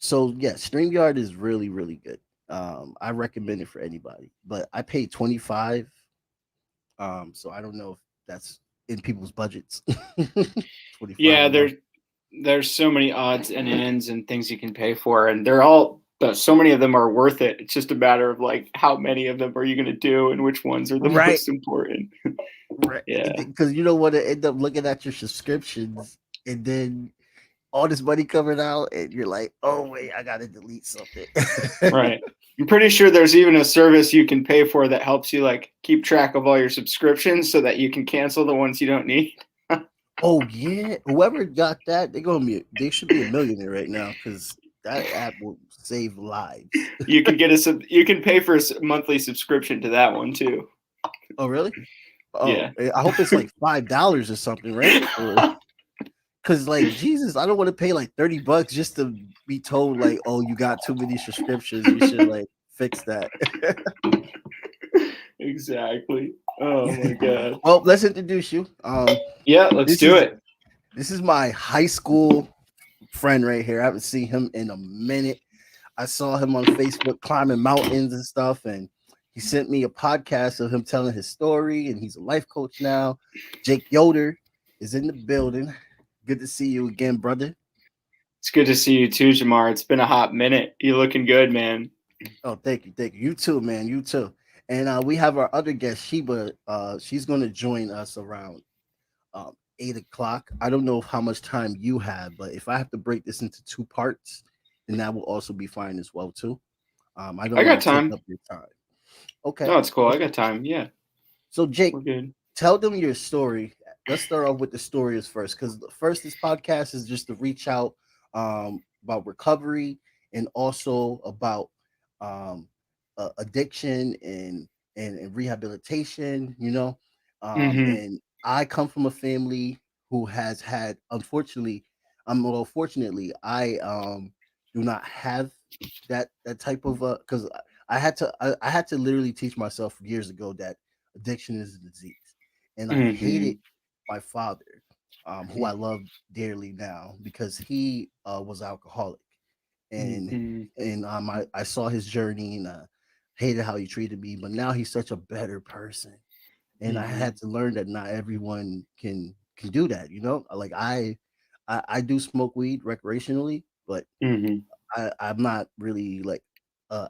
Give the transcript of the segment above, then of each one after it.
So yeah, StreamYard is really, really good. I recommend it for anybody, but I paid 25. So I don't know if that's in people's budgets. 25 Yeah, a month. there's so many odds and ends and things you can pay for, and they're all so many of them are worth it. It's just a matter of like how many of them are you going to do and which ones are the Right. most important. Right. Yeah. Because you don't want to end up looking at your subscriptions and then all this money coming out, and you're like, oh wait, I gotta delete something. Right. I'm pretty sure there's even a service you can pay for that helps you like keep track of all your subscriptions so that you can cancel the ones you don't need. Oh yeah, whoever got that, they should be a millionaire right now because that app will save lives. You can you can pay for a monthly subscription to that one too. Oh really? Oh, Yeah. I hope it's like $5 or something, right? Or because like Jesus, I don't want to pay like $30 just to be told like, oh, you got too many subscriptions. You should like fix that. Exactly. Oh my god. Well, let's introduce you. Yeah, let's This do is it. this is my high school friend right here. I haven't seen him in a minute. I saw him on Facebook climbing mountains and stuff, and he sent me a podcast of him telling his story. And he's a life coach now. Jake Yoder is in the building. Good to see you again, brother. It's good to see you too, Jamar. It's been a hot minute. You looking good, man. Oh, thank you, thank you. You too, man. You too. And we have our other guest, Sheba. She's going to join us around 8 o'clock. I don't know how much time you have, but if I have to break this into two parts, then that will also be fine as well too. I I don't want got to take time. up your time. Okay. No, it's cool. I Okay. got time. Yeah, So Jake, we're good. tell them your story. Let's start off with the stories first, because first this podcast is just to reach out about recovery and also about um, addiction and rehabilitation. Hmm. And I come from a family who has had, unfortunately, well, fortunately, I do not have that type of because I had to literally teach myself years ago that addiction is a disease, and I hated Hmm. my father, who I love dearly now because he was alcoholic, and Hmm. I saw his journey and hated how he treated me, but now he's such a better person, and I Hmm. had to learn that not everyone can do that. Like I do smoke weed recreationally, but Hmm. I'm not really like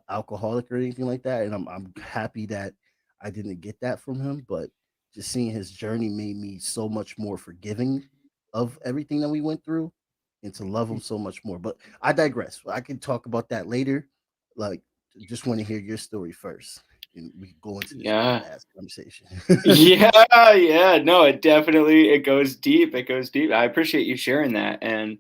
alcoholic or anything like that, and I'm happy that I didn't get that from him. But just seeing his journey made me so much more forgiving of everything that we went through, and to love him so much more. But I digress. I can talk about that later. Like, just want to hear your story first, and we can go into this deep Yeah. ass conversation. Yeah, yeah. No, it goes deep. It goes deep. I appreciate you sharing that. And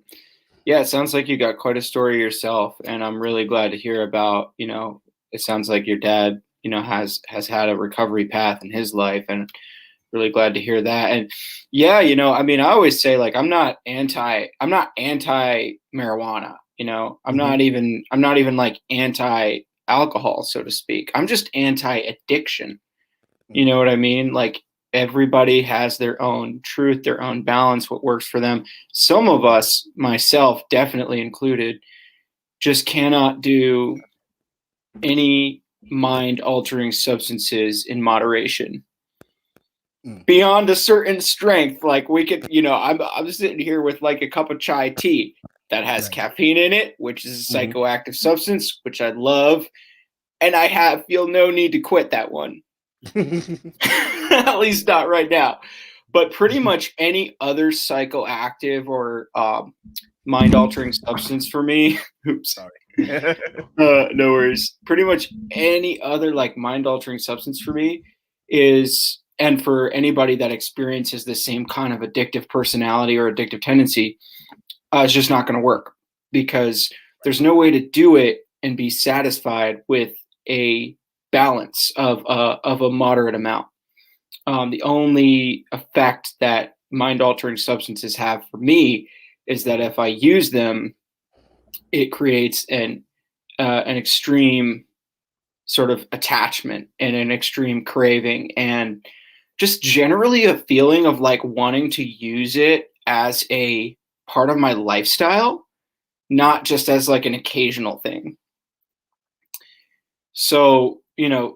yeah, it sounds like you got quite a story yourself. And I'm really glad to hear about, it sounds like your dad, has had a recovery path in his life, and really glad to hear that. And yeah, I mean, I always say like I'm not anti marijuana, Hmm. I'm not even like anti alcohol, so to speak. I'm just anti addiction. You know what I mean? Like everybody has their own truth, their own balance, what works for them. Some of us, myself definitely included, just cannot do any mind altering substances in moderation Mm. beyond a certain strength. Like we could, I'm sitting here with like a cup of chai tea that has Right. caffeine in it, which is a Hmm. psychoactive substance, which I love, and I feel no need to quit that one. At least not right now. But pretty much any other psychoactive or mind altering substance for me, oops, Sorry. no worries. Pretty much any other like mind altering substance for me is, and for anybody that experiences the same kind of addictive personality or addictive tendency, it's just not going to work because there's no way to do it and be satisfied with a balance of a moderate amount. The only effect that mind altering substances have for me is that if I use them, it creates an extreme sort of attachment and an extreme craving, and just generally a feeling of like wanting to use it as a part of my lifestyle, not just as like an occasional thing. So,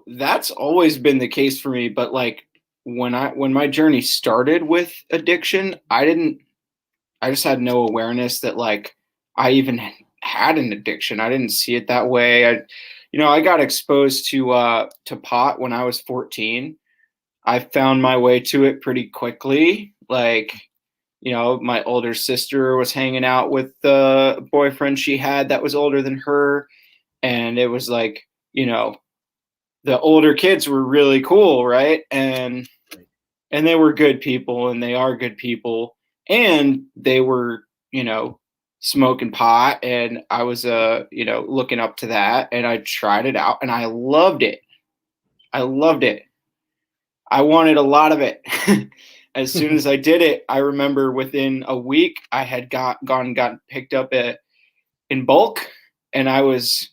that's always been the case for me. But like when my journey started with addiction, I just had no awareness that like I even had an addiction. I didn't see it that way. I got exposed to pot when I was 14. I found my way to it pretty quickly. Like, my older sister was hanging out with the boyfriend she had that was older than her. And it was like, the older kids were really cool, right? And they were good people, and they are good people, and they were, smoking pot, and I was looking up to that, and I tried it out, and I loved it. I loved it. I wanted a lot of it. As soon as I did it, I remember within a week I had gotten picked up in bulk, and I was,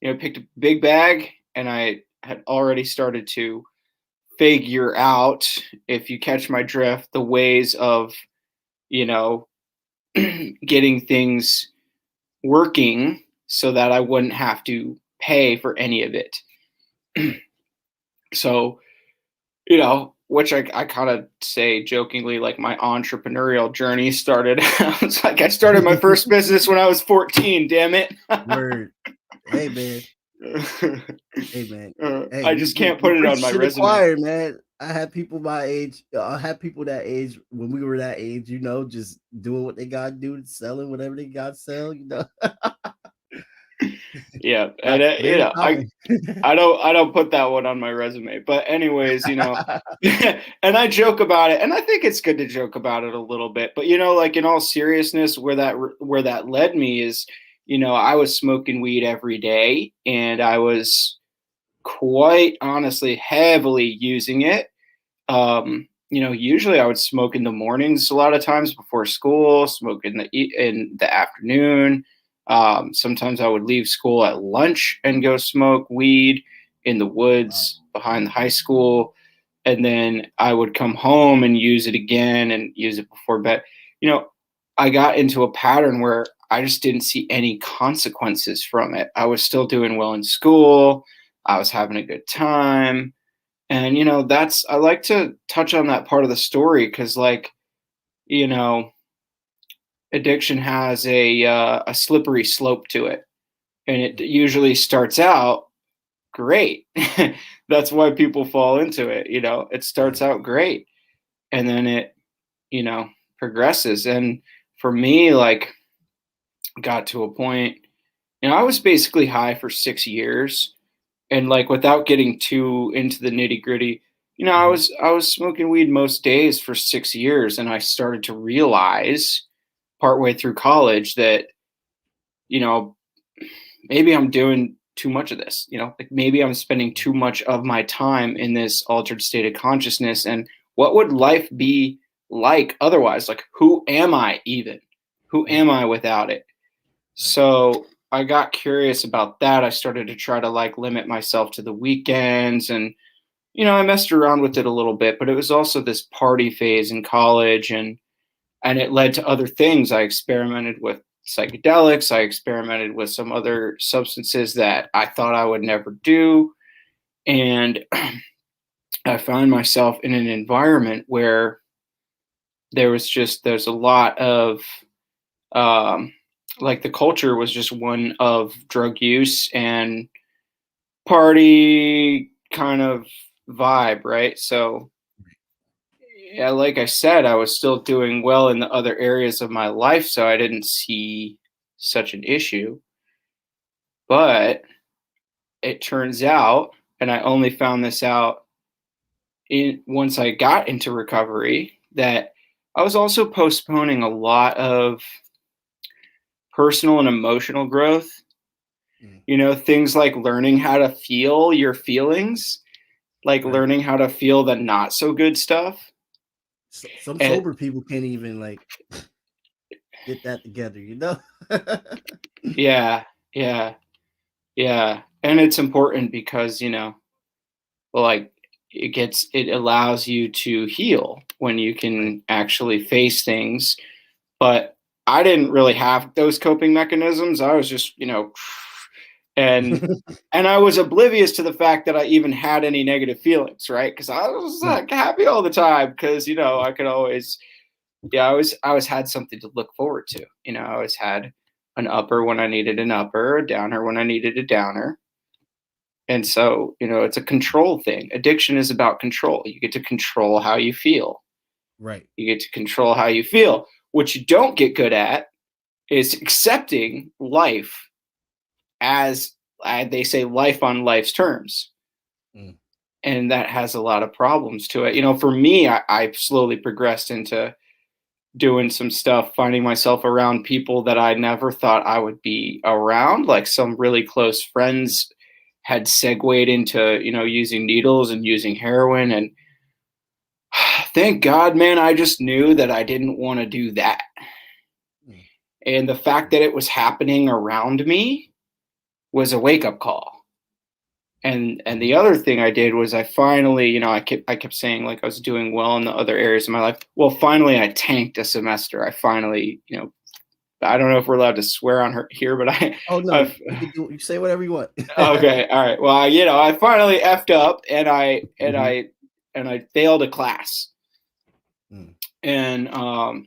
picked a big bag, and I had already started to figure out, if you catch my drift, the ways of, you know, getting things working so that I wouldn't have to pay for any of it. So, which I kind of say jokingly, like my entrepreneurial journey started. I started my first business when I was 14. Damn it! Word. Hey man. Hey man. Hey, I just can't put it on my to the resume. choir, man. I had people my age. I had people that age when we were that age. Just doing what they got to do, selling whatever they got to sell. Yeah, and I don't put that one on my resume. But anyways, and I joke about it, and I think it's good to joke about it a little bit. But like in all seriousness, where that led me is, I was smoking weed every day, and I was quite honestly heavily using it. Usually I would smoke in the mornings a lot of times before school, smoke in the afternoon. Sometimes I would leave school at lunch and go smoke weed in the woods behind the high school. And then I would come home and use it again and use it before bed. I got into a pattern where I just didn't see any consequences from it. I was still doing well in school. I was having a good time. And, I like to touch on that part of the story because, like, you know, addiction has a slippery slope to it, and it usually starts out great. That's why people fall into it. It starts out great, and then it progresses. And for me, like, got to a point, I was basically high for 6 years, and like without getting too into the nitty gritty, I was smoking weed most days for 6 years, and I started to realize partway through college that you know maybe I'm doing too much of this. Like maybe I'm spending too much of my time in this altered state of consciousness, and what would life be like otherwise? Like, who am I even? Who am I without it? So I got curious about that. I started to try to like limit myself to the weekends, and I messed around with it a little bit, but it was also this party phase in college, and it led to other things. I experimented with psychedelics. I experimented with some other substances that I thought I would never do. And I found myself in an environment where there's a lot of, like the culture was just one of drug use and party kind of vibe, right? So yeah, like I said, I was still doing well in the other areas of my life, so I didn't see such an issue. But it turns out, and I only found this out once I got into recovery, that I was also postponing a lot of personal and emotional growth. Things like learning how to feel your feelings, like learning how to feel the not so good stuff. Some sober people can't even like get that together, Yeah, yeah, yeah. And it's important because, like it allows you to heal when you can actually face things. But I didn't really have those coping mechanisms. I was just, and I was oblivious to the fact that I even had any negative feelings, right? Because I was Right. like happy all the time because I could always, I always had something to look forward to. I always had an upper when I needed an upper, a downer when I needed a downer. And so, it's a control thing. Addiction is about control. You get to control how you feel. Right. You get to control how you feel. What you don't get good at is accepting life as they say, life on life's terms. Mm. And that has a lot of problems to it. For me, I've slowly progressed into doing some stuff, finding myself around people that I never thought I would be around. Like some really close friends had segued into, using needles and using heroin. And thank God, man, I just knew that I didn't want to do that. Mm. And the fact that it was happening around me was a wake up call. And the Mhm. other thing I did was I finally, I kept saying like I was doing well in the other areas of my life. Well, finally I tanked a semester. I finally, I don't know if we're allowed to swear on her here, but Oh no, I've you can do you say whatever you want. okay, all right. Well, I finally effed up and I and Mhm. I and I failed a class. Mm. And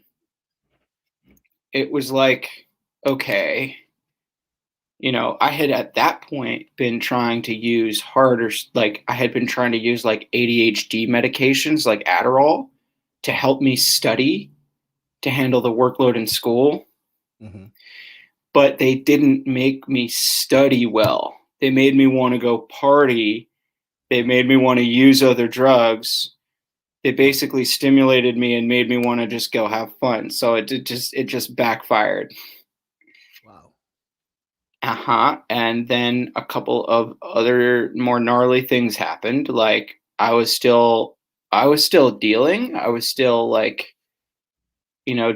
it was like, okay, I had at that point been trying to use harder, like I had been trying to use like ADHD medications like Adderall to help me study, to handle the workload in school, Mhm. but they didn't make me study well. They made me want to go party. They made me want to use other drugs. They basically stimulated me and made me want to just go have fun. So it just backfired. Wow. Uh-huh. And then a couple of other more gnarly things happened. Like I was still dealing. I was still like,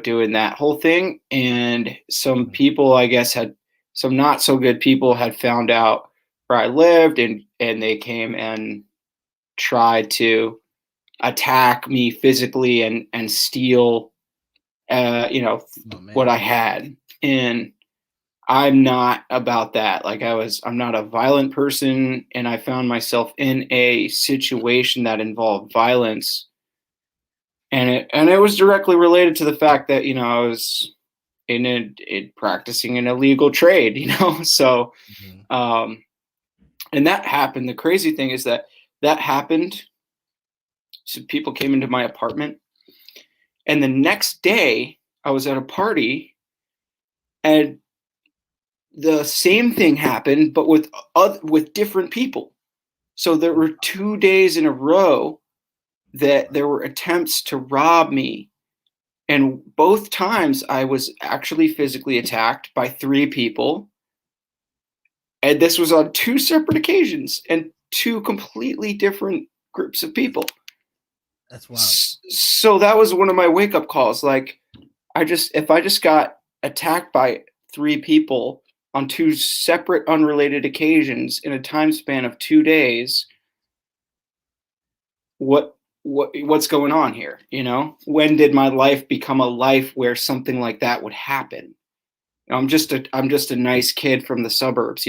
doing that whole thing. And some Mhm. people, I guess, had some not so good people had found out where I lived and they came and tried to attack me physically and steal Oh what man. I had. And I'm not about that. Like I'm not a violent person, and I found myself in a situation that involved violence, and it was directly related to the fact that I was practicing an illegal trade, So, Mhm. um, and that happened. The crazy thing is that happened. So people came into my apartment, and the next day I was at a party, and the same thing happened, but with different people. So there Oh, were 2 days in a row that there were attempts to rob me. And both times I was actually physically attacked by three people. And this was on two separate occasions and two completely different groups of people. that's wild. So that was one of my wake up calls. Like, if I just got attacked by three people on two separate unrelated occasions in a time span of 2 days, what's going on here? When did my life become a life where something like that would happen? I'm just a nice kid from the suburbs.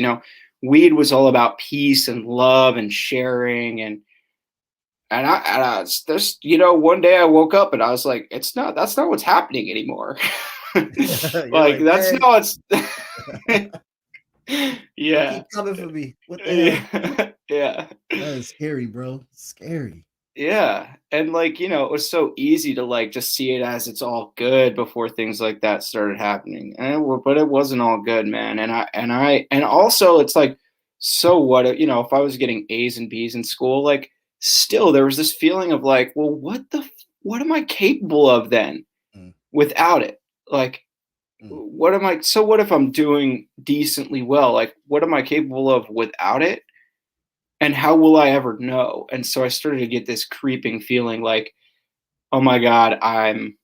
Weed was all about peace and love and sharing, and there's one day I woke up and I was like, that's not what's happening anymore. You're Like like, that's man, not what's they yeah. keep coming for me. What the hell? Yeah. Yeah. That is scary, bro. Scary. Yeah. And like, it was so easy to like just see it as it's all good before things like that started happening. But it wasn't all good, man. And also it's like, so what, if I was getting A's and B's in school, like still there was this feeling of like, well, what am I capable of then Mm. without it? Like, Mm. so what if I'm doing decently well? Like, what am I capable of without it? And how will I ever know? And so I started to get this creeping feeling like, oh my God, I'm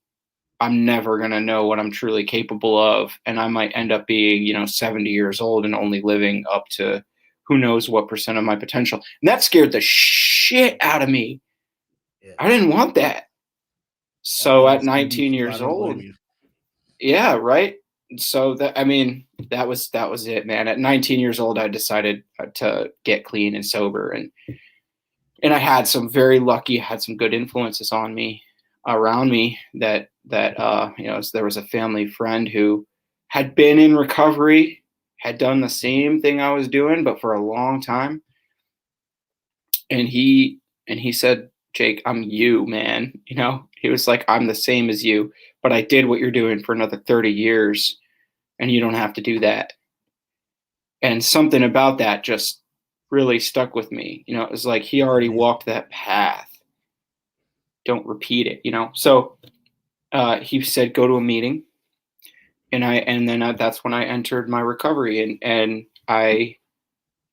never gonna know what I'm truly capable of. And I might end up being, 70 years old and only living up to who knows what percent of my potential. And that scared the shit out of me. Yeah. I didn't want that. That So that at must have 19 beat you years out of the old, blame you. Yeah, right. So that, I mean, that was it, man. At 19 years old, I decided to get clean and sober, and I had some very lucky, had some good influences on me, around me, that there was a family friend who had been in recovery, had done the same thing I was doing, but for a long time, and he said, Jake, I'm you, man. He was like, I'm the same as you, but I did what you're doing for another 30 years, and you don't have to do that. And something about that just really stuck with me. It was like he That's already amazing. walked that path. Don't repeat it. So he said, go to a meeting, and then that's when I entered my recovery, and I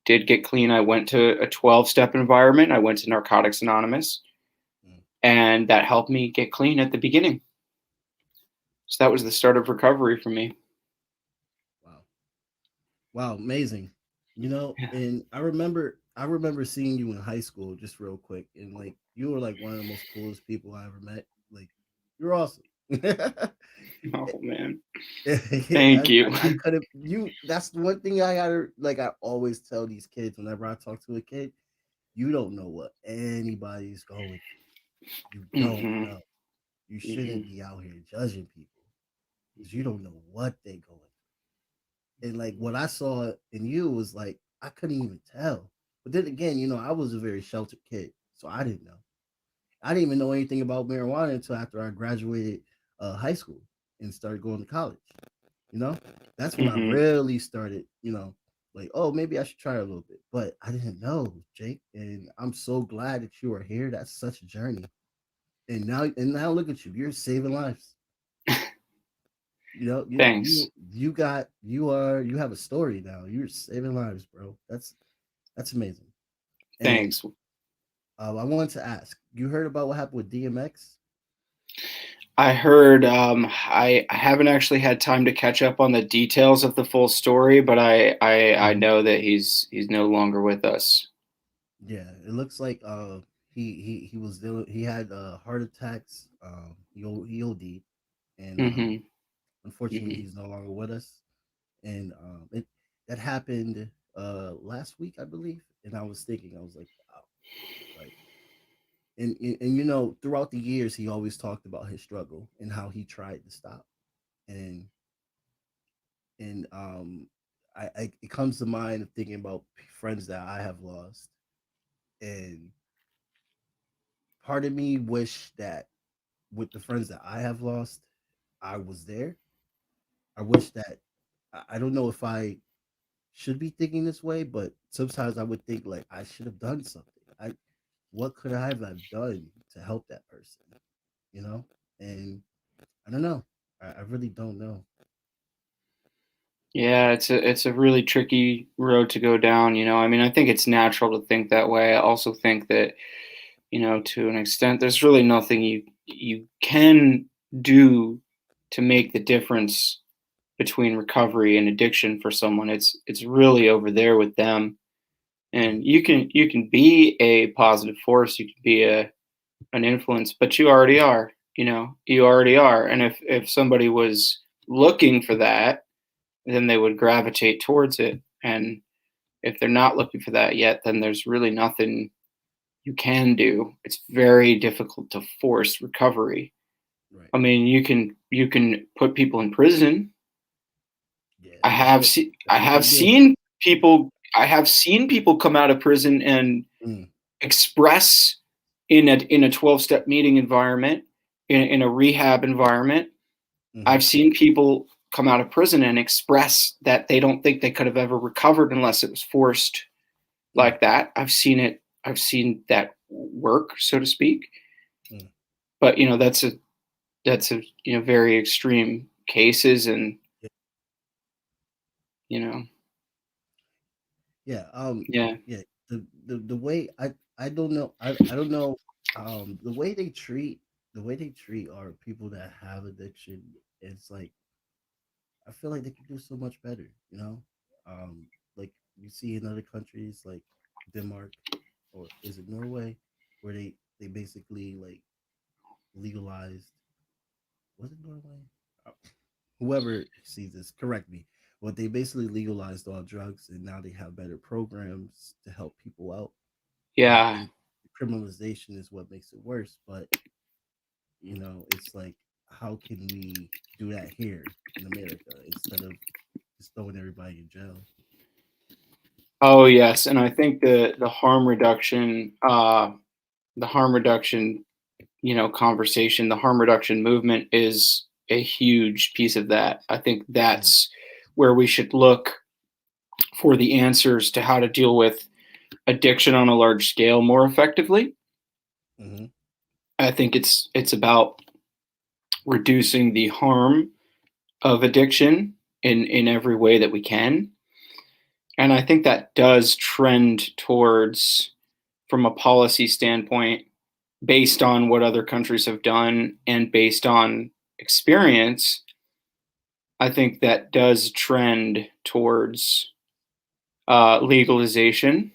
did get clean. I went to a 12-step environment. I went to Narcotics Anonymous, Mm, and that helped me get clean at the beginning. So that was the start of recovery for me. wow. Wow, amazing. Yeah. And I remember seeing you in high school just real quick, and like you were like one of the most coolest people I ever met. Like you're awesome. Oh man, I, thank you. I couldn't you that's the one thing I gotta like I always tell these kids whenever I talk to a kid, you don't know what anybody's going through. You don't hmm know. You hmm shouldn't be out here judging people because you don't know what they going through. And like what I saw in you was like I couldn't even tell. But then again, I was a very sheltered kid, so I didn't know. I didn't even know anything about marijuana until after I graduated high school and started going to college. You know, that's when I hmm really started. Like, oh, maybe I should try a little bit. But I didn't know, Jake, and I'm so glad that you are here. That's such a journey. And now look at you. You're saving lives. Thanks. You have a story now. You're saving lives, bro. That's amazing. And Thanks. I wanted to ask, you heard about what happened with DMX? I heard. I haven't actually had time to catch up on the details of the full story, but I Mhm. know that he's no longer with us. Yeah, it looks like he was dealing he had heart attacks. He OD'd, and hmm unfortunately hmm he's no longer with us. And it that happened last week, I believe. And I was thinking, I was like, wow, like and throughout the years he always talked about his struggle and how he tried to stop. And and it comes to mind of thinking about friends that I have lost. And part of me wish that with the friends that I have lost, I was there. I wish that I don't know if I should be thinking this way, but sometimes I would think like I should have done something. What could I have done to help that person? You know? And I don't know. I really don't know. Yeah, it's a really tricky road to go down. I mean, I think it's natural to think that way. I also think that, to an extent, there's really nothing you can do to make the difference between recovery and addiction for someone. It's really over there with them. Mm, And you can be a positive force, you can be an influence, but you already are. You already are. And if somebody was looking for that, then they would gravitate towards it. And if they're not looking for that yet, then there's really nothing you can do. It's very difficult to force recovery. right. I mean, you can put people in prison. Yeah, I that's have what se- I that's what they have do. seen people come out of prison and Mm, express in a 12-step meeting environment, in a rehab environment. hmm I've seen people come out of prison and express that they don't think they could have ever recovered unless it was forced mm, like that. I've seen that work, so to speak. mm. But that's a very extreme cases, and Yeah, you know yeah, yeah. yeah. The way I don't know I don't know the way they treat our people that have addiction. It's like I feel like they could do so much better. Like you see in other countries like Denmark, or is it Norway, where they basically like legalized, was it Norway? whoever sees this, correct me. But they basically legalized all drugs, and now they have better programs to help people out. Yeah. And criminalization is what makes it worse. But it's like, how can we do that here in America instead of just throwing everybody in jail? Oh yes, and I think the harm reduction, the harm reduction, conversation, the harm reduction movement is a huge piece of that. I think Mm-hmm. that's where we should look for the answers to how to deal with addiction on a large scale more effectively. Mm-hmm. I think it's about reducing the harm of addiction in every way that we can. And I think that does trend towards, from a policy standpoint, based on what other countries have done and based on experience, I think that does trend towards legalization.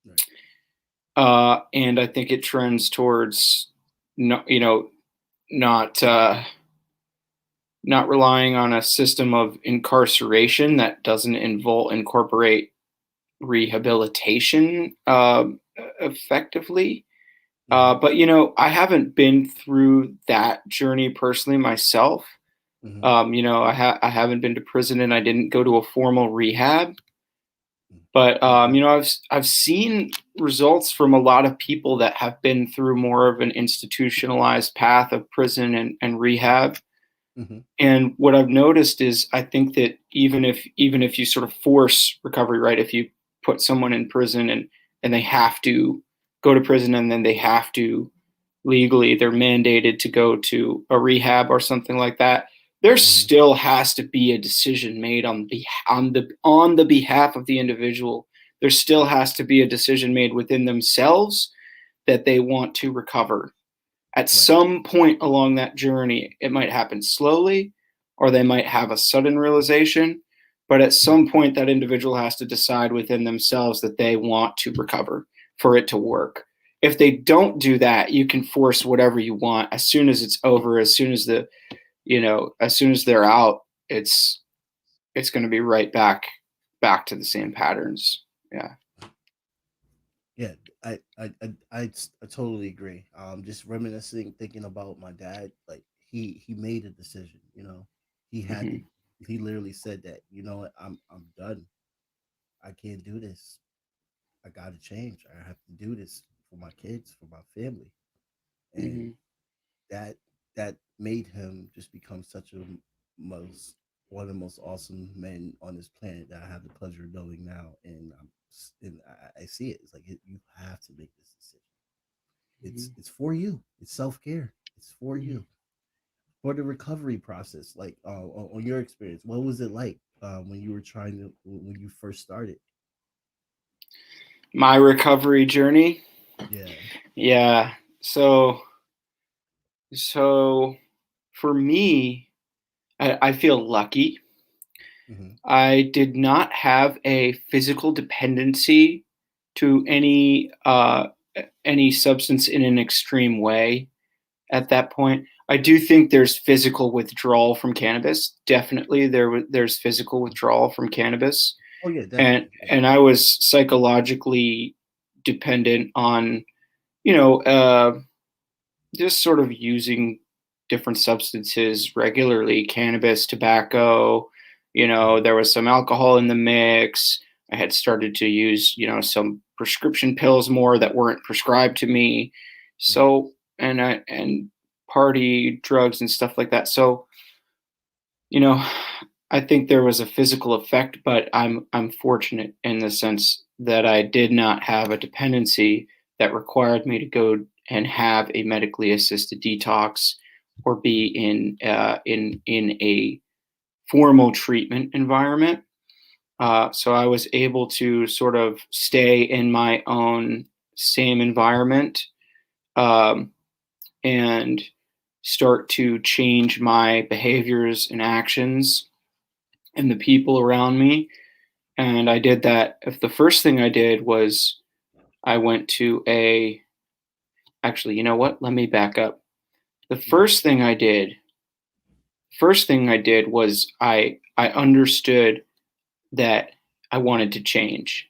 Right. And I think it trends towards, no, not not relying on a system of incarceration that doesn't incorporate rehabilitation effectively. Mm-hmm. But I haven't been through that journey personally myself. Mm-hmm. I haven't been to prison, and I didn't go to a formal rehab. But Okay. I've seen results from a lot of people that have been through more of an institutionalized path of prison and rehab. Mm-hmm. And what I've noticed is, I think that even if you sort of force recovery, right? If you put someone in prison and they have to go to prison, and then they have to, legally, they're mandated to go to a rehab or something like that, there Mm-hmm. still has to be a decision made on the behalf of the individual. There still Right. has to be a decision made within themselves that they want to recover. At Right. some point along that journey, it might happen slowly, or they might have a sudden realization, but at some point that individual has to decide within themselves that they want to recover for it to work. If they don't do that, you can force whatever you want. As soon as it's over, as soon as they're out, it's going to be right back to the same patterns. Yeah. Yeah, I totally agree. Just reminiscing, thinking about my dad, like he made a decision. He had to. Hmm. He literally said that, what, I'm done. I can't do this. I got to change. I have to do this for my kids, for my family, and Hmm. that that made him just become such a most one of the most awesome men on this planet that I have the pleasure of knowing now. And I see it. It's like, you have to make this decision. It's for you. It's self care. It's for Hmm. you. For the recovery process, like, on your experience, what was it like, when you were trying to when you first started? My recovery journey. Yeah. Yeah. So for me, I feel lucky. Hmm. I did not have a physical dependency to any substance in an extreme way at that point. I do think there's physical withdrawal from cannabis. Definitely, there's physical withdrawal from cannabis, Oh yeah, and definitely. Yeah. and I was psychologically dependent on, you know uh, just sort of using different substances regularly, cannabis, tobacco. Hmm. There was some alcohol in the mix. I had started to use, some prescription pills more that weren't prescribed to me. Right. So, and party drugs and stuff like that. So, you know, I think there was a physical effect, but I'm fortunate in the sense that I did not have a dependency that required me to go and have a medically assisted detox or be Hmm. in a formal treatment environment. Right. So I was able to sort of stay in my own same environment, um, and start to change my behaviors and actions and the people around me. And I did that. If the first thing I did was, I went to a, actually, you know what? Let me back up. The Hmm. first thing I did, first thing I did was I understood that I wanted to change.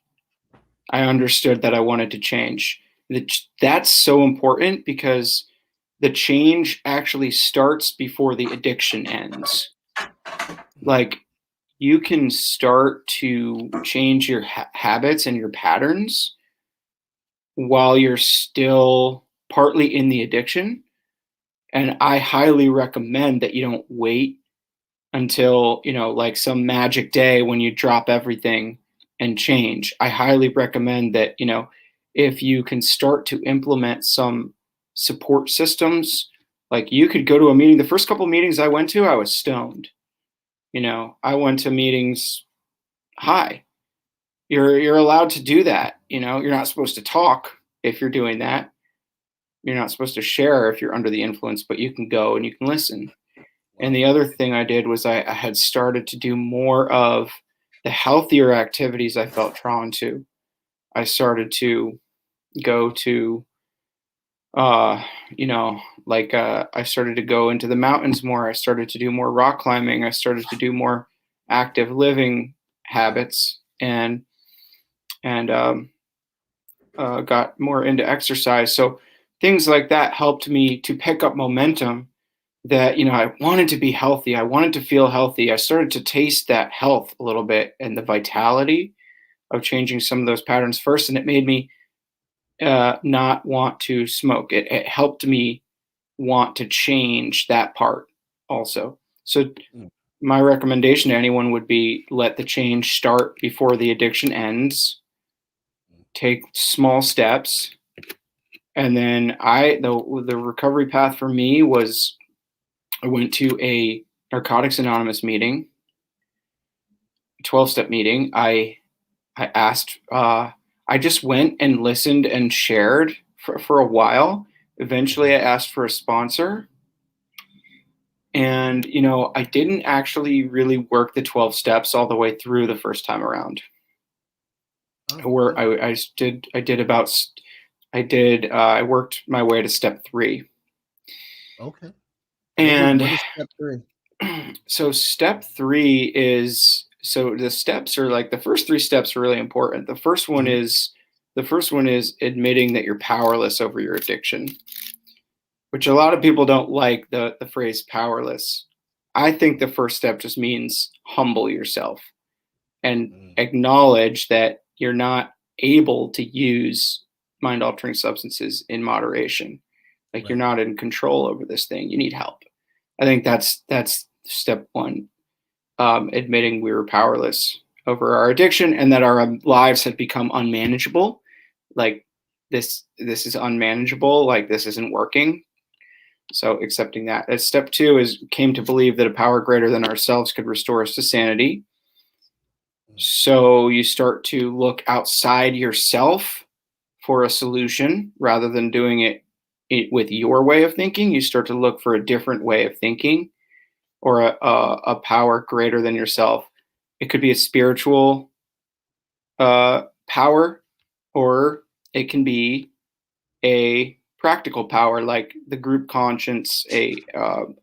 I understood that I wanted to change. That's so important because the change actually starts before the addiction ends. Like, you can start to change your habits and your patterns while you're still partly in the addiction. And I highly recommend that you don't wait until, like some magic day when you drop everything and change. I highly recommend that, if you can start to implement some support systems, like you could go to a meeting. The first couple of meetings I went to, I was stoned. I went to meetings high. You're allowed to do that. You're not supposed to talk if you're doing that. You're not supposed to share if you're under the influence, but you can go and you can listen. And Wow. the other thing I did was I had started to do more of the healthier activities I felt drawn to. I started to go to, uh, I started to go into the mountains more. I started to do more rock climbing. I started to do more active living habits, and got more into exercise. So things like that helped me to pick up momentum that, I wanted to be healthy. I wanted to feel healthy. I started to taste that health a little bit and the vitality of changing some of those patterns first. And it made me not want to smoke. It helped me want to change that part also. So Mm. my recommendation to anyone would be let the change start before the addiction ends. Take small steps. And then the recovery path for me was I went to a Narcotics Anonymous meeting, 12-step meeting. I asked, I just went and listened and shared for a while. Eventually, I asked for a sponsor. And, I didn't actually really work the 12 steps all the way through the first time around. Oh, Where okay. I worked my way to step 3. Okay. And What is step 3? so step 3 is, so the steps are like, the first 3 steps are really important. Mhm. The first one is admitting that you're powerless over your addiction, which a lot of people don't like the phrase powerless. I think the first step just means humble yourself and Mm. acknowledge that you're not able to use mind altering substances in moderation. Like, you're Right. not in control over this thing. You need help. I think that's step 1. Admitting we were powerless over our addiction and that our lives had become unmanageable. Like, this is unmanageable. Like, this isn't working. So accepting that. As step 2 is came to believe that a power greater than ourselves could restore us to sanity. Mm. So you start to look outside yourself for a solution rather than doing it with your way of thinking. You start to look for a different way of thinking, or a power greater than yourself. It could be a spiritual power, or it can be a practical power like the group conscience, a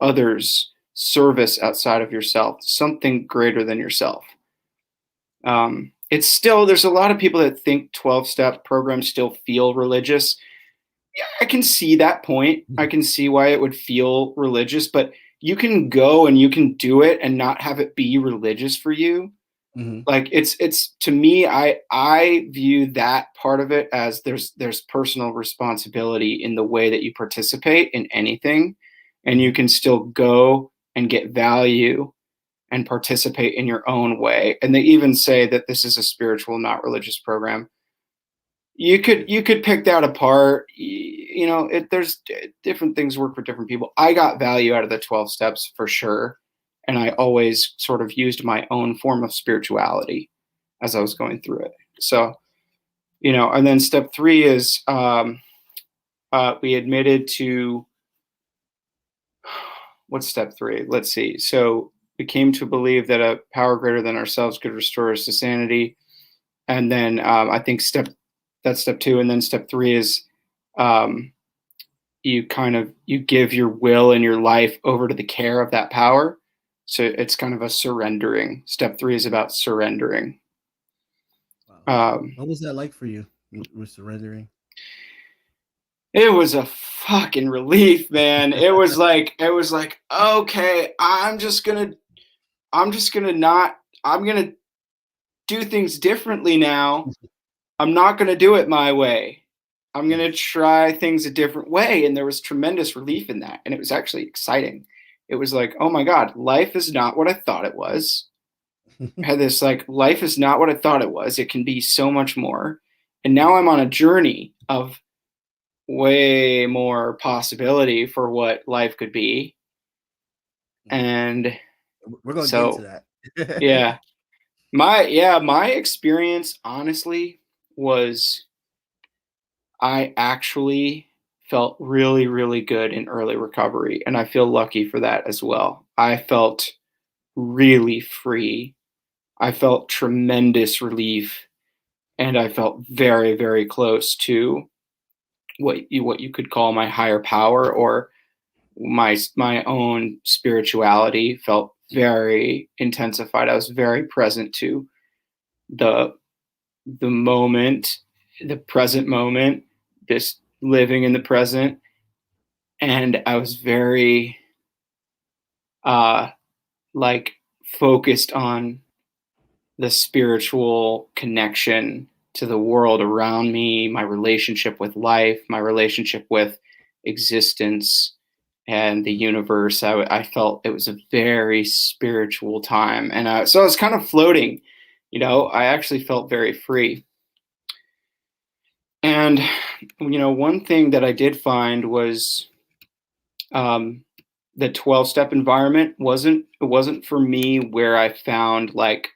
others service outside of yourself, something greater than yourself. It's still, there's a lot of people that think 12-step programs still feel religious. I can see that point. I Mhm. can see why it would feel religious, but you can go and you can do it and not have it be religious for you. Mhm. Like, it's to me, I view that part of it as there's personal responsibility in the way that you participate in anything, and you Mhm. can still go and get value and participate in your own way. And they even say that this is a spiritual, not religious program. You could Mm. you could pick that apart. There's different things work for different people. I got value out of the 12 steps for sure, and I always sort of used my own form of spirituality as I was Okay. going through it. So, and then step 3 is, we admitted to, what's step 3? Let's see. So we came to believe that a power greater than ourselves could restore us to sanity. And then, I think that's step 2. And then step 3 is, you give your will and your life over to the care of that power. So it's kind of a surrendering. Step 3 is about surrendering. Wow. Um, What was that like for you with surrendering? it was a fucking relief, man. It was like, okay, I'm gonna do things differently now. I'm not gonna do it my way. I'm gonna Yes. try things a different way. And there was tremendous relief in that. And it was actually exciting. It was like, oh my God, life is not what I thought it was. I had this like, life is not what I thought it was. It can be so much more. And now I'm on a journey of way more possibility for what life could be. And We're gonna get into so, that. yeah, my experience honestly was I actually felt really, really good in early recovery. And I feel lucky for that as well. I felt really free. I felt tremendous relief. And I felt very, very close to what you could call my higher power, or my own spirituality felt very intensified. I was very present to the the moment, the present moment, just living in the present. And I was very uh like focused on the spiritual connection to the world around me, my relationship with life, my relationship with existence and the universe. I felt it was a very spiritual time. And so I was kind of floating, I actually felt very free. And, one thing that I did find was um, the 12-step environment it wasn't for me where I found like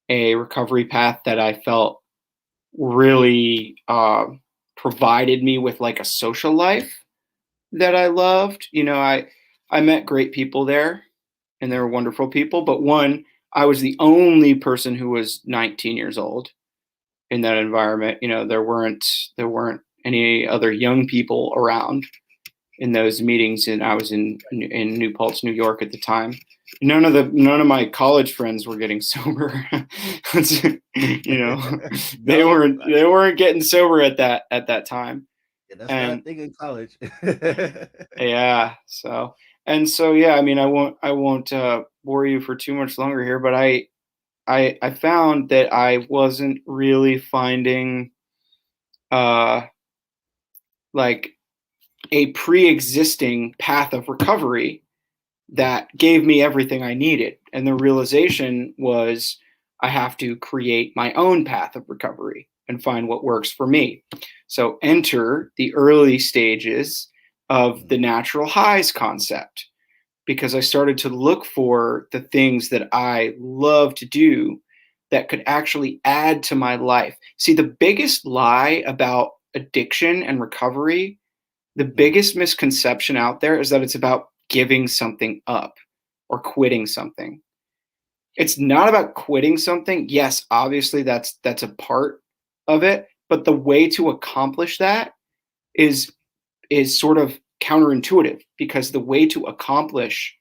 a recovery path that I felt really provided me with like a social life that I loved. I met great people there, and they Yeah. were wonderful people. But one, I was the only person who was 19 years old in that environment. There weren't any other young people around in those meetings, and I was in New Paltz, New York at the time. None of my college friends were getting sober. you know, they No, weren't they weren't getting sober at that time. yeah, that's not a And thing in college. yeah, so yeah, I mean, I won't bore you for too much longer here, but I found that I wasn't really finding uh like a pre-existing path of recovery that gave me everything I needed. And the realization was I have to create my own path of recovery and find what works for me. So enter the early stages of the natural highs concept, because I started to look for the things that I love to do that could actually add to my life. See, the biggest lie about addiction and recovery, the Mhm. biggest misconception out there is that it's about giving something up or quitting something. It's not about quitting something. Yes, obviously that's a part of it, but the way to accomplish that is is sort of counterintuitive, because the way to accomplish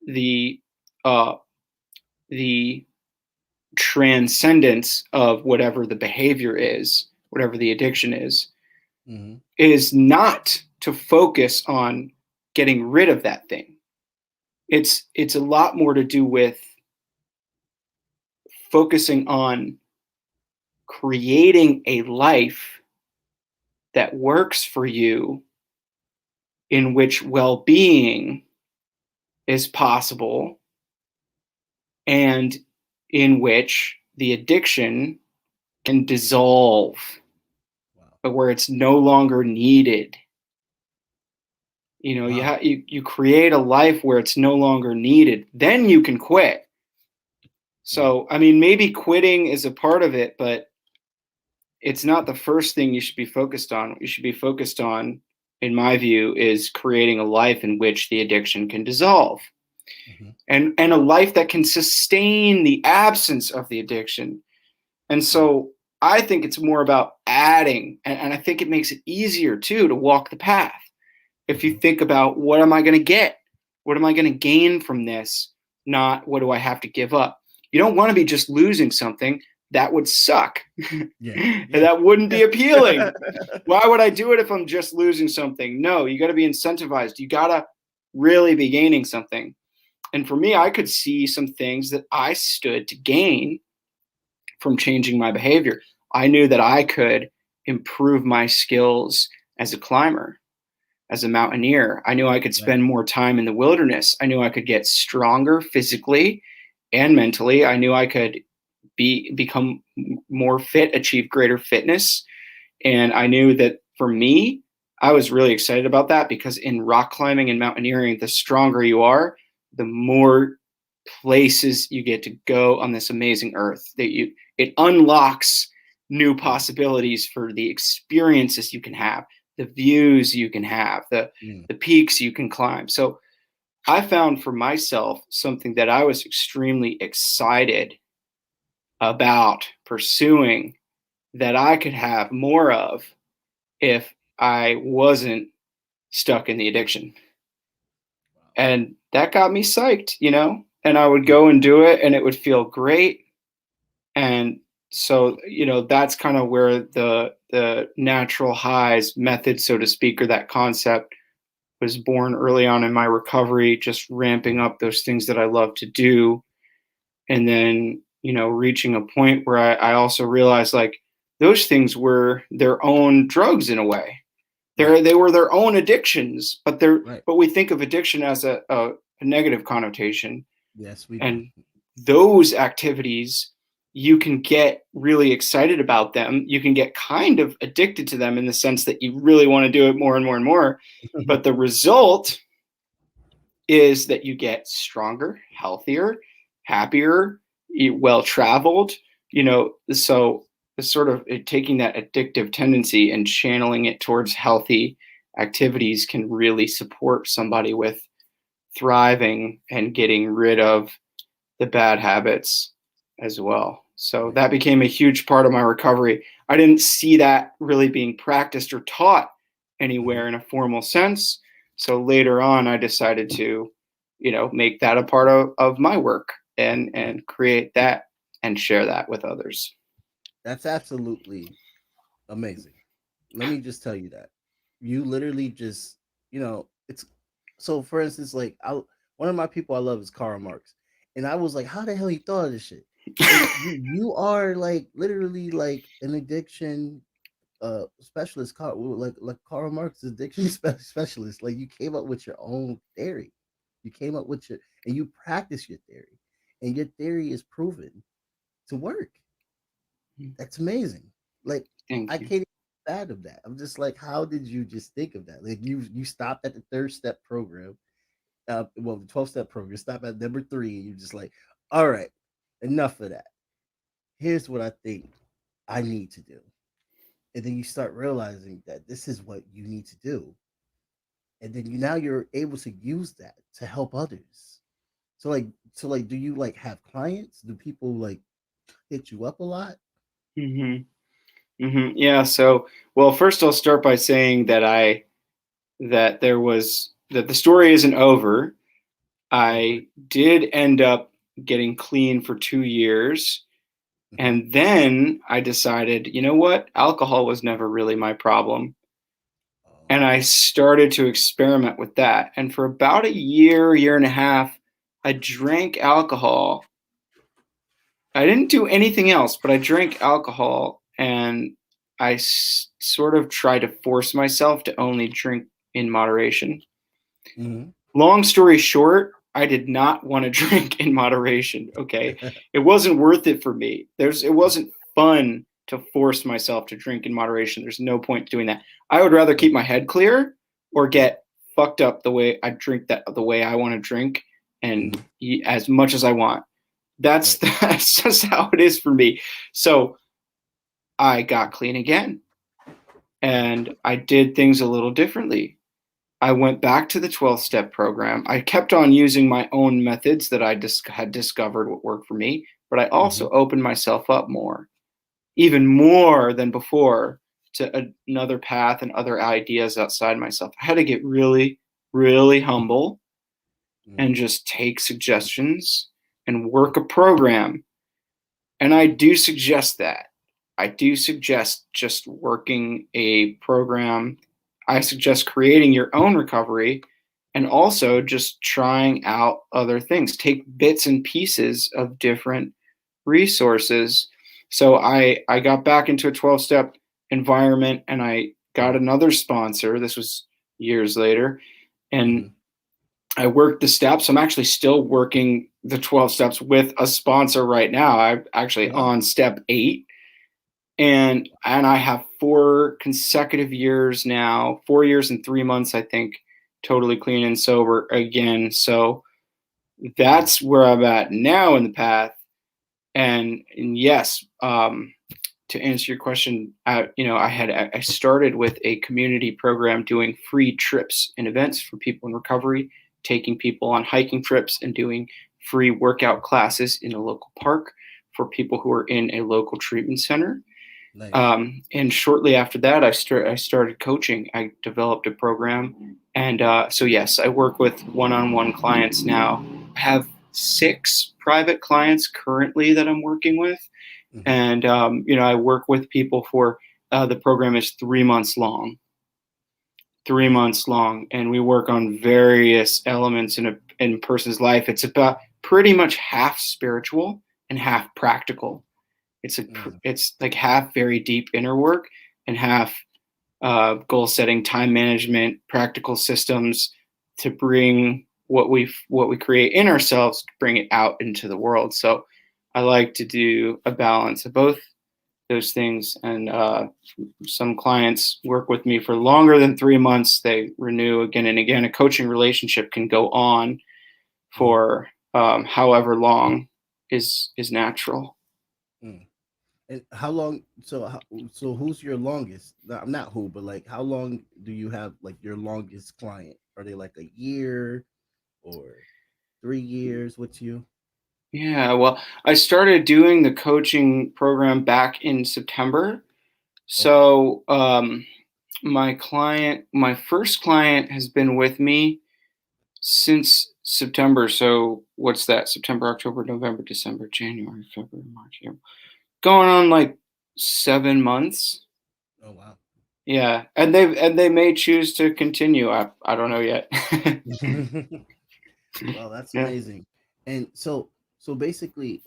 the uh the transcendence of whatever the behavior is, whatever the addiction Mhm. is not to focus on getting rid of that thing. It's a lot more to do with focusing on creating a life that works for you, in which well-being is possible, and in which the addiction can dissolve, Wow. but where it's no longer needed. Wow. You create a life where it's no longer needed, then you can quit. Mm. So I mean, maybe quitting is a part of it, but it's not the first thing you should be focused on. What you should be focused on, in my view, is creating a life in which the addiction can dissolve, Mhm. and a life that can sustain the absence of the addiction. And Mm. so I think it's more about adding, and I think it makes it easier too to walk the path. If you Mhm. think about, what am I going to get? What am I going to gain from this? not what do I have to give up. You don't want to be just losing something. That would suck. Yeah. And Yeah. that wouldn't be appealing. Why would I do it if I'm just losing something? No, you got to be incentivized. You got to really be gaining something. And for me, I could see some things that I stood to gain from changing my behavior. I knew that I could improve my skills as a climber, as a mountaineer. I knew I could Right. spend more time in the wilderness. I knew I could get stronger physically and mentally. I knew I could become more fit, achieve greater fitness. And I knew that for me, I was really excited about that because in rock climbing and mountaineering, the stronger you are, the more places you get to go on this amazing earth. It unlocks new possibilities for the experiences you can have, the views you can have, Mm. the peaks you can climb. So I found for myself something that I was extremely excited about pursuing that I could have more of if I wasn't stuck in the addiction. Wow. And that got me psyched, you know? And I would Yeah. go and do it and it would feel great. And so, you know, that's kind of where the natural highs method, so to speak, or that concept was born early on in my recovery, just ramping Mm. up those things that I love to do. And then, you know, reaching a point where I also realized like those things were their own drugs in a way. Right. They were their own addictions, Right. but we think of addiction as a negative connotation. Yes, we do. And those activities, you can get really excited about them. You can get kind of addicted to them in the sense that you really want to do it more and more and more. But the result is that you get stronger, healthier, happier, well traveled, you know. So it's sort of taking that addictive tendency and channeling it towards healthy activities can really support somebody with thriving and getting rid of the bad habits as well. So Right. that became a huge part of my recovery. I didn't see that really being practiced or taught Mhm. anywhere in a formal sense. So later on, I decided to, you know, make that a part of my work Yeah. and create that and share that with others. That's absolutely amazing. Let me just tell you that. You literally just, it's so for instance, like one of my people I love is Karl Marx. And I was like, how the hell he thought of this shit? And you are like literally like an addiction specialist, like Karl Marx addiction specialist. Like you came up with your own theory. You came up with your and you practice your theory. And your theory is proven to work. That's amazing. Like I Thank you. can't even fathom that. I'm just like, how did you just think of that? Like you stopped at the third step program, well, the 12-step program. You stop at number three, and you're just like, all right, enough of that. Here's what I think I need to do, and then you start realizing that this is what you need to do, and then you're able to use that to help others. So like, do you like have clients? Do people like hit you up a lot? Mm-hmm. Mm-hmm. Yeah. So, well, first I'll start by saying that that the story isn't over. Okay. I did end up getting clean for 2 years. Hmm. And then I decided, you know what? Alcohol was never really my problem. And I Oh. started to experiment with that. And for about a year, year and a half, I drank alcohol. I didn't do anything else, but I drank alcohol and sort of tried to force myself to only drink in moderation. Hmm. Long story short, I did not want to drink in moderation. Okay. It wasn't worth it for me. It wasn't fun to force myself to drink in moderation. There's no point doing that. I would rather keep Right. my head clear or get fucked up the way I drink that the way I want to drink and Hmm. eat as much as I want. That's Right. that's just how it is for me. So I got clean again Right. and I did things a little differently. I went back to the 12 step program. I kept on using my own methods that I had discovered what worked for me, but I Hmm. also opened myself up more, even more than before, to another path and other ideas outside myself. I had to get really, really humble and just take suggestions and work a program. And I do suggest that. I do suggest just working a program. I suggest creating your own recovery and also just trying out other things. Take bits and pieces of different resources. So I got back into a 12-step environment and I got another sponsor. This was years later. And I worked the steps. I'm actually still working the 12 steps with a sponsor right now. I'm actually on step 8. And I have 4 consecutive years now, 4 years and 3 months, I think, totally clean and sober again. So that's where I'm at now in the path. And yes, to answer your question, I started with a community program doing free trips and events for people in recovery, taking people on hiking trips and doing free workout classes in a local park for people who are in a local treatment center. Nice. And shortly after that, I started coaching. I developed a program. And so, yes, I work with one-on-one clients now. I have 6 private clients currently that I'm working with. And, I work with people for the program is 3 months long. 3 months long. And we work on various elements in a person's life. It's about pretty much half spiritual and half practical. It's like half very deep inner work and half goal setting, time management, practical systems to bring what we create in ourselves, to bring it out into the world. So I like to do a balance of both those things. And some clients work with me for longer than 3 months. They renew again and again. A coaching relationship can go on for however long is natural. And how long? So who's your longest? Not who, but like how long do you have like your longest client? Are they like a year or 3 years with you? Yeah, well, I started doing the coaching program back in September. So my first client has been with me since September. So what's that? September, October, November, December, January, February, March, April. Going on like 7 months. Oh wow. Yeah, and they may choose to continue. I don't know yet. Well, that's amazing. And so basically,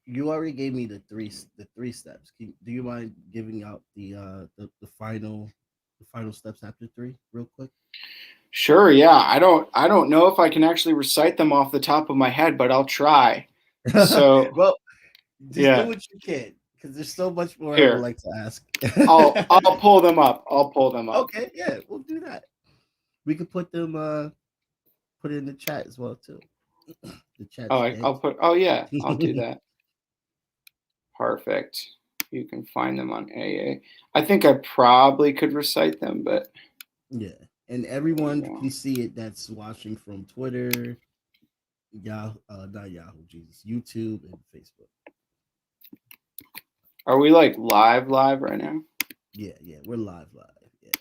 you already gave me the three steps. Do you mind giving out the final steps after 3 real quick? Sure, yeah. I don't know if I can actually recite them off the top of my head, but I'll try. So, well, just do what you can because there's so much more I would like to ask. I'll pull them up. Okay, yeah, we'll do that. We could put them put it in the chat as well too. The chat. I'll do that. Perfect. You can find them on AA. I think I probably could recite them, but yeah, and everyone can see it that's watching from Twitter, Yahoo, not Yahoo, Jesus, YouTube and Facebook. Are we like live right now? Yeah, we're live. Yeah,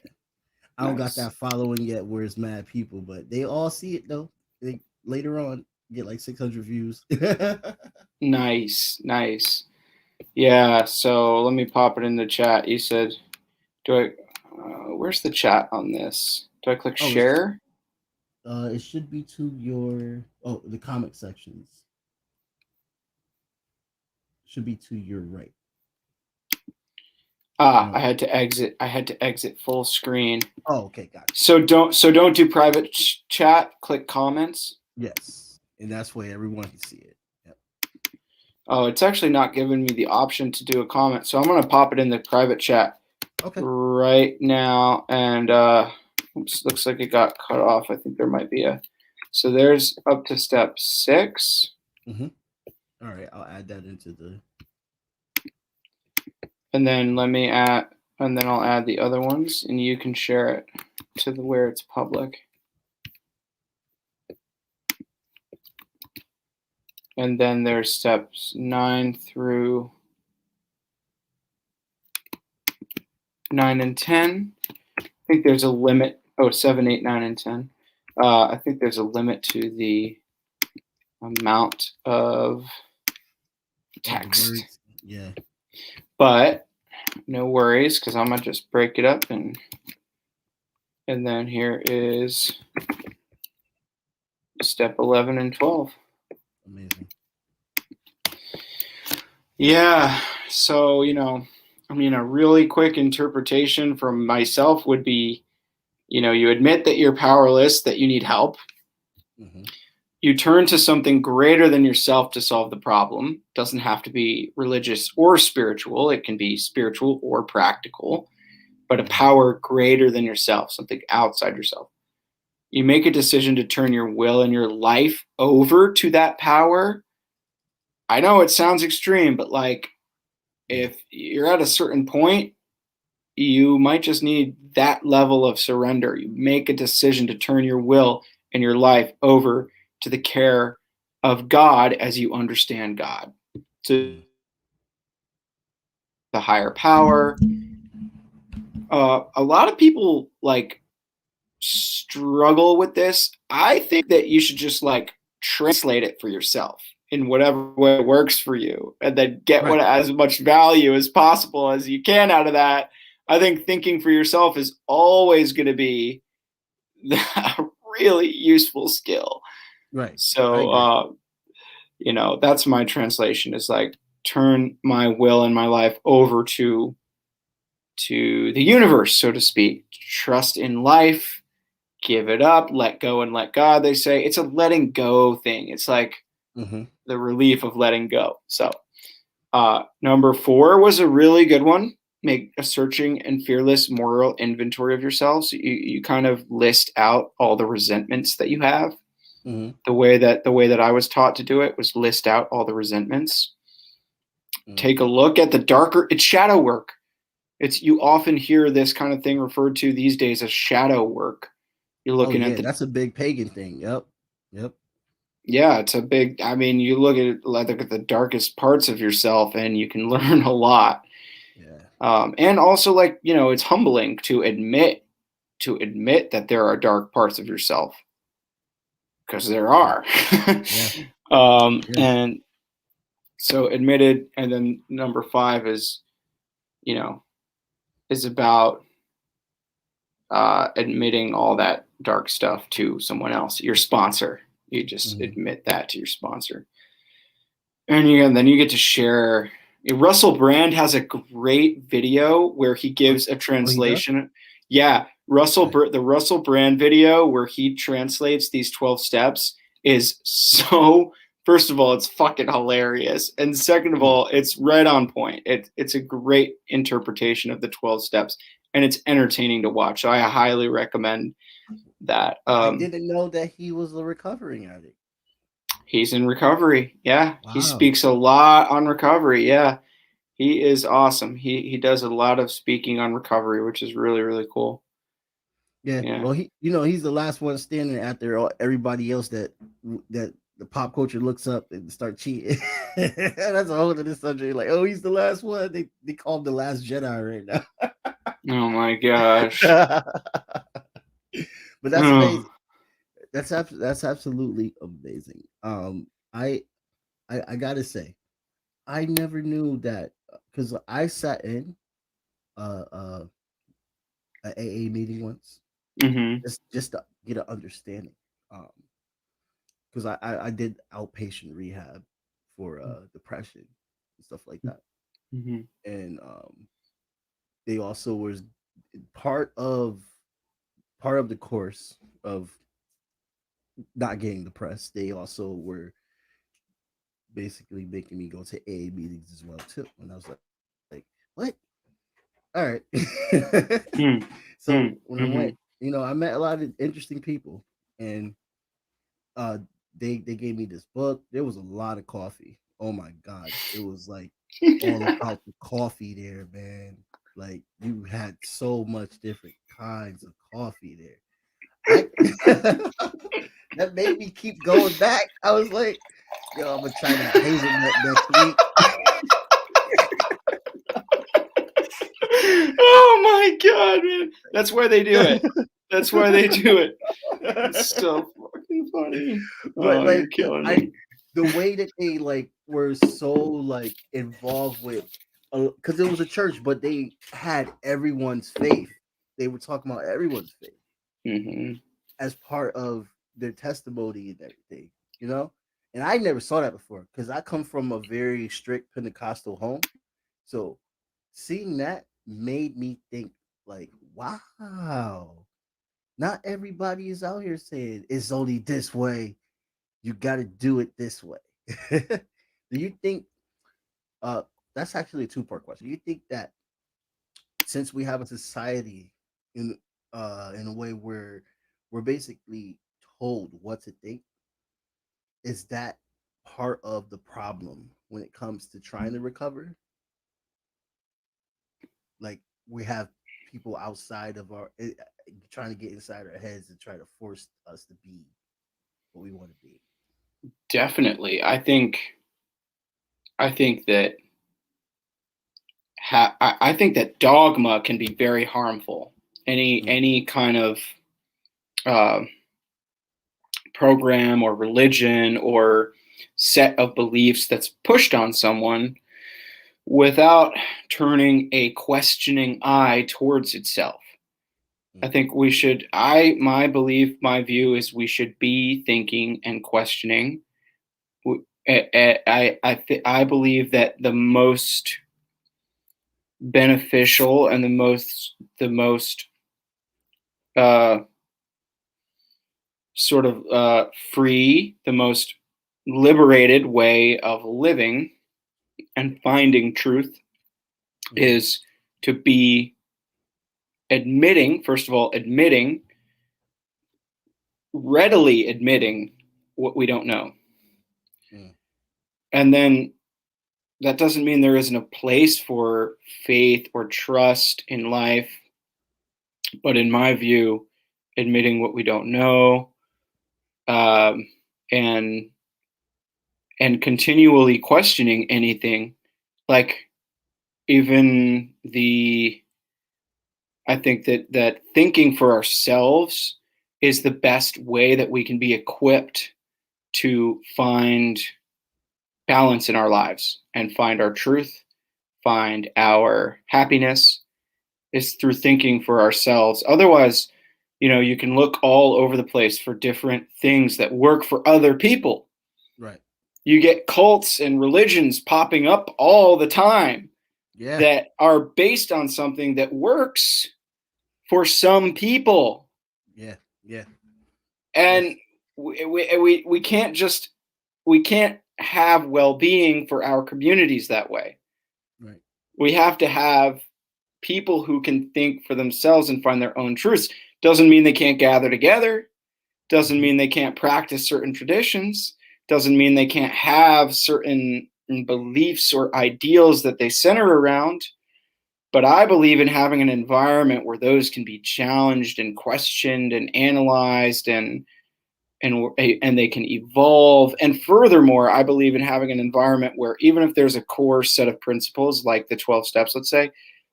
I don't got that following yet. Where it's mad people, but they all see it though. They later on get like 600 views. Nice. Yeah, so let me pop it in the chat. You said, where's the chat on this? Do I click share? It should be to your the comment sections. Should be to your right. I had to exit full screen. Oh, okay, got it. So don't do private chat. Click comments. Yes, and that's where everyone can see it. Yep. Oh, it's actually not giving me the option to do a comment, so I'm gonna pop it in the private chat right now. And looks like it got cut off. I think there might be so there's up to step 6. Mm-hmm. All right, I'll add that into the. And then I'll add the other ones, and you can share it to where it's public. And then there's steps 9 and 10. I think there's a limit. 7, 8, 9, and 10. I think there's a limit to the amount of text. Yeah. But no worries, because I'm gonna just break it up and then here is step 11 and 12. Amazing. Yeah. So, a really quick interpretation from myself would be, you admit that you're powerless, that you need help. Mm-hmm. You turn to something greater than yourself to solve the problem. Doesn't have to be religious or spiritual. It can be spiritual or practical, but a power greater than yourself, something outside yourself. You make a decision to turn your will and your life over to that power. I know it sounds extreme, but if you're at a certain point, you might just need that level of surrender. You make a decision to turn your will and your life over to the care of God as you understand God, to the higher power. A lot of people struggle with this. I think that you should just translate it for yourself in whatever way works for you, and then get as much value as possible as you can out of that. I think thinking for yourself is always going to be a really useful skill. Right. So, that's my translation, is turn my will and my life over to the universe, so to speak. Trust in life, give it up, let go and let God, they say. It's a letting go thing. It's like the relief of letting go. So, number 4 was a really good one. Make a searching and fearless moral inventory of yourself. So you kind of list out all the resentments that you have. The way that I was taught to do it was list out all the resentments. Take a look at the darker. It's shadow work. You often hear this kind of thing referred to these days as shadow work. You're looking at that's a big pagan thing. Yep. Yeah, it's a big. I mean, you look at the darkest parts of yourself, and you can learn a lot. Yeah. And also, it's humbling to admit that there are dark parts of yourself, because there are. And so admitted, and then number 5 is about admitting all that dark stuff to someone else, your sponsor. You just admit that to your sponsor, and then you get to share. Russell Brand has a great video where he gives a translation. Yeah, the Russell Brand video where he translates these 12 steps is so. First of all, it's fucking hilarious, and second of all, it's right on point. It's a great interpretation of the 12 steps, and it's entertaining to watch. So I highly recommend that. I didn't know that he was a recovering addict. He's in recovery. Yeah. Wow. He speaks a lot on recovery. Yeah. He is awesome. He does a lot of speaking on recovery, which is really, really cool. Yeah. Well, he's the last one standing after everybody else that the pop culture looks up and start cheating. That's a whole other subject. Like, oh, he's the last one. They call him the last Jedi right now. Oh my gosh. But that's amazing. That's absolutely amazing. I gotta say, I never knew that, because I sat in an AA meeting once, just to get an understanding. Because I did outpatient rehab for depression and stuff like that, and they also was part of the course of not getting depressed. They also were basically making me go to AA meetings as well too. And I was like what? All right. So when I went, I met a lot of interesting people, and they gave me this book. There was a lot of coffee. Oh my god, it was like all about the coffee there, man. Like, you had so much different kinds of coffee there. That made me keep going back. I was like, yo, I'm gonna try that hazelnut next week. Oh my god, man. That's why they do it. That's why they do it. It's so fucking funny. But Oh, you're like killing I me. the way that they like were so like involved with because it was a church, but they had everyone's faith. They were talking about everyone's faith Hmm. as part of their testimony and everything, you know? And I never saw that before because I come from a very strict Pentecostal home. So seeing that made me think, like, wow, not everybody is out here saying it's only this way. You got to do it this way. Do you think, uh, that's actually a two-part question. Do you think that since we have a society in in a way where we're basically told what to think, is that part of the problem when it comes to trying to recover? Like we have people outside of trying to get inside our heads and try to force us to be what we want to be. Definitely. I think that I think that dogma can be very harmful. Mm, Any kind of uh, program or religion or set of beliefs that's pushed on someone without turning a questioning eye towards itself. I mm, think we should. My belief, my view is we should be thinking and questioning. I believe that the most beneficial and the most uh, sort of free, the most liberated way of living and finding truth mm, is to be admitting, first of all, readily admitting what we don't know. mm, And then that doesn't mean there isn't a place for faith or trust in life, but in my view, admitting what we don't know, um, and continually questioning anything, like even the I think that thinking for ourselves is the best way that we can be equipped to find balance in our lives and find our truth, find our happiness, is through thinking for ourselves. Otherwise, you can look all over the place for different things that work for other people. right. You get cults and religions popping up all the time Yeah. that are based on something that works for some people. Yeah. Yeah. And Yes. we can't have well-being for our communities that way. Right. We have to have people who can think for themselves and find their own truths. Doesn't mean they can't gather together, doesn't Hmm. mean they can't practice certain traditions, doesn't mean they can't have certain beliefs or ideals that they center around. But I believe in having an environment where those can be challenged and questioned and analyzed, and they can evolve. And furthermore, I believe in having an environment where even if there's a core set of principles like the 12 steps, let's say,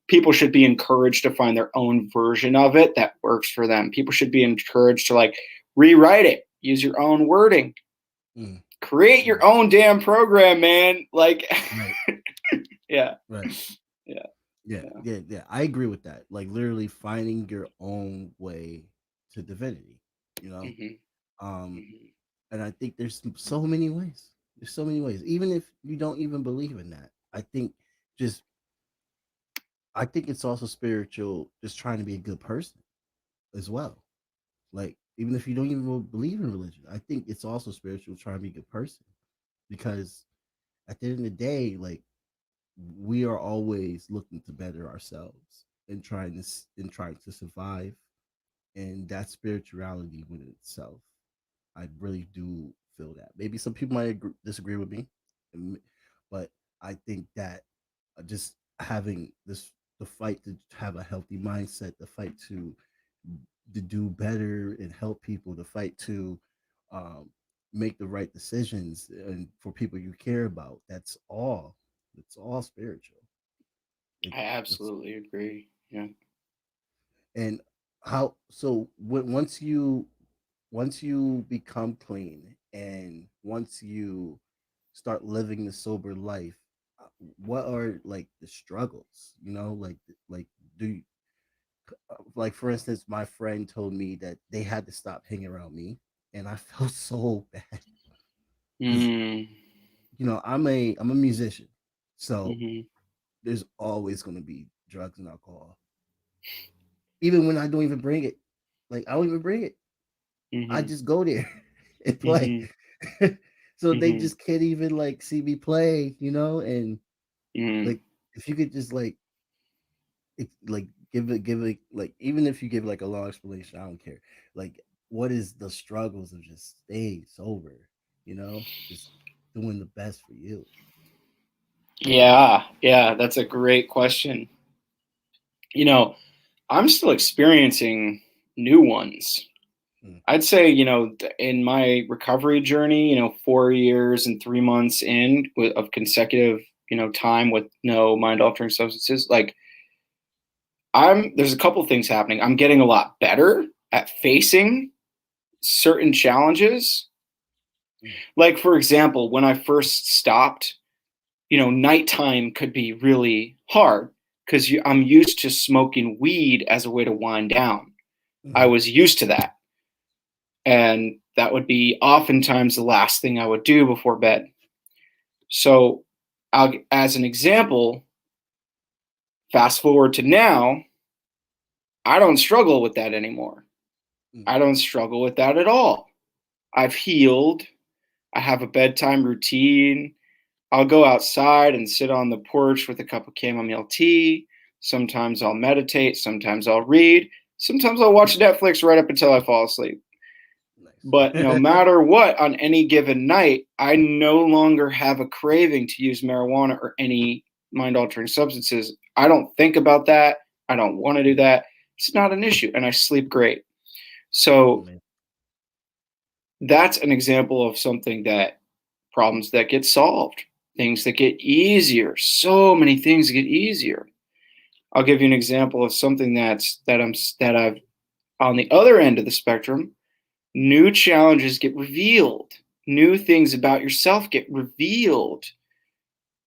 people should be encouraged to find their own version of it that works for them. People should be encouraged to like rewrite it, use your own wording, Mm, create mm, your own damn program, man. Like right. yeah, Right. yeah, Yeah. yeah. Yeah. Yeah. I agree with that. Like literally finding your own way to divinity. You know. Hmm. Um. Hmm. And I think there's so many ways. There's so many ways. Even if you don't even believe in that, just I think it's also spiritual. Just trying to be a good person as well. Like even if you don't even believe in religion, I think it's also spiritual trying to be a good person because at the end of the day, like we are always looking to better ourselves and trying to survive, and that spirituality within itself, I really do feel that. Maybe some people might disagree with me, but I think that just having the fight to have a healthy mindset, the fight to do better and help people, the fight to um, make the right decisions and for people you care about. That's all. It's all spiritual. It, I it's absolutely agree. Yeah. and how so once you once you become clean and once you start living the sober life, what are like the struggles? You know, like do you, like for instance, my friend told me that they had to stop hanging around me, and I felt so bad because Mm, I'm a musician, so mm-hmm, there's always going to be drugs and alcohol, even when I don't even bring it. Like I don't even bring it. I mm-hmm, just go there and play. mm-hmm, So they mm-hmm, just can't even like see me play, and mm-hmm. like if you could just like give it like even if you give like a long explanation, I don't care. Like what is the struggles of just staying sober, just doing the best for you. Yeah, yeah, that's a great question. You know, I'm still experiencing new ones. Mm, I'd say, in my recovery journey, 4 years and 3 months of consecutive, time with no mind altering substances, like there's a couple things happening. I'm getting a lot better at facing certain challenges. mm, Like, for example, when I first stopped, nighttime could be really hard because I'm used to smoking weed as a way to wind down. I mm, was used to that. And that would be oftentimes the last thing I would do before bed. So, as an example, fast forward to now, I don't struggle with that anymore. mm, I don't struggle with that at all. I've healed. I have a bedtime routine. I'll go outside and sit on the porch with a cup of chamomile tea. Sometimes I'll meditate. Sometimes I'll read. Sometimes I'll watch Netflix right up until I fall asleep. But no nice. matter what, on any given night, I no longer have a craving to use marijuana or any mind altering substances. I don't think about that. I don't want to do Mm, that. It's not an issue. And I sleep great. So man. that's an example of something that problems that get solved, things that get easier. So many things get easier. I'll give you an example of something that I've on the other end of the spectrum. New challenges get revealed. New things about yourself get revealed.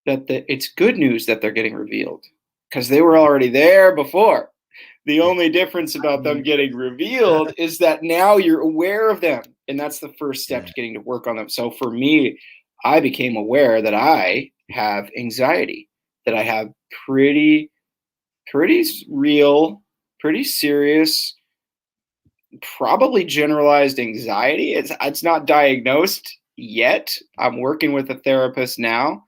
It's good news that they're getting revealed because they were Mm, already there before. The yeah. only difference I about know them you getting revealed is that now you're aware of them. And that's the first step yeah. to getting to work on them. So for me, I became aware that I have anxiety, that I have pretty, pretty real, pretty serious, probably generalized anxiety. It's not diagnosed yet. I'm working with a therapist now,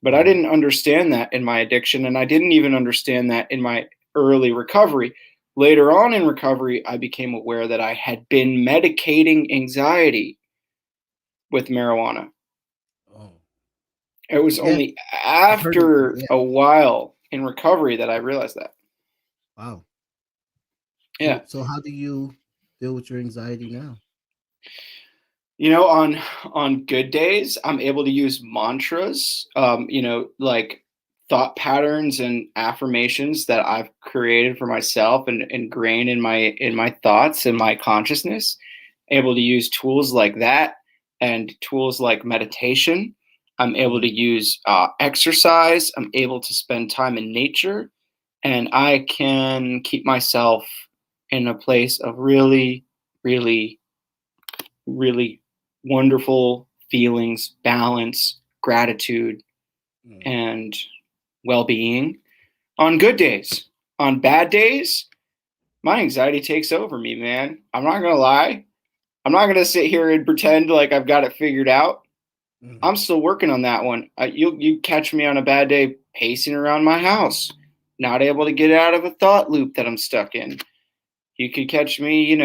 but I Mhm. didn't understand that in my addiction, and I didn't even understand that in my early recovery. Later on in recovery, I became aware that I had been medicating anxiety with marijuana. Oh, It was yeah. only I've heard of that. after Yeah. a while in recovery that I realized that. Wow. Yeah. So how do you deal with your anxiety now? On good days, I'm able to use mantras, like thought patterns and affirmations that I've created for myself and ingrained in my thoughts and my consciousness. Able to use tools like that and tools like meditation. I'm able Mm, to use exercise. I'm able to spend time in nature, and I can keep myself in a place of really, really, really wonderful feelings, balance, gratitude, mm, and well being on good days. On bad days, my anxiety takes over me, man. I'm not going to lie. I'm not going to sit here and pretend like I've got it figured out. mm. I'm still working on that one. You catch me on a bad day pacing around my house, not able to get out of a thought loop that I'm stuck in. You could catch me,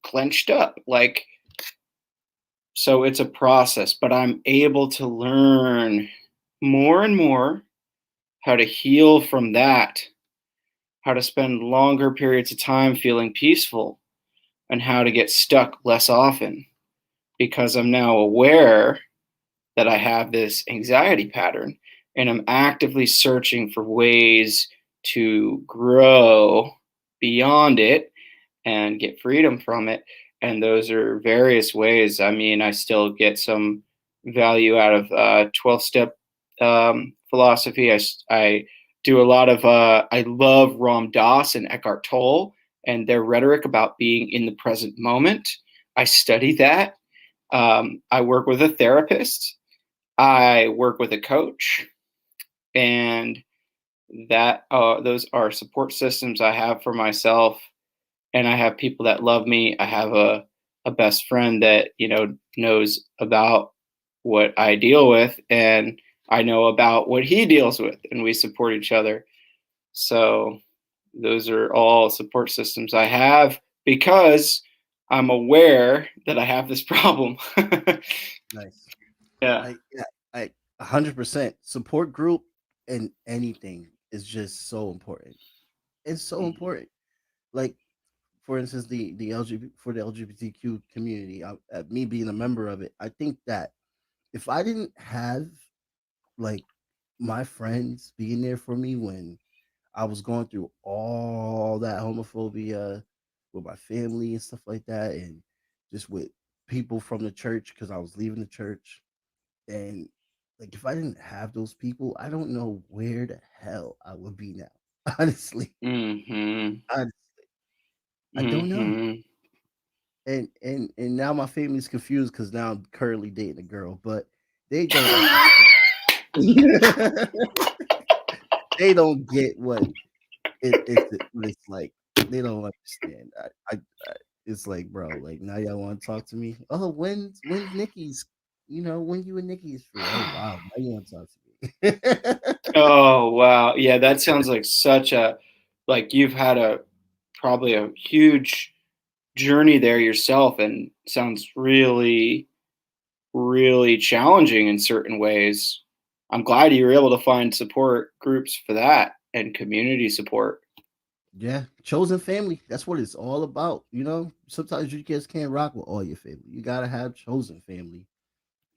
clenched up. So it's a process, but I'm able to learn more and more how to heal from that, how to spend longer periods of time feeling peaceful, and how to get stuck less often because I'm now aware that I have this anxiety pattern and I'm actively searching for ways to grow beyond it and get freedom from it. And those are various ways. I mean, I still get some value out of 12-step philosophy. I do a lot of, I love Ram Dass and Eckhart Tolle and their rhetoric about being in the present moment. I study that. I work with a therapist. I work with a coach. And that those are support systems I have for myself. And I have people that love me. I have a best friend that, knows about what I deal with, and I know about what he deals with, and we support each other. So those are all support systems I have because I'm aware that I have this problem. Nice. Yeah. I 100% support group and anything is just so important. It's so important. Like, for instance, the LGBT for the LGBTQ community, me being a member of it, I think that if I didn't have like my friends being there for me when I was going through all that homophobia with my family and stuff like that, and just with people from the church because I was leaving the church, and like if I didn't have those people, I don't know where the hell I would be now. Honestly, Mm-hmm. I don't know. Mm-hmm. And now my family's confused because now I'm currently dating a girl, but they don't understand. They don't get what it's like. They don't understand. I it's like, bro, like now y'all want to talk to me. Oh, when's Nikki's? When you and Nikki is free. Oh wow, now you want to talk to me. Oh, wow. Yeah, that sounds like like you've had probably a huge journey there yourself, and sounds really, really challenging in certain ways. I'm glad you were able to find support groups for that and community support. Yeah, chosen family. That's what it's all about. Sometimes you just can't rock with all your family. You gotta have chosen family,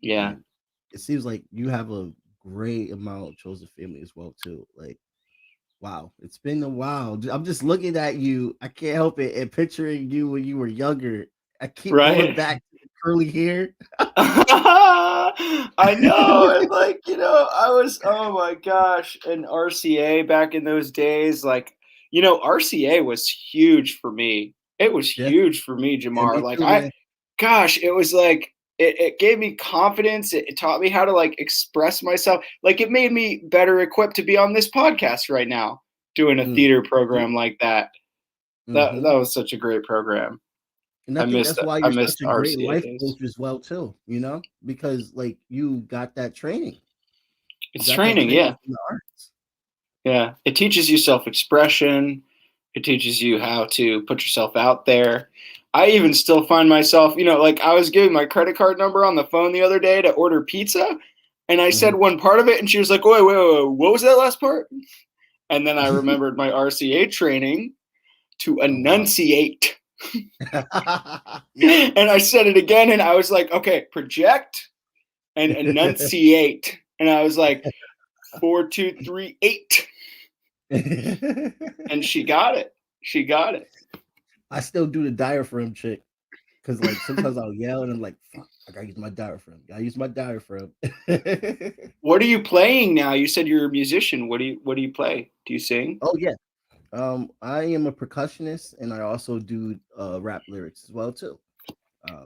Yeah. and it seems like you have a great amount of chosen family as well too. Like, wow, it's been a while. I'm just looking at you. I can't help it and picturing you when you were younger. I keep going Right? back to the curly hair. I know. And like, I was, oh my gosh, an RCA back in those days. Like, RCA was huge for me. It was Yeah, huge for me, yeah, Jamar. me Like, too, man. gosh, it was like, it gave me confidence. It taught me how to like express myself. Like, it made me better equipped to be on this podcast right now, doing a Mm. theater program like that. That Mm-hmm. was such a great program. And I think that's why I you're missed such a great RCA life days. coach as well too. Because like you got that training. You It's got that training, training yeah. from the arts. Yeah, it teaches you self-expression. It teaches you how to put yourself out there. I even still find myself, like I was giving my credit card number on the phone the other day to order pizza, and I said Mhm. one part of it, and she was like, wait, what was that last part? And then I remembered my RCA training to Oh wow. enunciate. Yep. And I said it again, and I was like, okay, project and enunciate. And I was like, 4, 2, 3, 8. And she got it. She got it. I still do the diaphragm trick because like sometimes I'll yell and I'm like, fuck, I gotta use my diaphragm. Gotta use my diaphragm. What are you playing now? You said you're a musician. What do you play? Do you sing? Oh yeah. I am a percussionist and I also do rap lyrics as well too.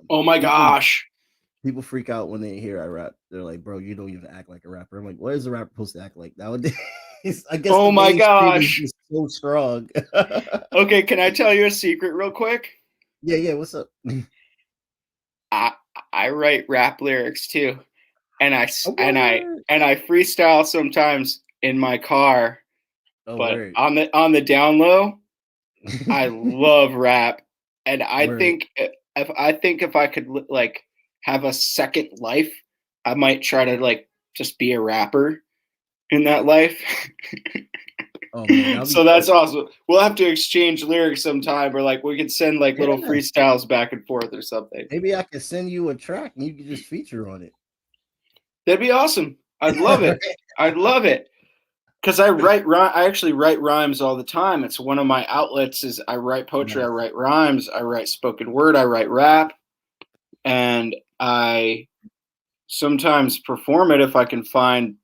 Oh my People gosh. people freak out when they hear I rap. They're like, bro, you don't even act like a rapper. I'm like, what is a rapper supposed to act like nowadays? I guess the Oh my mainstream is gosh. just so strong. Okay, can I tell you a secret real quick? Yeah, yeah. What's up? I I write rap lyrics too. And I A s- word. and I freestyle sometimes in my car, A but word. on the down low, I love rap. And Word. I think if I could like have a second life, I might try to like just be a rapper in that life. Oh man, that'll be So dope. that's awesome. We'll have to exchange lyrics sometime, or like we could send like little Yeah. freestyles back and forth or something. Maybe I could send you a track and you could just feature on it. That'd be awesome. I'd love it. I'd love it. because I actually write rhymes all the time. It's one of my outlets. Is I write poetry, I Nice. write rhymes, I write spoken word, I write rap, and I sometimes perform it if I can find,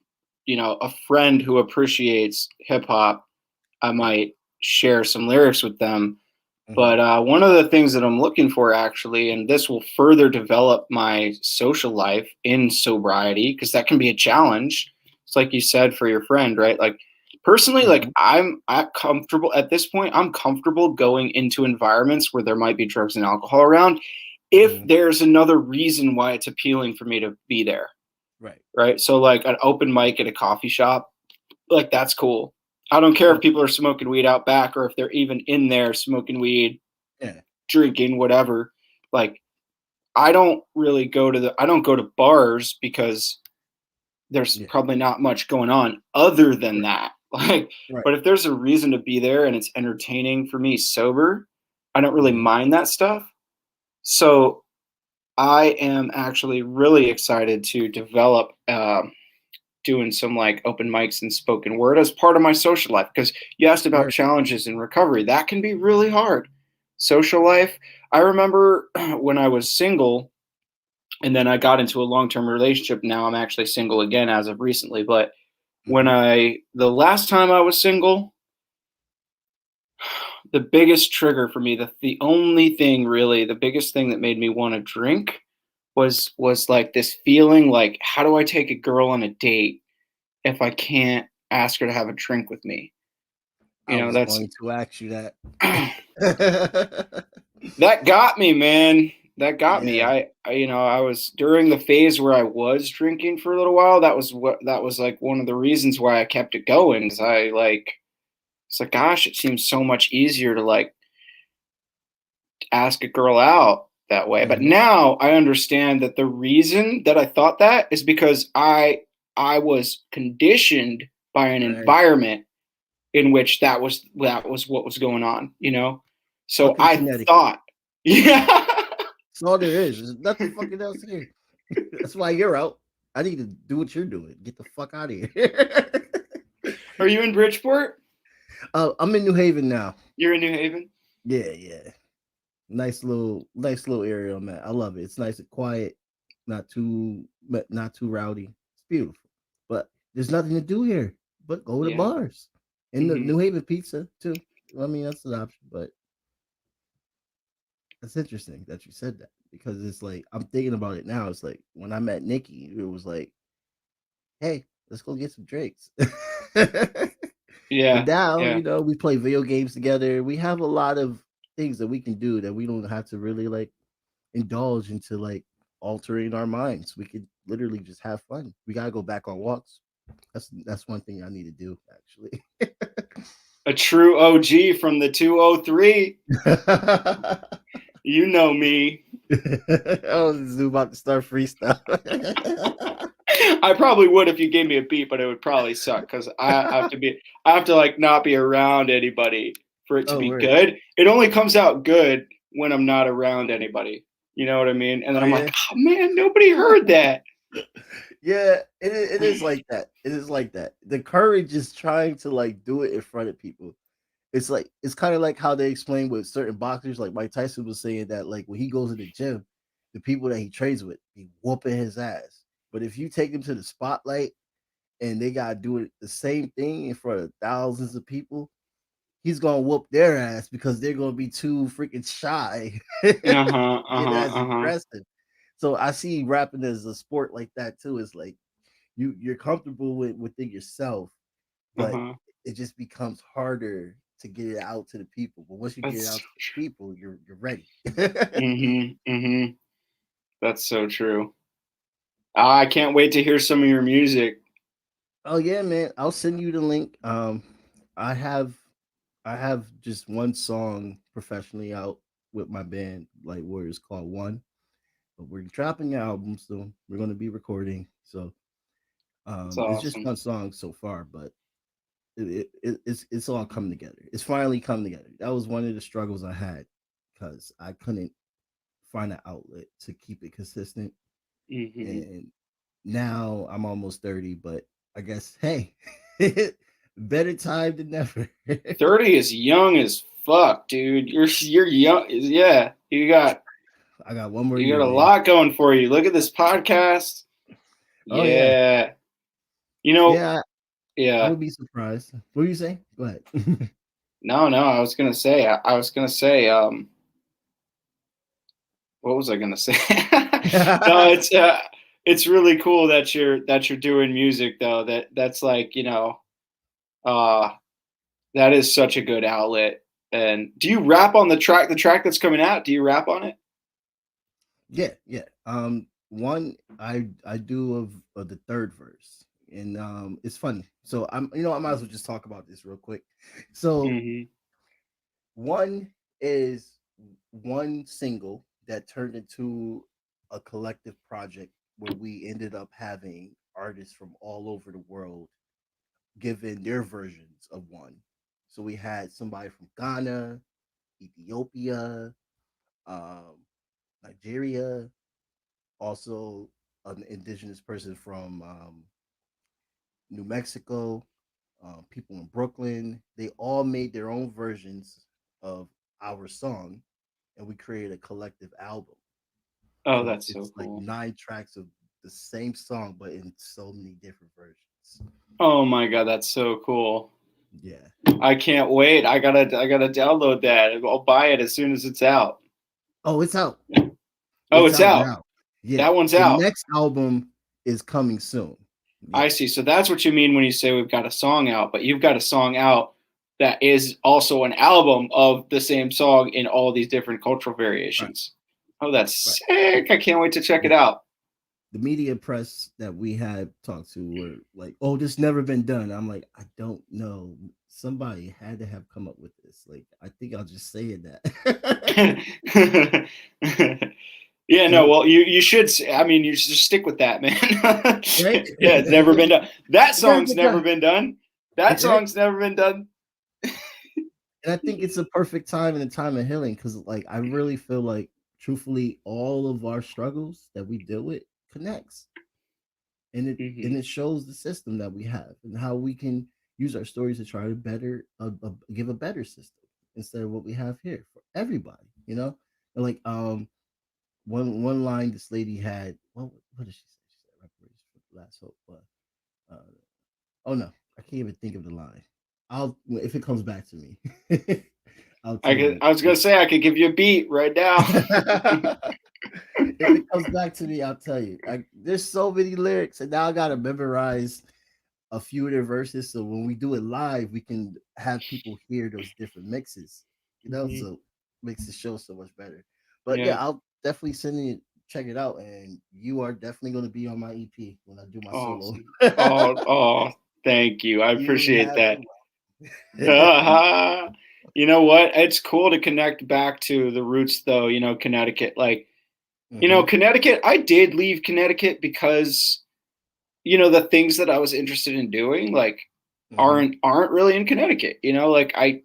a friend who appreciates hip hop. I Right. might share some lyrics with them. Hmm. But one of the things that I'm looking for, actually, and this will further develop my social life in sobriety, because that can be a challenge. It's like you said for your friend, right? Like, personally, like Hmm. I'm comfortable at this point. I'm comfortable going into environments where there might be drugs and alcohol around, if Hmm. there's another reason why it's appealing for me to be there, Right. right? So, like an open mic at a coffee shop, like that's cool. I don't care if Yep. people are smoking weed out back or if they're even in there smoking weed, Yeah. drinking, whatever. Like, I don't go to bars because there's Yeah. probably not much going on other than Right. that. Like, Right. but if there's a reason to be there and it's entertaining for me sober, I don't really Hmm. mind that stuff. So I am actually really excited to develop doing some like open mics and spoken word as part of my social life, because you asked about Word. challenges in recovery. That can be really hard. Social life. I remember when I was single and then I got into a long-term relationship. Now I'm actually single again as of recently, but Hmm. the last time I was single, the biggest trigger for me, the only thing really, the biggest thing that made me want to drink was like this feeling like, how do I take a girl on a date if I can't ask her to have a drink with me? I was That's going to ask you that. that got me, man. That got me. Yeah. I was during the phase where I was drinking for a little while. That was like one of the reasons why I kept it going. Because it's like, gosh, it seems so much easier to like ask a girl out that way. But Hmm. now I understand that the reason that I thought that is because I was conditioned by an Right. environment in which that was what was going on. So Fucking I Connecticut. thought, yeah. That's all there is. There's nothing fucking else here. That's why you're out. I need to do what you're doing. Get the fuck out of here. Are you in Bridgeport? I'm in New Haven now. You're in New Haven? Yeah, yeah. Nice little area I'm at. I love it. It's nice and quiet, not too rowdy. It's beautiful. But there's nothing to do here but go to Yeah. bars. And the Hmm. New Haven pizza too. I mean, that's an option, but that's interesting that you said that because it's like I'm thinking about it now. It's like when I met Nikki, it was like, hey, let's go get some drinks. But Yeah. now, Yeah. we play video games together. We have a lot of things that we can do that we don't have to really like indulge into like altering our minds. We could literally just have fun. We gotta go back on walks. That's one thing I need to do actually. A true OG from the 203. You know me. I was about to start freestyle. I probably would if you gave me a beat, but it would probably suck because I have to like not be around anybody for it to Oh, be word. good. It only comes out good when I'm not around anybody. You know what I mean? And then Oh I'm yeah. like, oh man, nobody heard that. Yeah, it is like that. It is like that. The courage is trying to like do it in front of people. It's like it's kind of like how they explain with certain boxers. Like Mike Tyson was saying that like when he goes to the gym, the people that he trains with be whooping his ass. But if you take him to the spotlight and they gotta do it the same thing in front of thousands of people, he's gonna whoop their ass because they're gonna be too freaking shy. Uh huh. Uh Get huh. as Uh huh. aggressive. So I see rapping as a sport like that too. It's like you're comfortable within yourself, Uh but huh. it just becomes harder to get it out to the people. But once you get it That's out so to the people, you're ready. true. Mm-hmm. Mm-hmm. That's so true. I can't wait to hear some of your music. Oh yeah, man. I'll send you the link. I have I have just one song professionally out with my band, like Warriors called One. But we're dropping the album soon. We're gonna be recording. So It's it's just awesome. one song so far, but it's all coming together. It's finally come together. That was one of the struggles I had because I couldn't find an outlet to keep it consistent. Mm-hmm. And now I'm almost 30, but I guess hey, Better time than never. 30 is young as fuck, dude. You're young. Yeah, I got one more you year, got a man. lot going for you. Look at this podcast. Oh yeah, Yeah. You know, yeah. I yeah. would be surprised. What do you say? Go ahead. No, no, I was gonna say, what was I gonna say? No, it's really cool that you're doing music though. That's like, uh that is such a good outlet. And do you rap on the track that's coming out? Do you rap on it? Yeah, yeah. One I do of the third verse, and it's funny. So I might as well just talk about this real quick. So Mm-hmm. one is one single that turned into a collective project where we ended up having artists from all over the world given their versions of one. So we had somebody from Ghana, Ethiopia, um, Nigeria, also an indigenous person from New Mexico, people in Brooklyn. They all made their own versions of our song, and we created a collective album. Oh, So that's so it's like cool. 9 tracks of the same song, but in so many different versions. Oh my god, that's so cool. Yeah. I can't wait. I gotta download that. I'll buy it as soon as it's out. Oh, it's out. Oh, It's it's out out. now. Yeah. That one's The out. next album is coming soon. I Yeah. see. So that's what you mean when you say we've got a song out, but you've got a song out that is also an album of the same song in all these different cultural Right. variations. Oh, Right. that's sick. I can't wait to check it Yeah. out. The media press that we had talked to were like, "Oh, this never been done." I'm like, I don't know. Somebody had to have come up with this. Like, I think I'll just say it that. Yeah, no, Yep. well, you should. I mean, you should just stick with that, man. Right. Yeah, it's never been done. That It gotta song's get never done. been done. That Right. song's never been done. And I think it's a perfect time and a time of healing because, like, I really feel like, truthfully, all of our struggles that we deal with connects, and Hmm. it shows the system that we have and how we can use our stories to try to give a better system instead of what we have here for everybody. And like one line this lady had. What did she say? She said reparations for the last hope. Oh no, I can't even think of the line. I'll if it comes back to me, I'll tell you. I was gonna say I could give you a beat right now. If it comes back to me, I'll tell you. There's so many lyrics, and now I gotta memorize a few of their verses. So when we do it live, we can have people hear those different mixes. Mhm. So makes the show so much better. But Yeah. yeah, I'll definitely send it, check it out, and you are definitely going to be on my EP when I do my solo. Awesome. Oh, thank you. I You appreciate have that. the Uh-huh. You know what? It's cool to connect back to the roots, though. Connecticut. Like, hmm Connecticut. I did leave Connecticut because the things that I was interested in doing, like, hmm aren't really in Connecticut. Like I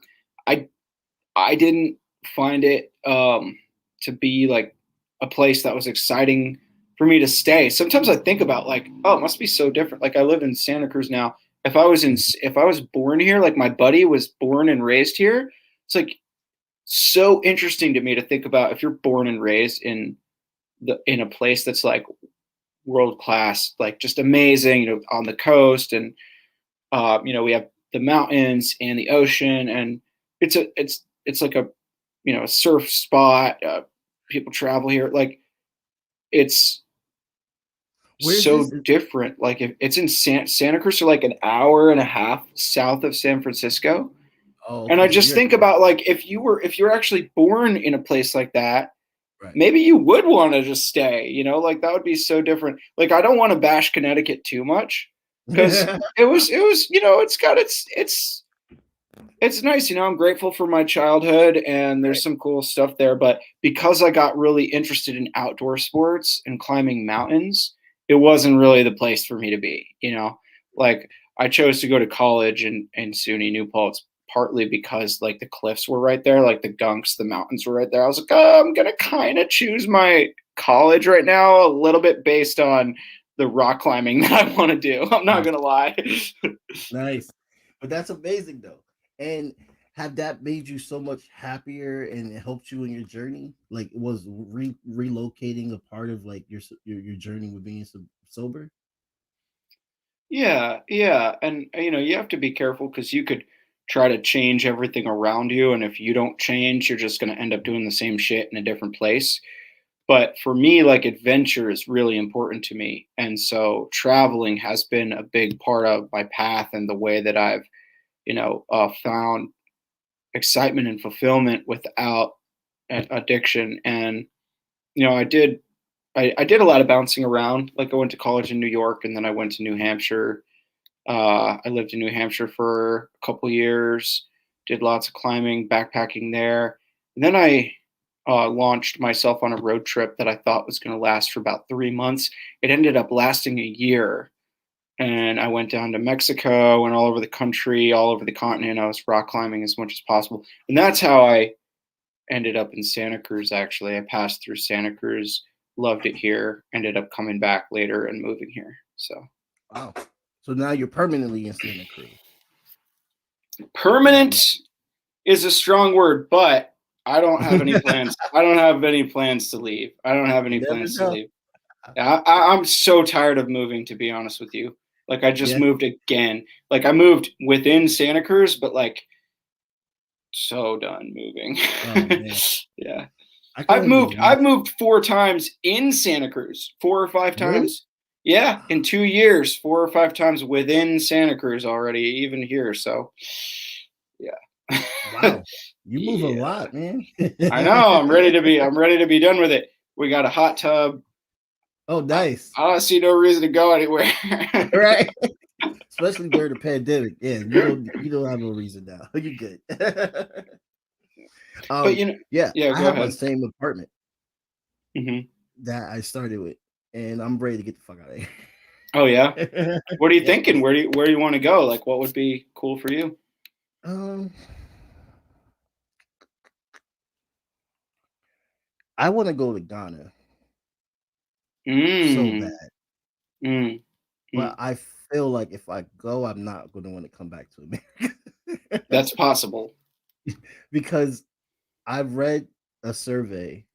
I didn't find it to be like a place that was exciting for me to stay. Sometimes I think about like, oh, it must be so different. Like I live in Santa Cruz now. If I was born here, like my buddy was born and raised here, it's like so interesting to me to think about if you're born and raised in a place that's like world class, like just amazing, on the coast, and we have the mountains and the ocean, and it's like a surf spot. People travel here. Like it's Where's so this? different. Like if it's in Santa Cruz, so like an hour and a half south of San Francisco. Oh, And I okay. So just you're think about like if you're actually born in a place like that, right. maybe you would want to just stay. Like that would be so different. Like I don't want to bash Connecticut too much because it was it's nice. I'm grateful for my childhood and there's Right. some cool stuff there. But because I got really interested in outdoor sports and climbing mountains, it wasn't really the place for me to be. Like I chose to go to college in SUNY New Paltz partly because like the cliffs were right there, like the gunks, the mountains were right there. I was like, oh, I'm going to kind of choose my college right now a little bit based on the rock climbing that I want to do. I'm not Nice. going to lie. Nice. But that's amazing though. And have that made you so much happier and it helped you in your journey? Like was relocating a part of like your journey with being sober? Yeah, yeah, and you have to be careful because you could try to change everything around you, and if you don't change, you're just going to end up doing the same shit in a different place. But for me, like adventure is really important to me, and so traveling has been a big part of my path and the way that I've found excitement and fulfillment without addiction. And I did a lot of bouncing around. Like I went to college in New York, and then I went to New Hampshire. I lived in New Hampshire for a couple years, did lots of climbing, backpacking there. And then I launched myself on a road trip that I thought was going to last for about 3 months. It ended up lasting a year. And I went down to Mexico and all over the country, all over the continent. I was rock climbing as much as possible. And that's how I ended up in Santa Cruz, actually. I passed through Santa Cruz, loved it here, ended up coming back later and moving here. So. Wow. So now you're permanently in Santa Cruz. Permanent is a strong word, but I don't have any plans. I don't have any plans to leave. I don't have You any never plans to know. leave. I'm so tired of moving, to be honest with you. Like I just Yeah. moved again. Like I moved within Santa Cruz, but like so done moving. Oh man. Yeah. I can I've only moved I've imagine. moved 4 times in Santa Cruz. 4 or 5 Really? times. Yeah, in 2 years, 4 or 5 times within Santa Cruz already, even here. So yeah. Wow. You move a Yeah. lot, man. I know. I'm ready to be done with it. We got a hot tub. Oh, I, nice. I don't see no reason to go anywhere. Right. Especially during the pandemic. Yeah, you don't have no reason now. You good. But Yeah, yeah, I go have my ahead. same apartment Hmm. that I started with, and I'm ready to get the fuck out of Oh yeah. here. What are you Yes. thinking? Where do you want to go? Like, what would be cool for you? Um, I want to go to Ghana so Mm, bad, mm, but mm. I feel like if I go, I'm not going to want to come back to America That's possible. because I've read a survey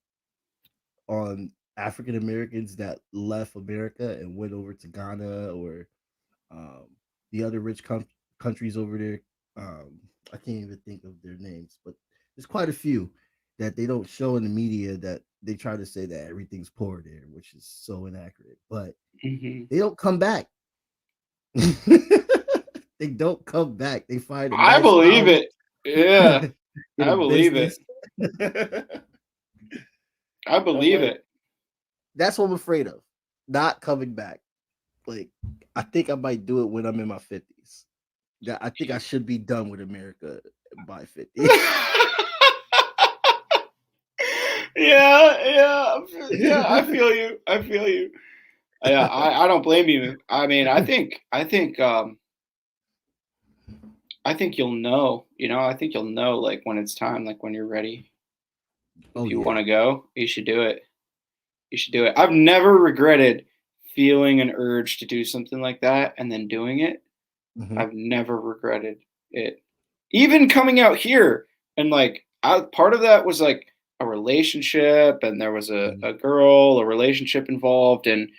on African Americans that left America and went over to Ghana or um, the other rich countries over there. I can't even think of their names, but there's quite a few that they don't show in the media that they try to say that everything's poor there, which is so inaccurate. But Hmm. they don't come back. They don't come back. They find a I nice believe house, it. Yeah, get a I believe business. it. I I'm believe like, it. that's what I'm afraid of. Not coming back. Like, I think I might do it when I'm in my 50s. That I think I should be done with America by 50. Yeah, yeah, yeah. I feel you. I feel you. Yeah, I don't blame you. I mean, I think you'll know. I think you'll know like when it's time, like when you're ready. Oh If you want yeah. to go, you should do it. You should do it. I've never regretted feeling an urge to do something like that and then doing it. Hmm. I've never regretted it. Even coming out here and like part of that was like a relationship and there was Hmm. a relationship involved, and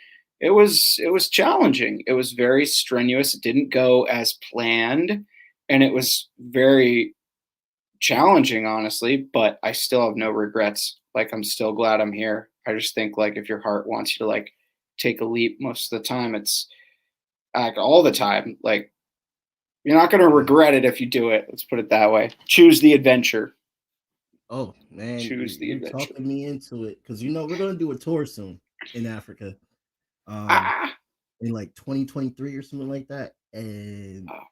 it was challenging. It was very strenuous. It didn't go as planned, and it was very challenging, honestly, but I still have no regrets. Like I'm still glad I'm here. I just think like if your heart wants you to like take a leap most of the time, it's like all the time, like you're not going to Yeah. regret it if you do it. Let's put it that way. Choose the adventure. Oh man, Choose the you're adventure. talking me into it because we're gonna do a tour soon in Africa, um, Ah. in like 2023 or something like that, and Oh.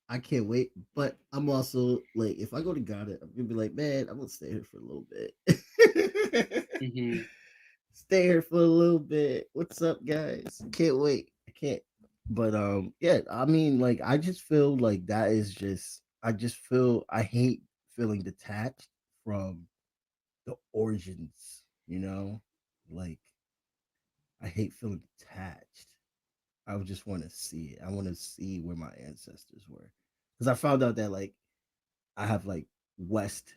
I can't wait. But I'm also like, if I go to Ghana, I'm gonna be like, man, I'm gonna stay here for a little bit. Hmm. Stay here for a little bit. What's up, guys? Can't wait. I can't. But yeah, I mean, like, I just feel like that is just. I just feel I hate feeling detached from the origins. Like I hate feeling detached. I would just want to see it. I want to see where my ancestors were. because I found out that like I have like West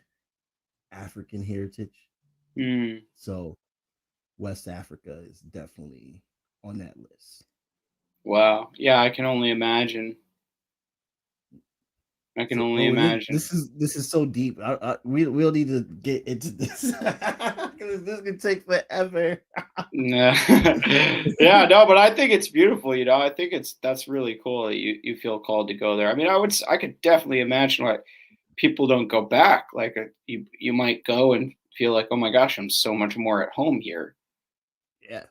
African heritage, Mm, so West Africa is definitely on that list. wow. Yeah, I can only imagine. I can So, only oh, imagine. this is so deep. We'll need to get into this because this could take forever. Nah. Yeah, no, but I think it's beautiful, you know. I think that's really cool that you feel called to go there. I mean, I could definitely imagine like people don't go back. Like you might go and feel like, oh my gosh, I'm so much more at home here. Yeah,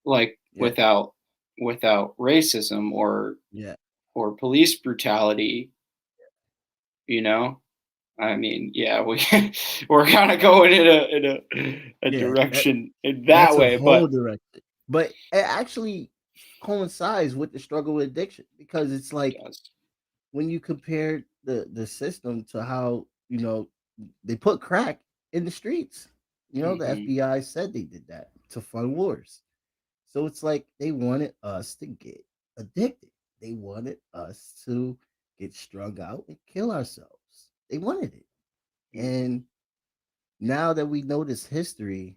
Like yeah, without racism yeah, or police brutality, you know. I mean, yeah, we're kind of going in a yeah. direction in that That's a way, whole but direction, but it actually coincides with the struggle with addiction because it's it like does. when you compare the system to how they put crack in the streets. The Hmm. FBI said they did that to fund wars. So it's like they wanted us to get addicted. They wanted us to get strung out and kill ourselves. They wanted it. And now that we know this history,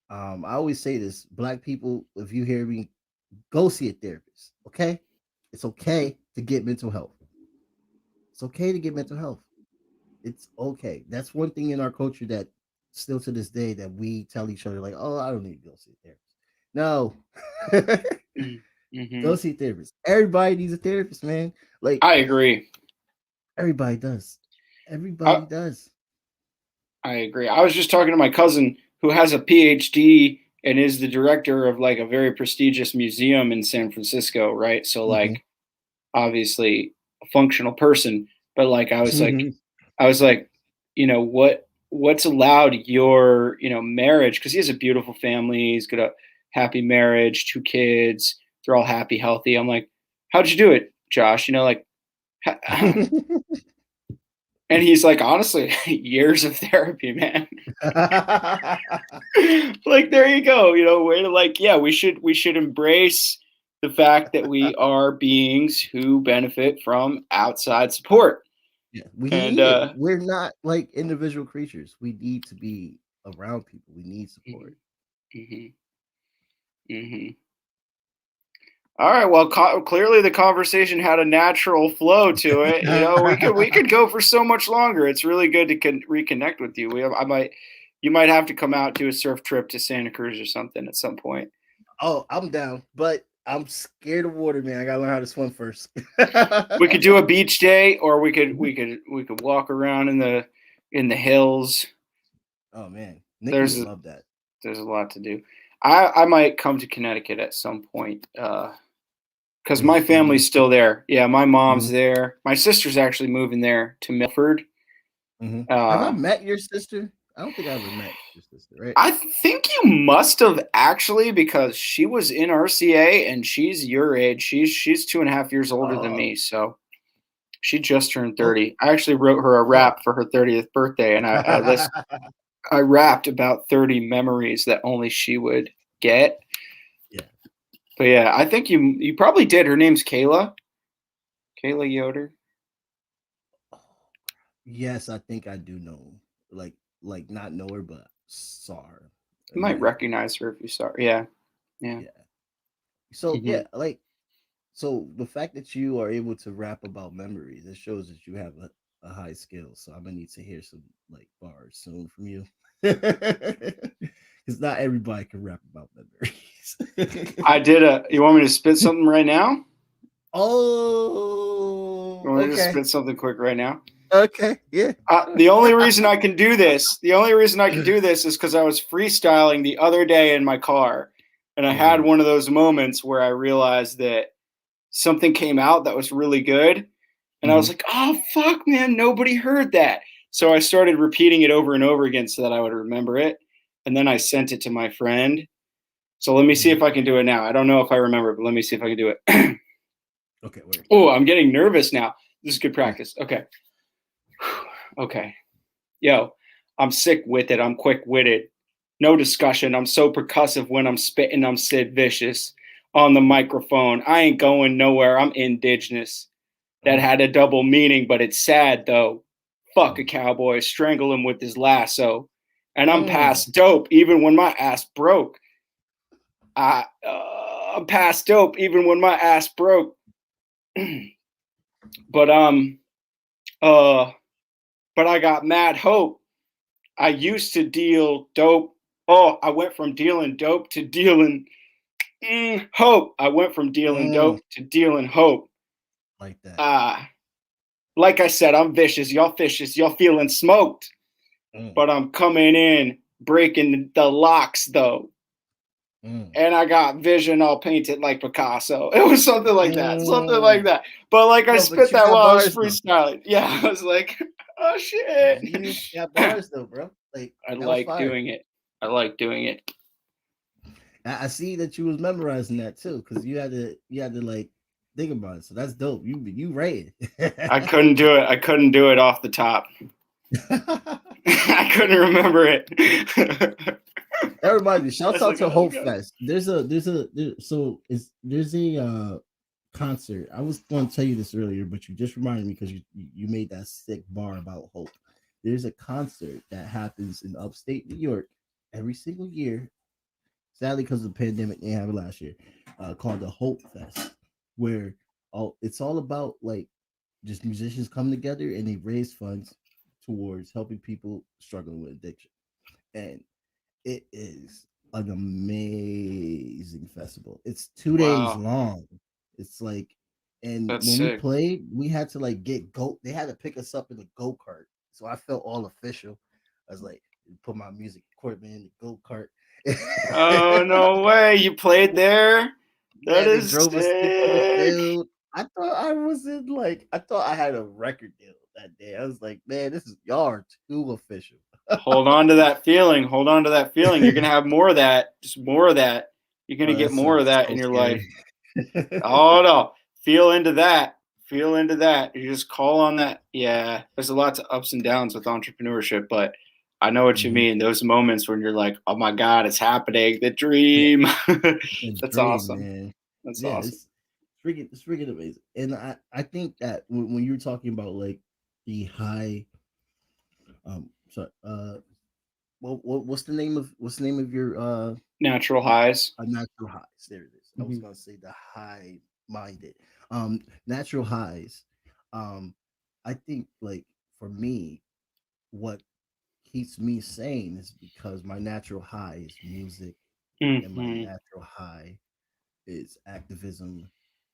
I always say this: Black people, if you hear me, go see a therapist. Okay, it's okay to get mental health. It's okay to get mental health. It's okay. That's one thing in our culture that still to this day that we tell each other like, "Oh, I don't need to go see a therapist." No, Mm-hmm. go see a therapist. Everybody needs a therapist, man. Like I agree. everybody does. I, Everybody does. I agree. I was just talking to my cousin who has a PhD and is the director of like a very prestigious museum in San Francisco, right? So Hmm. like obviously a functional person, but like I was like, you know, what's allowed your, you know, marriage because he has a beautiful family, he's got a happy marriage, 2 kids, they're all happy, healthy. I'm like, how'd you do it, Josh? You know, like and he's like, honestly, years of therapy, man. Like there you go, you know, way to like, yeah, we should embrace the fact that we are beings who benefit from outside support. Yeah, we And need it. We're not like individual creatures. We need to be around people. We need mhm, support. mhm, mhm. All right, well, clearly the conversation had a natural flow to it. You know, we could go for so much longer. It's really good to reconnect with you. You might have to come out to a surf trip to Santa Cruz or something at some point. Oh, I'm down, but I'm scared of water, man. I gotta learn how to swim first. We could do a beach day, or we could walk around in the hills. Oh man, Nikki would There's love that. there's a lot to do. I might come to Connecticut at some point because my Visit family. family's still there. Yeah, my mom's Hmm. there. My sister's actually moving there to Milford. Hmm. Have I Uh, met your sister? I don't think I ever met your sister, right? I think you must have actually because she was in RCA and she's your age. She's 2.5 years older than Oh, me, so she just turned oh, 30. I actually wrote her a oh. rap for her 30th birthday, and I rapped about 30 memories that only she would get. Yeah. But yeah, I think you probably did. Her name's Kayla Yoder. Yes, I think I do know. Like, not know her, but saw her. I You might met her. recognize her if you saw her. Yeah, yeah. Yeah. So Hmm. yeah, like so the fact that you are able to rap about memories, it shows that you have a high skill. So I'm gonna need to hear some like bars soon from you. Because not everybody can rap about memories. I did a. You want me to spit something right now? You Oh, want me to just okay. spit something quick right now? Okay, yeah. The only reason I can do this, the only reason I can do this is because I was freestyling the other day in my car, and I had Mhm, one of those moments where I realized that something came out that was really good, and I was mhm, like, "Oh fuck, man, nobody heard that." So I started repeating it over and over again so that I would remember it, and then I sent it to my friend. So let me see mhm. if I can do it now. I don't know if I remember, but let me see if I can do it. Okay, wait. Oh, I'm getting nervous now. This is good Mm. practice. Okay. Okay. Yo, I'm sick with it. I'm quick witted. No discussion. I'm so percussive when I'm spitting. I'm Sid Vicious on the microphone. I ain't going nowhere. I'm indigenous. that had a double meaning, but it's sad though. Fuck a cowboy, strangle him with his lasso. And I'm past dope even when my ass broke. I'm past dope even when my ass broke. but but I got mad hope. I used to deal dope. Oh, I went from dealing dope to dealing hope. I went from dealing dope to dealing hope. Like that. Like I said, I'm vicious. Y'all vicious. Y'all feeling smoked. But I'm coming in, breaking the locks though. And I got vision all painted like Picasso. It was something like that. Something like that. But like I spit that while I was freestyling. Yeah, I was like, oh shit. You got bars though, bro. Like I like doing it. I like doing it. I see that you was memorizing that too, because you had to like think about it. So that's dope. You right. I couldn't do it. I couldn't do it off the top. I couldn't remember it. Everybody, shout out to Hope Fest. There's a concert. I was going to tell you this earlier, but you just reminded me because you made that sick bar about hope. There's a concert that happens in upstate New York every single year. Sadly, because of the pandemic, they have it last year. Called the Hope Fest, where it's all about like just musicians come together and they raise funds towards helping people struggling with addiction, and it is an amazing festival. It's 2 days long. It's like, and That's when sick. we played, we had to like get goat. They had to pick us up in the go kart, so I felt all official. I was like, put my music equipment in the go kart. Oh no way! You played there? That They is drove us into the sick. field. I thought I was in like I thought I had a record deal that day. I was like, man, this is y'all are too official. Hold on to that feeling. Hold on to that feeling. You're gonna have more of that. Just more of that. You're gonna get more of that in your life. Oh no. Feel into that. Feel into that. You just call on that. Yeah. There's a lot of ups and downs with entrepreneurship, but I know what you mean. Those moments when you're like, oh my God, it's happening. The dream. That's dream, awesome. Man. That's awesome. It's freaking amazing. And I think that when you're talking about like the high what's the name of your natural highs? Natural highs. There it is. I was gonna say the high minded. Natural highs. I think like for me, what keeps me sane is because my natural high is music and my natural high is activism.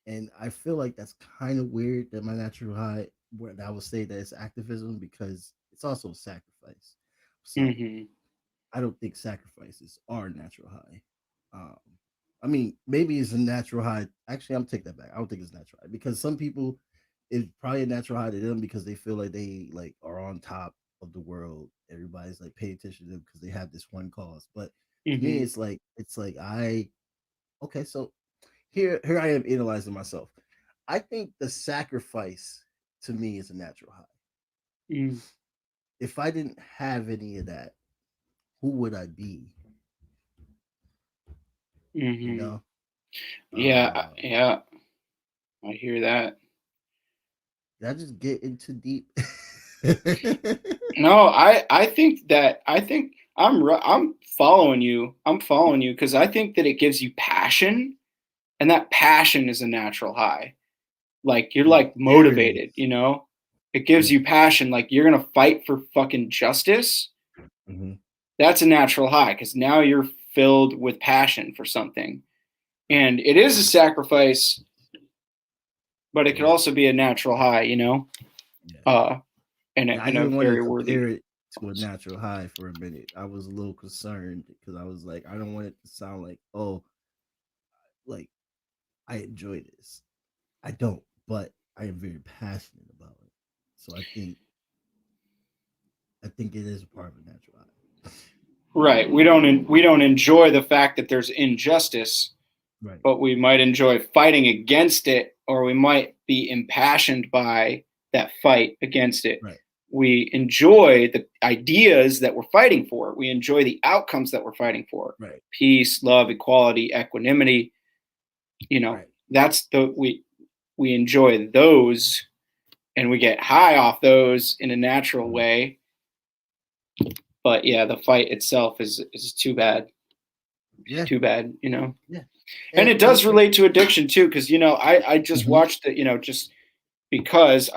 And I feel like that's kind of weird that my natural high, where I would say that it's activism because it's also a sacrifice. So I don't think sacrifices are natural high. Um, I mean, maybe it's a natural high. Actually, I'm take that back. I don't think it's natural high because some people, it's probably a natural high to them because they feel like they like are on top of the world. Everybody's like pay attention to them because they have this one cause. But to me, it's like okay, so here I am analyzing myself. I think the sacrifice to me is a natural high. If I didn't have any of that, who would I be? You know? Yeah, yeah. I hear that. Did I just get into deep? No, I think I'm following you. I'm following you because I think that it gives you passion, and that passion is a natural high. Like you're like motivated, you know? It gives you passion, like you're gonna fight for fucking justice. That's a natural high because now you're filled with passion for something. And it is a sacrifice, but it could also be a natural high, you know? And I a didn't want to very worthy. compare it to a natural high for a minute. I was a little concerned because I was like, I don't want it to sound like, oh, like I enjoy this. I don't, but I am very passionate about it. So I think it is a part of a natural high. Right. We don't enjoy the fact that there's injustice, right, but we might enjoy fighting against it, or we might be impassioned by that fight against it. Right. We enjoy the ideas that we're fighting for. We enjoy the outcomes that we're fighting for. Right. Peace, love, equality, equanimity. You know, that's we enjoy those, and we get high off those in a natural way. But yeah, the fight itself is too bad. Yeah. Too bad, you know. Yeah. And it does relate to addiction too, because you know, I just watched it, you know, just because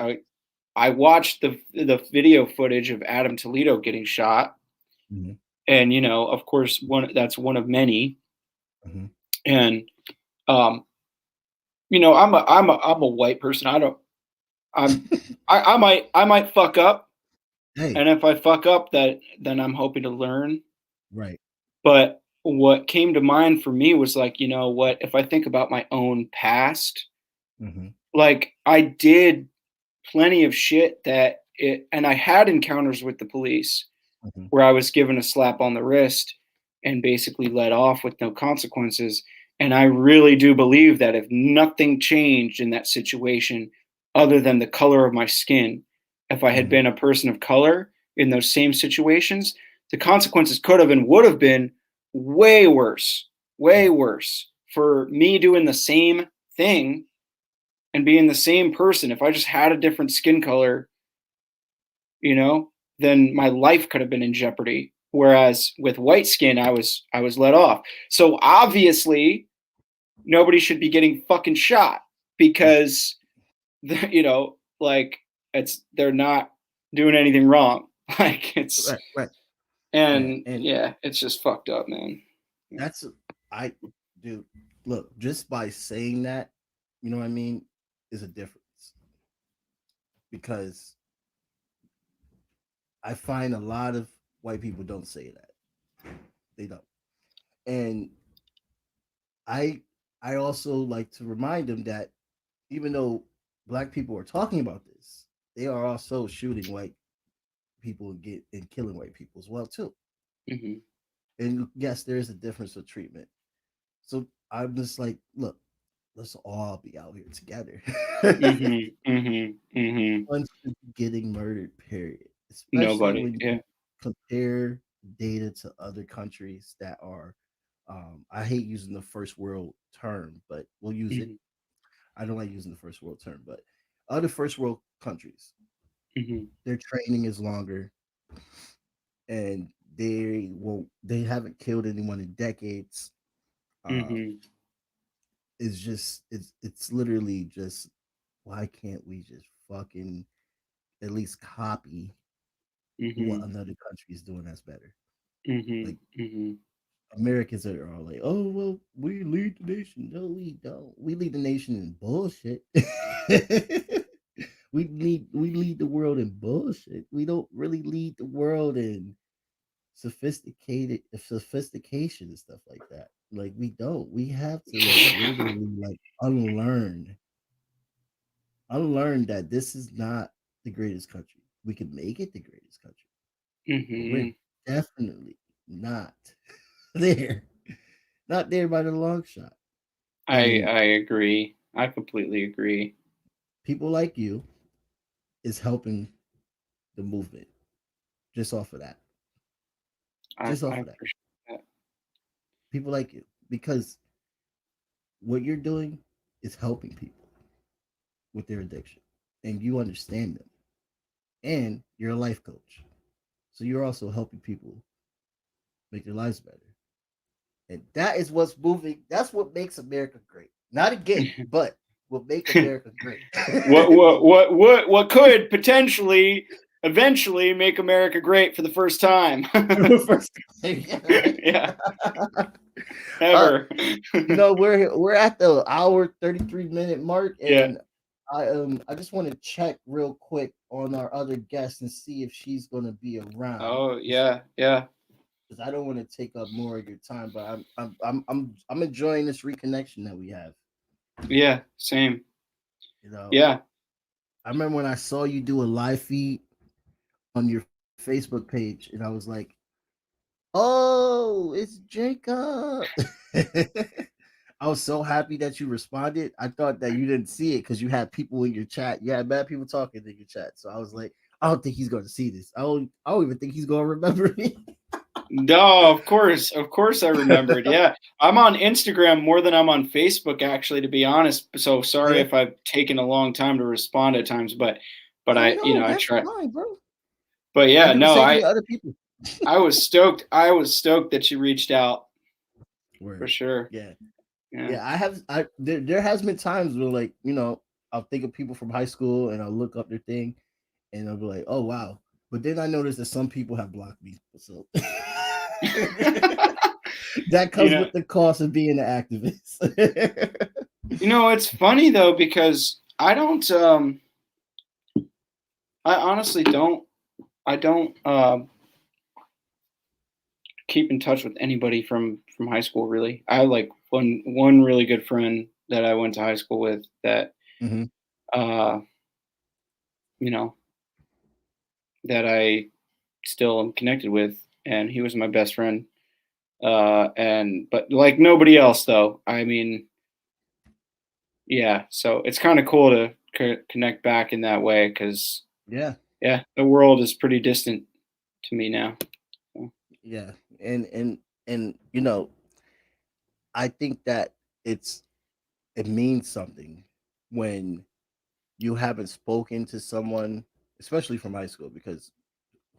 I watched the video footage of Adam Toledo getting shot, and you know, of course, that's one of many. And um, you know, I'm a white person. I might fuck up, Hey, and if I fuck up, then I'm hoping to learn. right. But what came to mind for me was like, you know what? If I think about my own past, like I did plenty of shit and I had encounters with the police where I was given a slap on the wrist and basically let off with no consequences. And I really do believe that if nothing changed in that situation other than the color of my skin, if I had been a person of color in those same situations, the consequences could have and would have been way worse for me doing the same thing and being the same person. If I just had a different skin color, you know, then my life could have been in jeopardy. Whereas with white skin, I was let off. So obviously, nobody should be getting fucking shot because, you know, like they're not doing anything wrong. Like Right. and And yeah, it's just fucked up, man. that's I do look, just by saying that, you know what I mean, is a difference. Because I find a lot of white people don't say that. They don't. And I I also like to remind them that even though black people are talking about this, they are also shooting white people and killing white people as well too. Mm-hmm. And yes, there is a difference of treatment. So I'm just like, look, let's all be out here together. Mm-hmm. Mm-hmm. Mm-hmm. One's getting murdered, period. Especially Nobody. when Yeah. you compare data to other countries that are, I hate using the first world term, but we'll use it. Mm-hmm. I don't like using the first world term, but other first world countries, Mm-hmm. their training is longer and they haven't killed anyone in decades. Um, Mm-hmm. it's literally just, why can't we just fucking at least copy what Mm-hmm. another country is doing that's better? Mm-hmm. Like Mm-hmm. Americans are all like, oh well, we lead the nation. No, we don't. We lead the nation in bullshit. we lead the world in bullshit. We don't really lead the world in sophistication and stuff like that. Like we don't. We have to like literally like unlearn that this is not the greatest country. We can make it the greatest country, but we're Mm-hmm. definitely not there. Not there by the long shot. And I agree. I completely agree. people like you is helping the movement just off of that. Just I off of that. appreciate that. People like you because what you're doing is helping people with their addiction and you understand them and you're a life coach. So you're also helping people make their lives better. And that is what's moving. That's what makes America great. Not again, but will make America great. What could potentially eventually make America great for the first time. First time. Yeah, right. Yeah, uh, ever. we're at the hour 33-minute mark, Yeah. and I just want to check real quick on our other guest and see if she's gonna be around. Oh, yeah, yeah. Because I don't want to take up more of your time, but I'm enjoying this reconnection that we have. Yeah, same. You know, Yeah. I remember when I saw you do a live feed on your Facebook page, and I was like, "Oh, it's Jacob." I was so happy that you responded. I thought that you didn't see it because you had people in your chat. You had bad people talking in your chat. So I was like, I don't think he's going to see this. I don't even think he's going to remember me. No, of course I remembered. Yeah. I'm on Instagram more than I'm on Facebook, actually, to be honest. So Oh sorry yeah, if I've taken a long time to respond at times, but but Oh no, I that's try. fine, bro. But I yeah, do the no, same thing to other people. I was stoked. I was stoked that you reached out for Word. sure. Yeah. Yeah. Yeah, there has been times where like, I'll think of people from high school and I'll look up their thing and I'll be like, oh wow. But then I notice that some people have blocked me. So that you comes know, with the cost of being an activist. it's funny though because I don't. I honestly don't. I don't keep in touch with anybody from high school. Really, I like one really good friend that I went to high school with that Hmm. uh you know that I still am connected with, and he was my best friend. And but like nobody else though. I mean, yeah. So it's kind of cool to connect back in that way because Yeah. yeah, the world is pretty distant to me now. So. Yeah. And I think that it means something when you haven't spoken to someone, especially from high school, because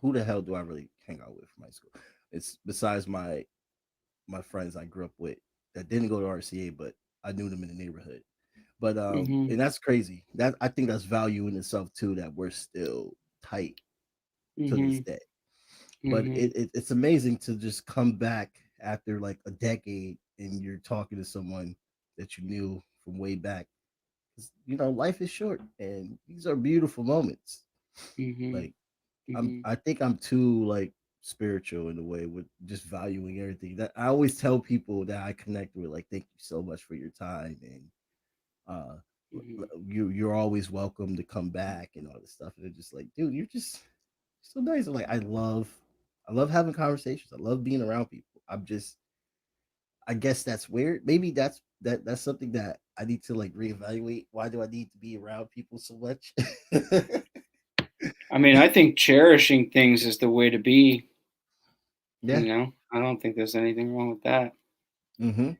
who the hell do I really hang out with from high school? It's besides my friends I grew up with that didn't go to RCA, but I knew them in the neighborhood. But Mhm. and that's crazy. That I think that's value in itself too, that we're still tight to this Mhm. day. But Mhm. it's amazing to just come back after like a decade and you're talking to someone that you knew from way back. 'Cause, life is short and these are beautiful moments. Mhm. Like Mhm. I think I'm too like spiritual in a way with just valuing everything. That I always tell people that I connect with, like, thank you so much for your time and uh Mhm. you're always welcome to come back and all this stuff. And they're just like, dude, you're just so nice. I'm like, I love having conversations. I love being around people. I guess that's weird. Maybe that's something that I need to like reevaluate. Why do I need to be around people so much? I mean, I think cherishing things is the way to be. Yeah. I don't think there's anything wrong with that. Hmm.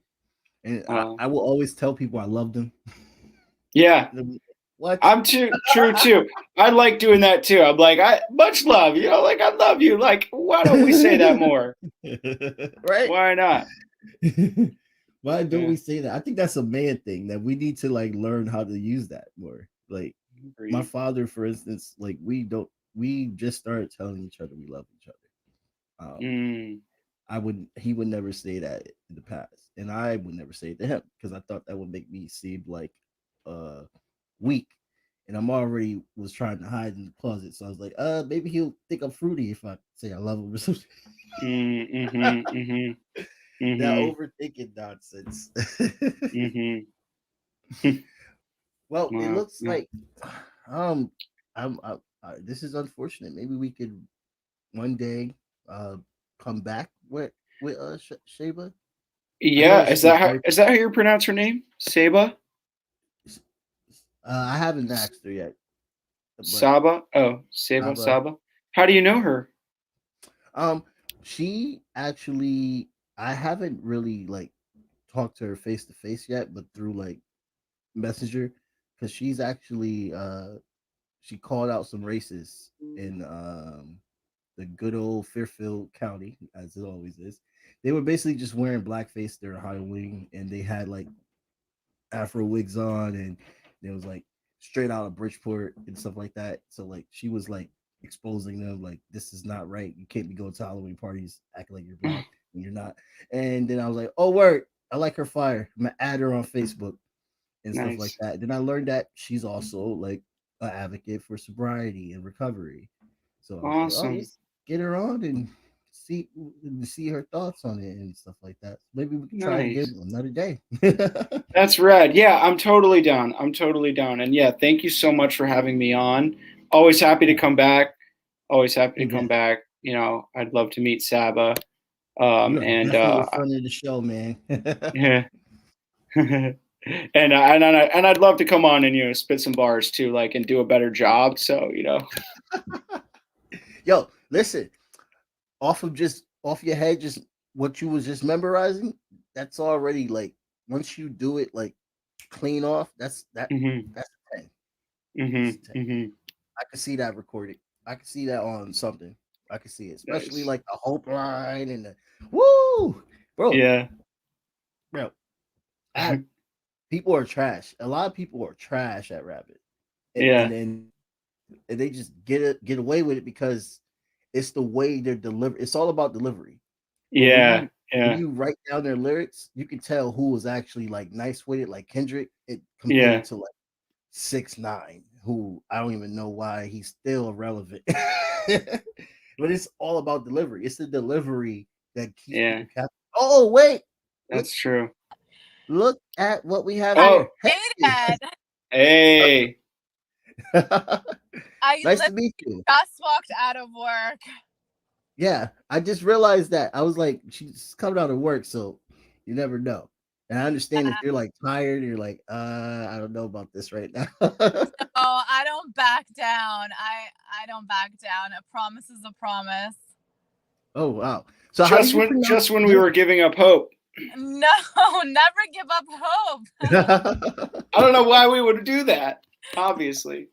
And Uh, I will always tell people I love them. yeah, What? I'm too true too. I like doing that too. I'm like, I much love, like I love you. Like, why don't we say that more? Right? Why not? Why don't Yeah, we say that? I think that's a man thing that we need to like learn how to use that more. Like my agreed. father, for instance, like we just started telling each other we love each other. Mm, He would never say that in the past, and I would never say it to him because I thought that would make me seem like uh weak, and I'm already was trying to hide in the closet. So I was like, maybe he'll think I'm fruity if I say I love him or something. mhm, mhm, That mhm, overthinking nonsense. mhm. Well, it Wow. looks Yeah. like um this is unfortunate. Maybe we could one day uh come back with Sheba. I know Yeah. that she was very Is that how you pronounce her name? Saba? I haven't asked her yet, but Saba? Oh, Saba. Shaba. Saba. How do you know her? Um, she actually, I haven't really like talked to her face to face yet, but through like Messenger, because she's actually she called out some racists in the good old Fairfield County, as it always is. They were basically just wearing blackface during Halloween, and they had like Afro wigs on, and it was like straight out of Bridgeport and stuff like that. So like she was like exposing them, like this is not right. You can't be going to Halloween parties acting like you're black when you're not. And then I was like, oh word, I like her fire. I'm gonna add her on Facebook and stuff like Nice. that. Then I learned that she's also like an advocate for sobriety and recovery. So I was like, oh, Awesome. let's get her on and see her thoughts on it and stuff like that. Maybe we could try it Nice. again another day. That's rad. Yeah, I'm totally down. I'm totally down. And yeah, thank you so much for having me on. Always happy to come back. Always happy to Yeah. come back. I'd love to meet Saba. You are And definitely a friend of the show, man. yeah. And I'd love to come on and spit some bars too, like and do a better job. So Yo, listen, off your head, just what you was just memorizing, that's already like once you do it like clean off, hmm that's a 10. That's hmm a 10. hmm I could see that recorded. I could see that on something. I could see it, especially Nice. like the Hope line and the woo, bro, Yeah. bro. I people are trash. A lot of people are trash at rapping, and Yeah. and, and, and they just get away with it because it's the way they're delivered. It's all about delivery. But Yeah. when Yeah. you write down their lyrics, you can tell who was actually like nice with it, like Kendrick, Yeah. compared to like 6ix9ine, who I don't even know why he's still irrelevant. But it's all about delivery. It's the delivery that keeps Yeah. people captive. Oh wait, look That's true. look at what we have Oh, here. Hey, Dated. hey. I nice to literally meet you. just walked out of work. Yeah, I just realized that. I was like, she's coming out of work, so you never know. And I understand if you're like tired, you're like, I don't know about this right now. Oh, I don't back down. I don't back down. A promise is a promise. Oh wow. So how do you pronounce Just when we were giving up hope. No, never give up hope. I don't know why we would do that. Obviously.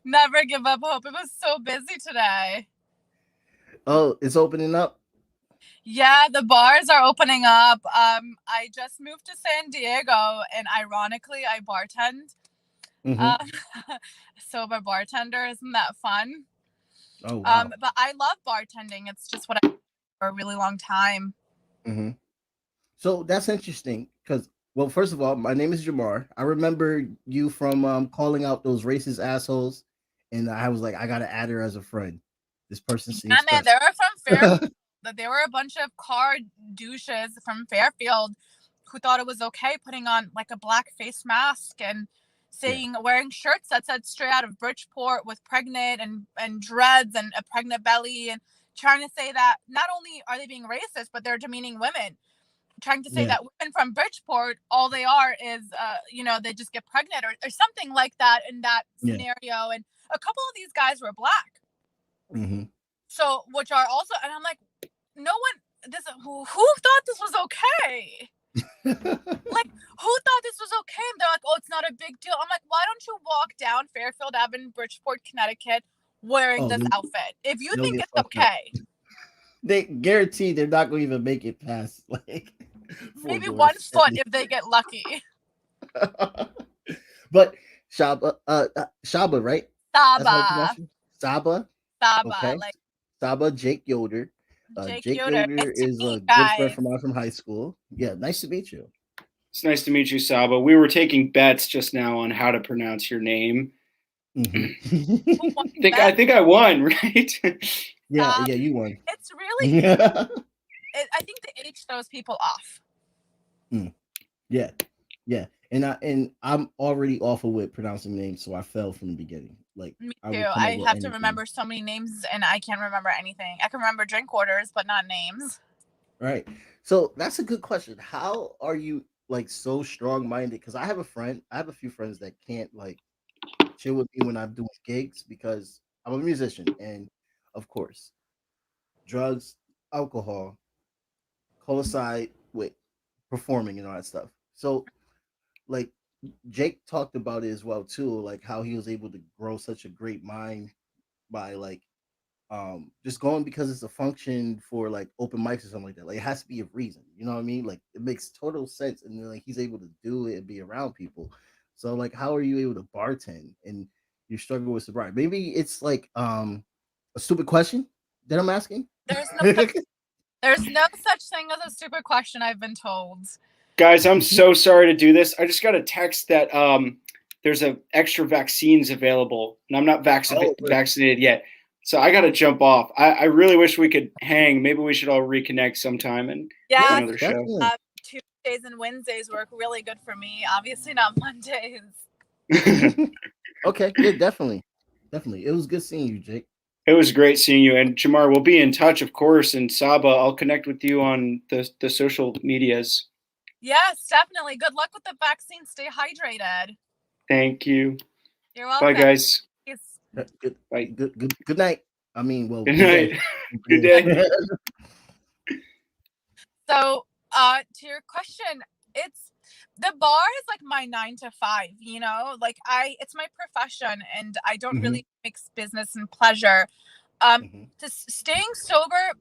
Never give up hope. It was so busy today. Oh, it's opening up? Yeah, the bars are opening up. I just moved to San Diego, and ironically, I bartend. Sober bartender, isn't that fun? Oh wow. But I love bartending. It's just what I did for a really long time. So that's interesting because, well, first of all, my name is Jamar. I remember you from calling out those racist assholes, and I was like, I gotta add her as a friend. This person Yeah, seems man, special. they were from Fairfield. They were a bunch of car douches from Fairfield who thought it was okay putting on like a black face mask and saying wearing shirts that said straight out of Bridgeport with pregnant and dreads and a pregnant belly, and trying to say that not only are they being racist, but they're demeaning women. Trying to say that women from Bridgeport, all they are is, they just get pregnant or something like that in that scenario. And a couple of these guys were black. So, which are also, and I'm like, no one, who thought this was okay? Like, who thought this was okay? And they're like, oh, it's not a big deal. I'm like, why don't you walk down Fairfield Avenue, Bridgeport, Connecticut, wearing this outfit? If you think it's okay. They guarantee they're not going to even make it past like maybe 1 foot if they get lucky. But Sahba, right? Sahba. Sahba. Okay. Like Sahba, Jake Yoder. Jake Yoder nice is a good friend from mine from high school. Yeah, nice to meet you. It's nice to meet you, Sahba. We were taking bets just now on how to pronounce your name. I think I won, right? Yeah, you won. It's really I think the H throws people off. Yeah. And I'm already awful with pronouncing names, so I fell from the beginning. Like me too. I have to remember so many names, and I can't remember anything. I can remember drink orders, but not names. Right. So that's a good question. How are you like so strong minded? Because I have a few friends that can't like chill with me when I'm doing gigs because I'm a musician, and of course, drugs, alcohol coincide with performing and all that stuff. So like Jake talked about it as well too, like how he was able to grow such a great mind by like just going because it's a function for like open mics or something like that. Like it has to be a reason, you know what I mean? Like it makes total sense, and then like he's able to do it and be around people. So like how are you able to bartend and you struggle with sobriety? Maybe it's like a stupid question that I'm asking. There's no such thing as a stupid question, I've been told. Guys, I'm so sorry to do this. I just got a text that there's a extra vaccines available, and I'm not vaccinated yet. So I got to jump off. I really wish we could hang. Maybe we should all reconnect sometime and do another show. Tuesdays and Wednesdays work really good for me. Obviously not Mondays. Okay, yeah, definitely. It was good seeing you, Jake. It was great seeing you. And Jamar, we'll be in touch, of course. And Sahba, I'll connect with you on the social medias. Yes, definitely. Good luck with the vaccine. Stay hydrated. Thank you. You're welcome. Bye, guys. Bye. Good night. I mean, well, good night. Good day. So, to your question, the bar is like my 9 to 5, you know, like it's my profession and I don't Mm-hmm. really mix business and pleasure. Mm-hmm. Just staying sober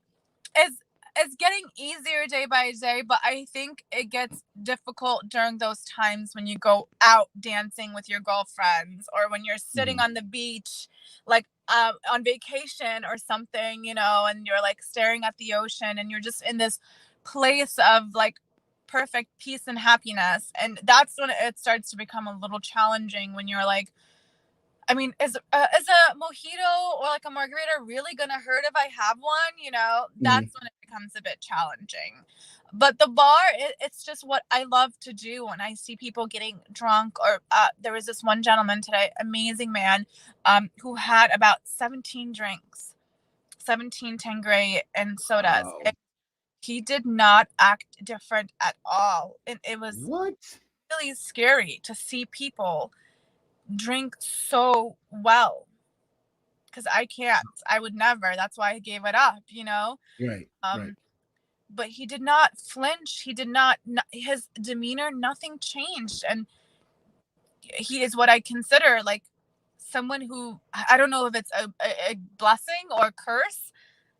is getting easier day by day, but I think it gets difficult during those times when you go out dancing with your girlfriends or when you're sitting Mm-hmm. on the beach, like on vacation or something, you know, and you're like staring at the ocean and you're just in this place of like perfect peace and happiness. And that's when it starts to become a little challenging when you're like, I mean, is a mojito or like a margarita really gonna hurt if I have one? You know, Mm-hmm. that's when it becomes a bit challenging. But the bar, it's just what I love to do when I see people getting drunk. Or there was this one gentleman today, amazing man, who had about 17 drinks, 17 Tangray and sodas. Wow. And he did not act different at all, and it was What? really scary to see people drink so well because I can't. I would never. That's why I gave it up, you know? Right. Right. Um, but he did not flinch. He did not, his demeanor, nothing changed. And he is what I consider like someone who, I don't know if it's a blessing or a curse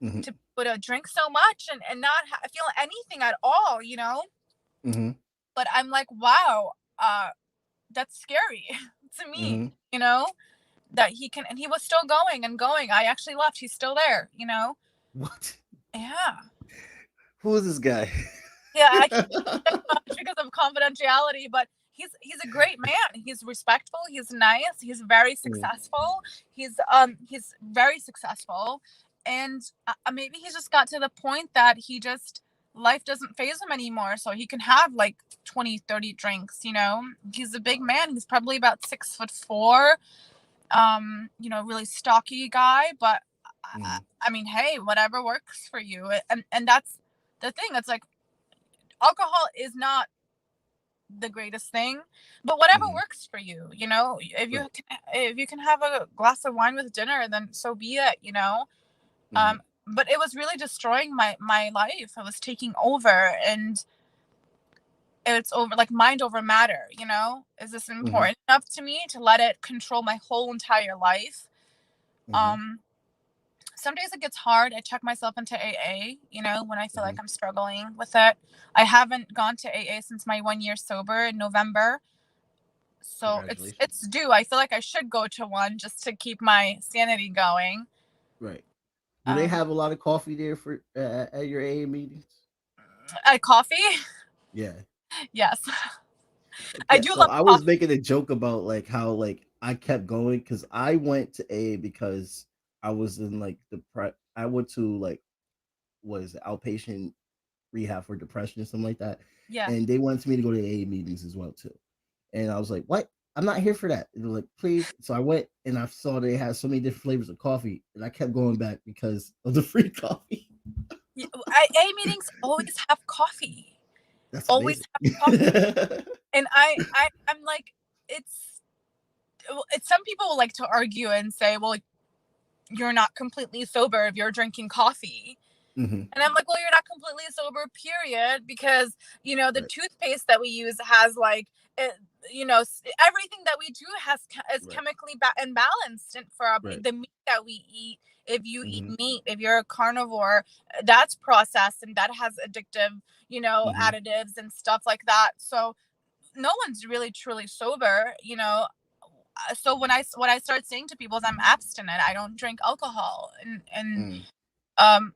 Mm-hmm. to put a drink so much and not feel anything at all, you know? Mm-hmm. But I'm like, wow, that's scary to me, Mm-hmm. you know? That he can, and he was still going and going. I actually left. He's still there, you know? What? Yeah. Who is this guy? Yeah, I can't say much because of confidentiality, but he's a great man. He's respectful, he's nice, he's very Mm. successful. He's very successful. And maybe he's just got to the point that he just life doesn't phase him anymore, so he can have like 20, 30 drinks, you know? He's a big man. He's probably about 6'4". You know, really stocky guy, but Mm-hmm. I mean, hey, whatever works for you. And that's the thing. It's like alcohol is not the greatest thing, but whatever Mm-hmm. works for you, you know, Right. if you can have a glass of wine with dinner, then so be it, you know. Mm-hmm. But it was really destroying my life. It was taking over, and it's over, like mind over matter, you know. Is this Mm-hmm. important enough to me to let it control my whole entire life? Mm-hmm. um some days it gets hard. I check myself into AA, you know, when I feel Mm-hmm. like I'm struggling with it. I haven't gone to AA since my 1 year sober in November. So Congratulations. it's due. I feel like I should go to one just to keep my sanity going. Right. Do they Um have a lot of coffee there for at your AA meetings? coffee? Yeah. Yes. I Yeah. do So love I was coffee. making a joke about like how like I kept going because I went to AA because I was in like I went to like was outpatient rehab for depression or something like that, Yeah. and they wanted me to go to AA meetings as well too. And I was like, "What? I'm not here for that." And they're like, "Please." So I went and I saw they had so many different flavors of coffee, and I kept going back because of the free coffee. AA meetings always have coffee. That's Always amazing. have coffee. And I'm like, it's some people will like to argue and say, well, you're not completely sober if you're drinking coffee. Hmm. And I'm like, well, you're not completely sober, period, because, you know, the Right, toothpaste that we use has like, it, you know, everything that we do is right, chemically imbalanced for right. the meat that we eat. If you eat Hmm. meat, if you're a carnivore, that's processed and that has addictive, you know, Hmm. additives and stuff like that. So no one's really truly sober, you know. So what I start saying to people is I'm abstinent. I don't drink alcohol, and Mm. um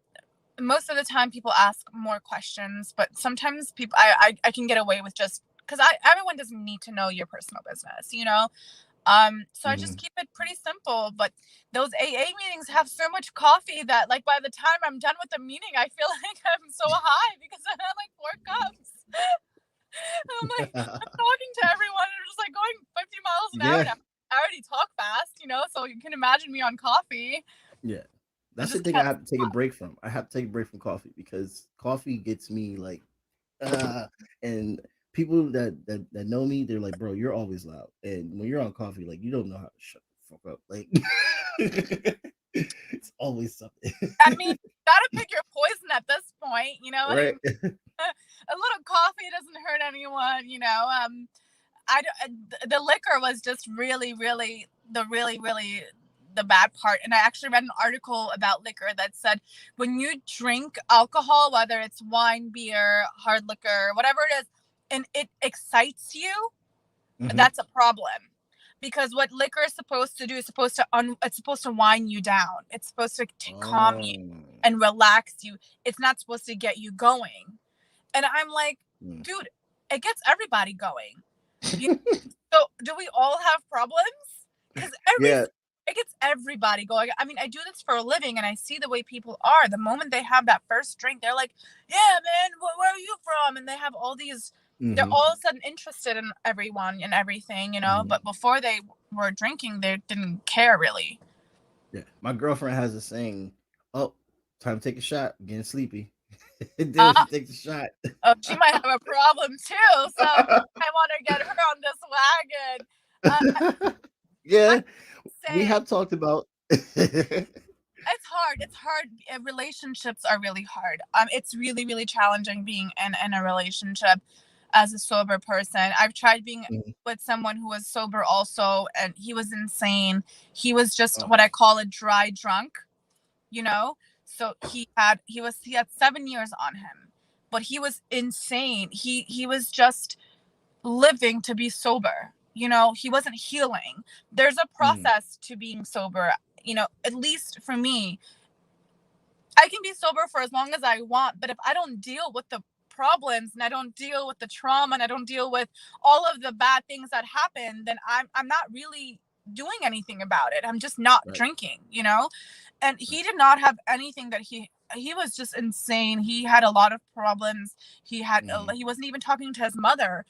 most of the time people ask more questions, but sometimes people I can get away with just because I everyone doesn't need to know your personal business, you know. So I just Hmm. keep it pretty simple. But those AA meetings have so much coffee that like by the time I'm done with the meeting, I feel like I'm so high because I had like 4 cups. I'm like I'm talking to everyone and I'm just like going 50 miles an hour Yeah, now. I already talk fast, you know, so you can imagine me on coffee. yeah. I That's the just thing I can't have to take a stop. break from. I have to take a break from coffee because coffee gets me like, uh, and people that know me, they're like, "Bro, you're always loud," and when you're on coffee, like you don't know how to shut the fuck up. Like, it's always something. I mean, gotta pick your poison at this point, you know. Right. A little coffee doesn't hurt anyone, you know. The liquor was just really, really the bad part. And I actually read an article about liquor that said when you drink alcohol, whether it's wine, beer, hard liquor, whatever it is, and it excites you, that's a problem. Because what liquor is supposed to do is it's supposed to wind you down. It's supposed to calm you and relax you. It's not supposed to get you going. And I'm like, dude, it gets everybody going. So do we all have problems? Because it gets everybody going. I mean, I do this for a living, and I see the way people are. The moment they have that first drink, they're like, "Yeah, man, where are you from?" And they have all these. They're all of a sudden interested in everyone and everything, you know. But before they were drinking, they didn't care really. Yeah, my girlfriend has a saying. Oh, time to take a shot. I'm getting sleepy. Then she takes a shot. She might have a problem too, so I want to get her on this wagon. Yeah, we have talked about. It's hard. Relationships are really hard. It's really, really challenging being in a relationship as a sober person. I've tried being with someone who was sober also, and he was insane. He was just what I call a dry drunk, you know. So he had 7 years on him, but he was insane. He was just living to be sober. You know, he wasn't healing. There's a process to being sober. You know, at least for me, I can be sober for as long as I want, but if I don't deal with the problems and I don't deal with the trauma and I don't deal with all of the bad things that happen, then I'm not really doing anything about it. I'm just not drinking, you know? And he did not have anything that he was just insane. He had a lot of problems. He wasn't even talking to his mother,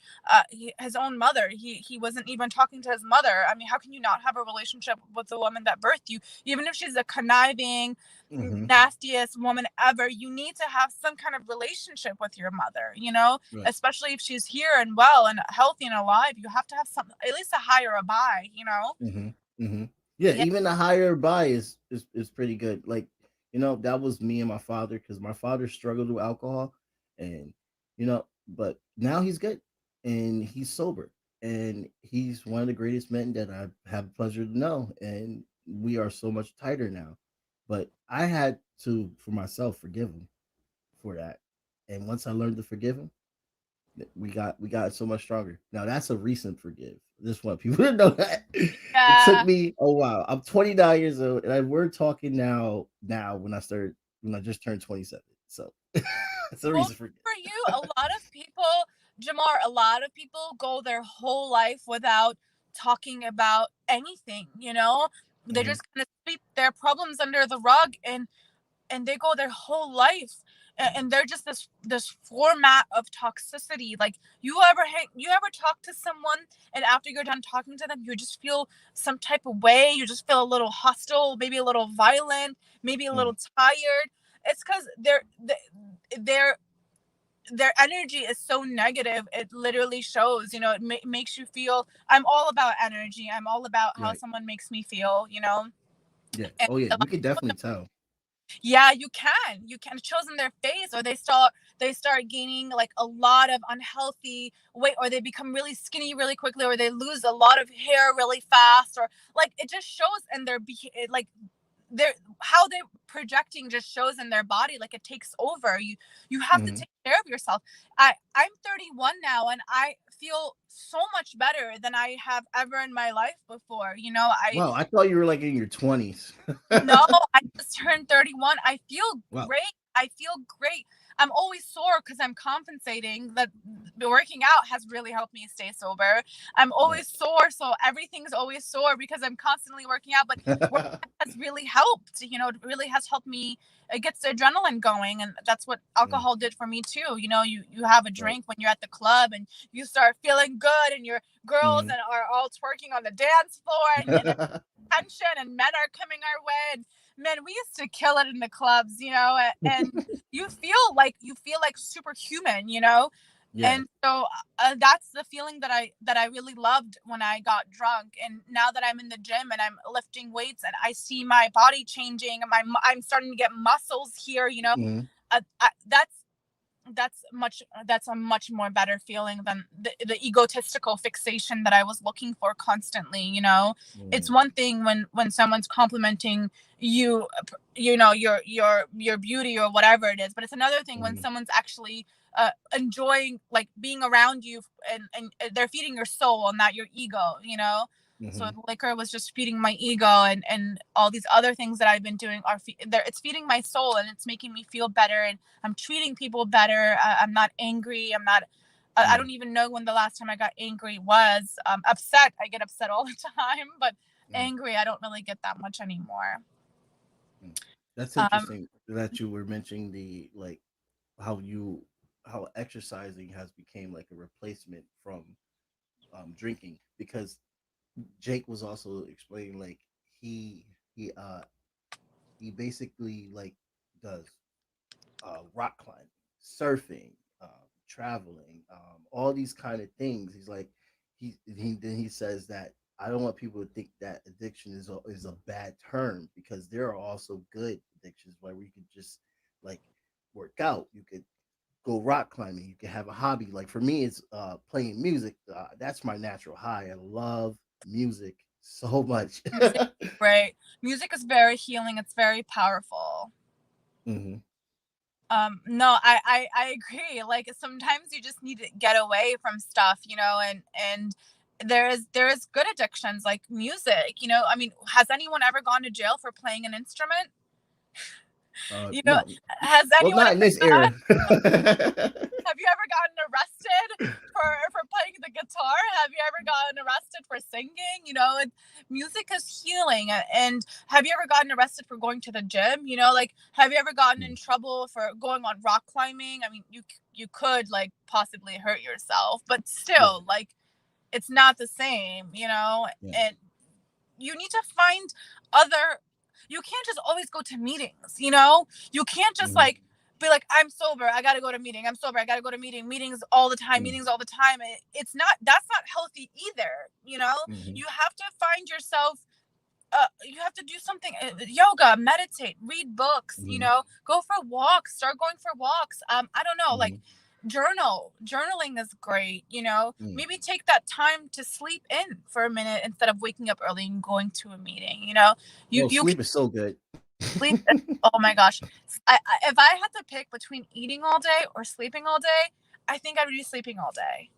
his own mother. He wasn't even talking to his mother. I mean, how can you not have a relationship with the woman that birthed you? Even if she's a conniving, nastiest woman ever, you need to have some kind of relationship with your mother, you know, especially if she's here and well and healthy and alive. You have to have some, at least a higher a buy, you know. Yeah, even the higher buy is pretty good. Like, you know, that was me and my father, because my father struggled with alcohol, and you know, but now he's good and he's sober, and he's one of the greatest men that I have the pleasure to know, and we are so much tighter now. But I had to, for myself, forgive him for that, and once I learned to forgive him, we got so much stronger. Now that's a recent forgive. Just want people to know that it took me a while. I'm 29 years old, and we're talking now when I just turned 27. So it's a reason for you. A lot of people, Jamar, a lot of people go their whole life without talking about anything. You know, they just kind of sweep their problems under the rug, and they go their whole life, and they're just this format of toxicity. Like, you ever talk to someone, and after you're done talking to them, you just feel some type of way. You just feel a little hostile, maybe a little violent, maybe a little tired. It's because their energy is so negative. It literally shows. You know, it makes you feel. I'm all about energy. I'm all about how someone makes me feel. You know. Yeah. And we could definitely tell. Yeah, you can. It shows in their face, or they start gaining like a lot of unhealthy weight, or they become really skinny really quickly, or they lose a lot of hair really fast, or like it just shows in their like how they're projecting just shows in their body. Like, it takes over. You have to take care of yourself. I'm 31 now, and I feel so much better than I have ever in my life before. You know, wow, I thought you were like in your 20s. No, I just turned 31. I feel great. I'm always sore because I'm compensating. That working out has really helped me stay sober. I'm always sore, so everything's always sore because I'm constantly working out. But working out has really helped. You know, it really has helped me. It gets the adrenaline going, and that's what alcohol did for me too. You know, you have a drink when you're at the club, and you start feeling good, and your girls and are all twerking on the dance floor, and tension, and men are coming our way. And man, we used to kill it in the clubs, you know, and you feel like superhuman, you know. And so that's the feeling that I really loved when I got drunk. And now that I'm in the gym and I'm lifting weights and I see my body changing, and I'm starting to get muscles here, you know, that's a much more better feeling than the egotistical fixation that I was looking for constantly, you know. It's one thing when someone's complimenting you, you know, your beauty or whatever it is, but it's another thing when someone's actually enjoying like being around you, and they're feeding your soul and not your ego, you know. So the liquor was just feeding my ego, and all these other things that I've been doing are it's feeding my soul, and it's making me feel better, and I'm treating people better. I'm not angry. I'm not. I don't even know when the last time I got angry was. Upset, I get upset all the time, but angry, I don't really get that much anymore. That's interesting that you were mentioning the like how exercising has became like a replacement from drinking, because Jake was also explaining like he he uh he basically like does rock climbing, surfing, traveling, all these kind of things. He's like he says that I don't want people to think that addiction is a bad term, because there are also good addictions where we could just like work out. You could go rock climbing. You can have a hobby. Like for me, it's playing music. That's my natural high. I love music so much. Music, right? Music is very healing. It's very powerful. hmm No, I agree. Like sometimes you just need to get away from stuff, you know, and there is good addictions like music, you know. I mean, has anyone ever gone to jail for playing an instrument? You know, No, has well, anyone not in this era. have you ever gotten arrested for playing the guitar? Have you ever gotten arrested for singing? You know, music is healing. And have you ever gotten arrested for going to the gym? You know, like have you ever gotten in trouble for going on rock climbing? I mean, you could like possibly hurt yourself, but still, like it's not the same, you know. Yeah. And you need to find other. You can't just always go to meetings, you know. You can't just like be like, I'm sober, I gotta go to meeting. I'm sober, I gotta go to meetings all the time. Meetings all the time. It's not. That's not healthy either. You know. You have to find yourself. You have to do something. Yoga, meditate, read books. You know, go for walks. Start going for walks. I don't know, like journaling is great, you know. Maybe take that time to sleep in for a minute instead of waking up early and going to a meeting, you know. You Sleep is so good. sleep. Oh my gosh. If I had to pick between eating all day or sleeping all day, I think I would be sleeping all day.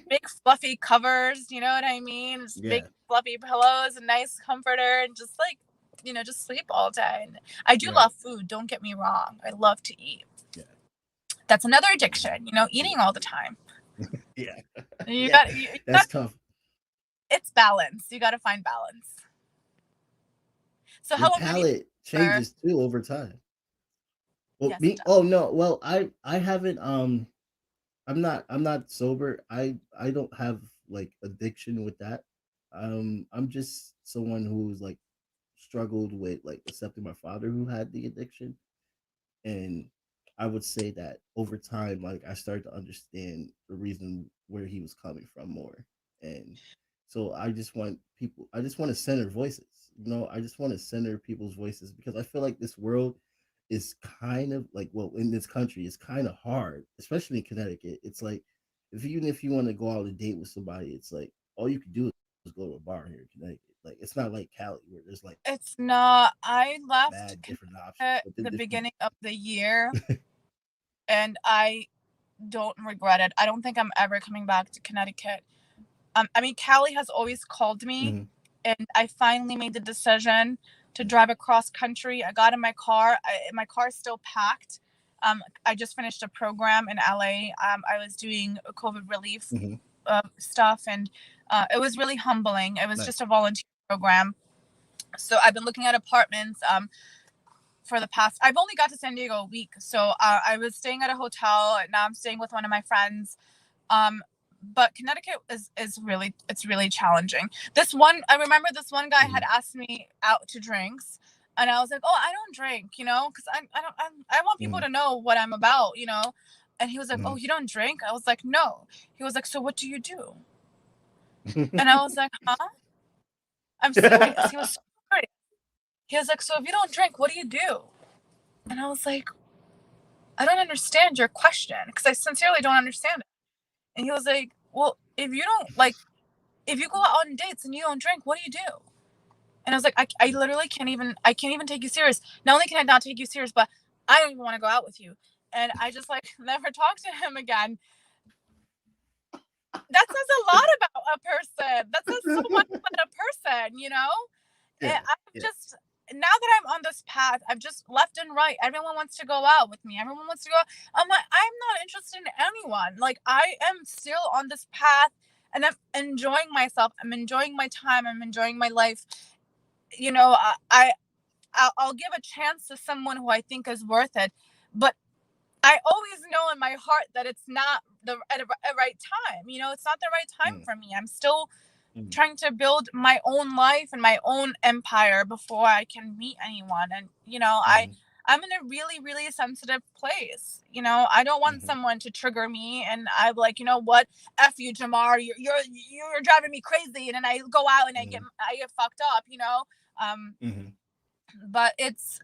Big fluffy covers, you know what I mean? Just big fluffy pillows, a nice comforter, and just like, you know, just sleep all day. And I do love food, don't get me wrong. I love to eat. That's another addiction, you know, eating all the time. You got that's tough. It's balance. You got to find balance. So Your how palate changes too over time. Well, yes, me. Oh no. Well, I haven't. I'm not sober. I don't have like addiction with that. I'm just someone who's like struggled with like accepting my father who had the addiction, and I would say that over time, like I started to understand the reason where he was coming from more, and so I just want people. I just want to center voices. You know, I just want to center people's voices, because I feel like this world is kind of like, well, in this country it's kind of hard, especially in Connecticut. It's like even if you want to go out on a date with somebody, it's like all you can do is go to a bar here in Connecticut. Like it's not like Cali where there's like it's not. I left bad different options. at But the beginning of the year, and I don't regret it. I don't think I'm ever coming back to Connecticut. I mean, Cali has always called me, and I finally made the decision to drive across country. I got in my car. My car is still packed. I just finished a program in LA. I was doing COVID relief stuff, and it was really humbling. It was just a volunteer program. So I've been looking at apartments for the past. I've only got to San Diego a week, so I was staying at a hotel. Now I'm staying with one of my friends. But Connecticut is really, it's really challenging. I remember this one guy had asked me out to drinks, and I was like, oh, I don't drink, you know, because I want people to know what I'm about, you know. And he was like, oh, you don't drink? I was like, no. He was like, so what do you do? And I was like, huh? I'm serious. He was so serious. He was like, so if you don't drink, what do you do? And I was like, I don't understand your question, because I sincerely don't understand it. And he was like, well, if you don't like, if you go out on dates and you don't drink, what do you do? And I was like, I literally I can't even take you serious. Not only can I not take you serious, but I don't even want to go out with you. And I just like never talked to him again. That says a lot about a person. That says so much about a person, you know? And Yeah, I've yeah. just, now that I'm on this path, I've just left and right. Everyone wants to go out with me. Everyone wants to go. I'm like, I'm not interested in anyone. Like, I am still on this path and I'm enjoying myself. I'm enjoying my time. I'm enjoying my life. You know, I'll give a chance to someone who I think is worth it, but I always know in my heart that it's not the at a right time. You know, it's not the right time Mm, for me. I'm still mm, trying to build my own life and my own empire before I can meet anyone. And you know, mhm, I'm in a really really sensitive place. You know, I don't want mhm, someone to trigger me, and I'm like, you know what, f you, Jamar, you're driving me crazy, and then I go out and mhm, I get fucked up. You know, um, mhm, but it's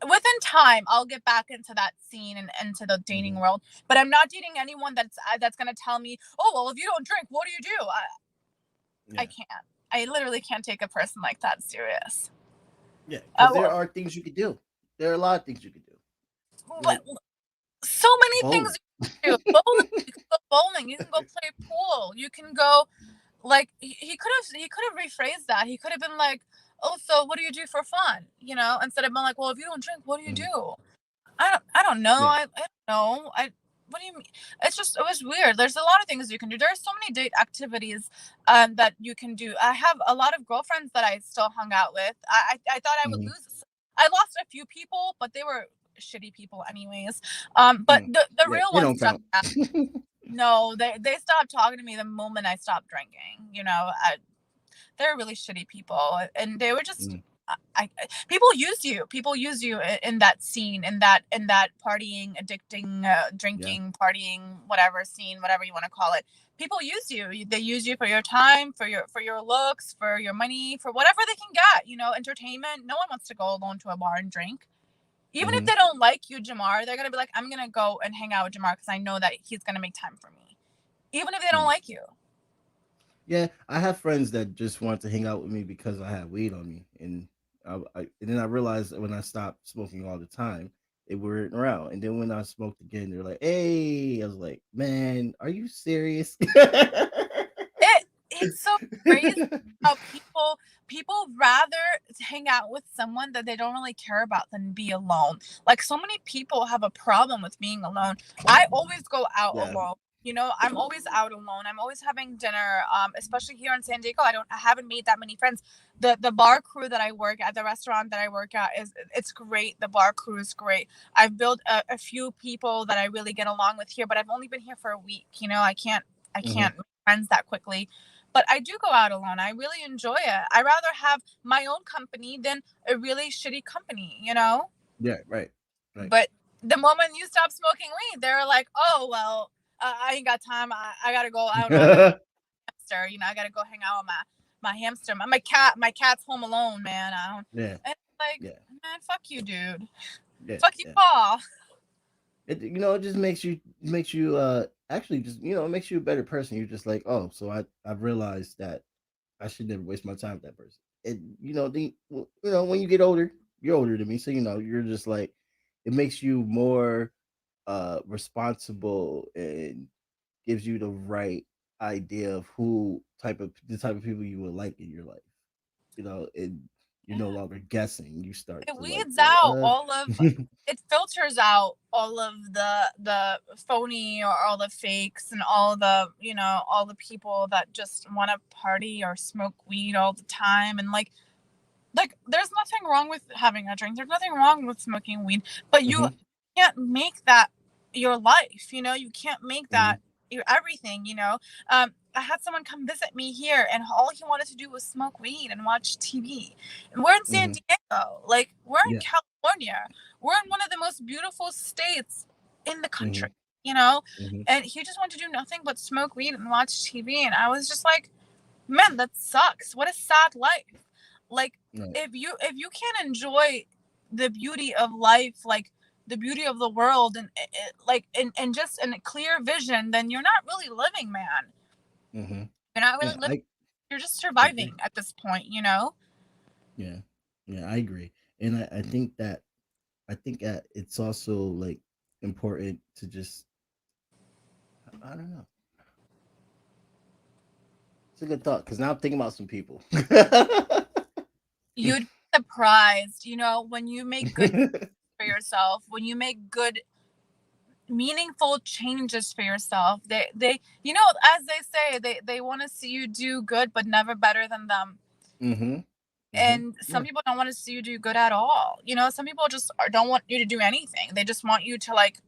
within time I'll get back into that scene and into the dating mhm. world. But I'm not dating anyone that's gonna tell me, oh well, if you don't drink, what do you do? I Yeah, can't. I literally can't take a person like that serious. yeah. Because there Oh, are things you could do. There are a lot of things you could do. what? Like So many things bowling. you can do. Bowling. You can go bowling. You can go play pool. You can go. Like he could have rephrased that. He could have been like, oh, so what do you do for fun? You know, instead of being like, well, if you don't drink, what do you Mhm. do? I don't know. Yeah. I don't know. What do you mean? It's just it was weird. There's a lot of things you can do. There's so many date activities that you can do. I have a lot of girlfriends that I still hung out with. I thought I would Mhm, lose. I lost a few people, but they were shitty people anyways. But mm. the Yeah, real they ones don't stuck. count. No, they stopped talking to me the moment I stopped drinking. You know, they're really shitty people, and they were just Mm, people use you. People use you in that scene, in that partying, addicting, yeah. drinking, partying, whatever scene, whatever you want to call it. People use you. They use you for your time, for your looks, for your money, for whatever they can get. You know, entertainment. No one wants to go alone to a bar and drink. Even if Mhm, they don't like you, Jamar, they're gonna be like, I'm gonna go and hang out with Jamar because I know that he's gonna make time for me, even if they don't mm. like you. Yeah, I have friends that just want to hang out with me because I have weed on me, and and then I realized that when I stopped smoking all the time, they weren't around. And then when I smoked again, they're like, "Hey," I was like, "Man, are you serious?" It's so crazy how people rather hang out with someone that they don't really care about than be alone. Like so many people have a problem with being alone. I always go out Yeah. alone. You know, I'm always out alone. I'm always having dinner. Especially here in San Diego, I haven't made that many friends. The bar crew that I work at, the restaurant that I work at, it's great. The bar crew is great. I've built a few people that I really get along with here, but I've only been here for a week. You know, I Hmm. can't make friends that quickly. But I do go out alone. I really enjoy it. I rather have my own company than a really shitty company, you know? Yeah. Right. Right. But the moment you stop smoking weed, they're like, oh, well, I ain't got time. I got to go. I don't know. I got to hamster. You know, I got to go hang out with my hamster. My cat. My cat's home alone, man. I don't. Yeah. And it's like, Yeah. man, fuck you, dude. Yeah. Fuck you, Yeah. Paul. It just makes you actually just it makes you a better person. You're just like, oh, so I've realized that I should never waste my time with that person. And when you get older, you're older than me, so you're just like, it makes you more responsible and gives you the right idea of the type of people you would like in your life. And you're no longer guessing. You start It to like weeds go, out all of it, filters out all of the phony or all the fakes and all the all the people that just want to party or smoke weed all the time. And like there's nothing wrong with having a drink, there's nothing wrong with smoking weed, but you hmm can't make that your life. You can't make that hmm your everything. I had someone come visit me here and all he wanted to do was smoke weed and watch TV. And we're in San hmm Diego, like we're in yeah, California, we're in one of the most beautiful states in the country, hmm you know hmm and he just wanted to do nothing but smoke weed and watch TV. And I was just like, man, that sucks. What a sad life. Like right. if you can't enjoy the beauty of life, like the beauty of the world and like and just in a clear vision, then you're not really living, man. Mm-hmm. You're not really Yeah, living. You're just I agree. surviving at this point, you know? Yeah, yeah, I agree, and I think that it's also like important to just I don't know. It's a good thought because now I'm thinking about some people. You'd be surprised, you know, when you make good for yourself, when you make good meaningful changes for yourself. They you know, as they say, they want to see you do good but never better than them. Mm-hmm. Mm-hmm. And some Yeah. people don't want to see you do good at all. You know, some people just don't want you to do anything. They just want you to like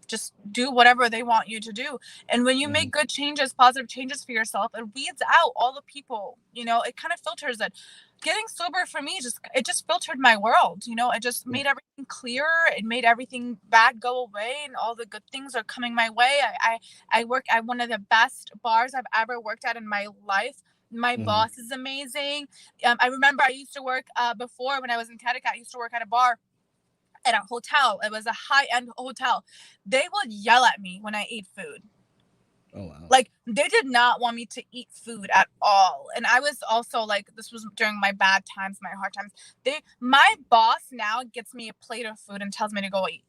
just do whatever they want you to do. And when you Mm-hmm. make good changes, positive changes for yourself, it weeds out all the people, you know, it kind of filters it. Getting sober for me just filtered my world, you know, it just Yeah. made everything clearer. It made everything bad go away and all the good things are coming my way. I work at one of the best bars I've ever worked at in my life. My Mm-hmm. boss is amazing. I remember I used to work before when I was in Connecticut. I used to work at a bar at a hotel. It was a high-end hotel. They would yell at me when I ate food. Oh wow. Like they did not want me to eat food at all. And I was also like, this was during my bad times, my hard times. My boss now gets me a plate of food and tells me to go eat.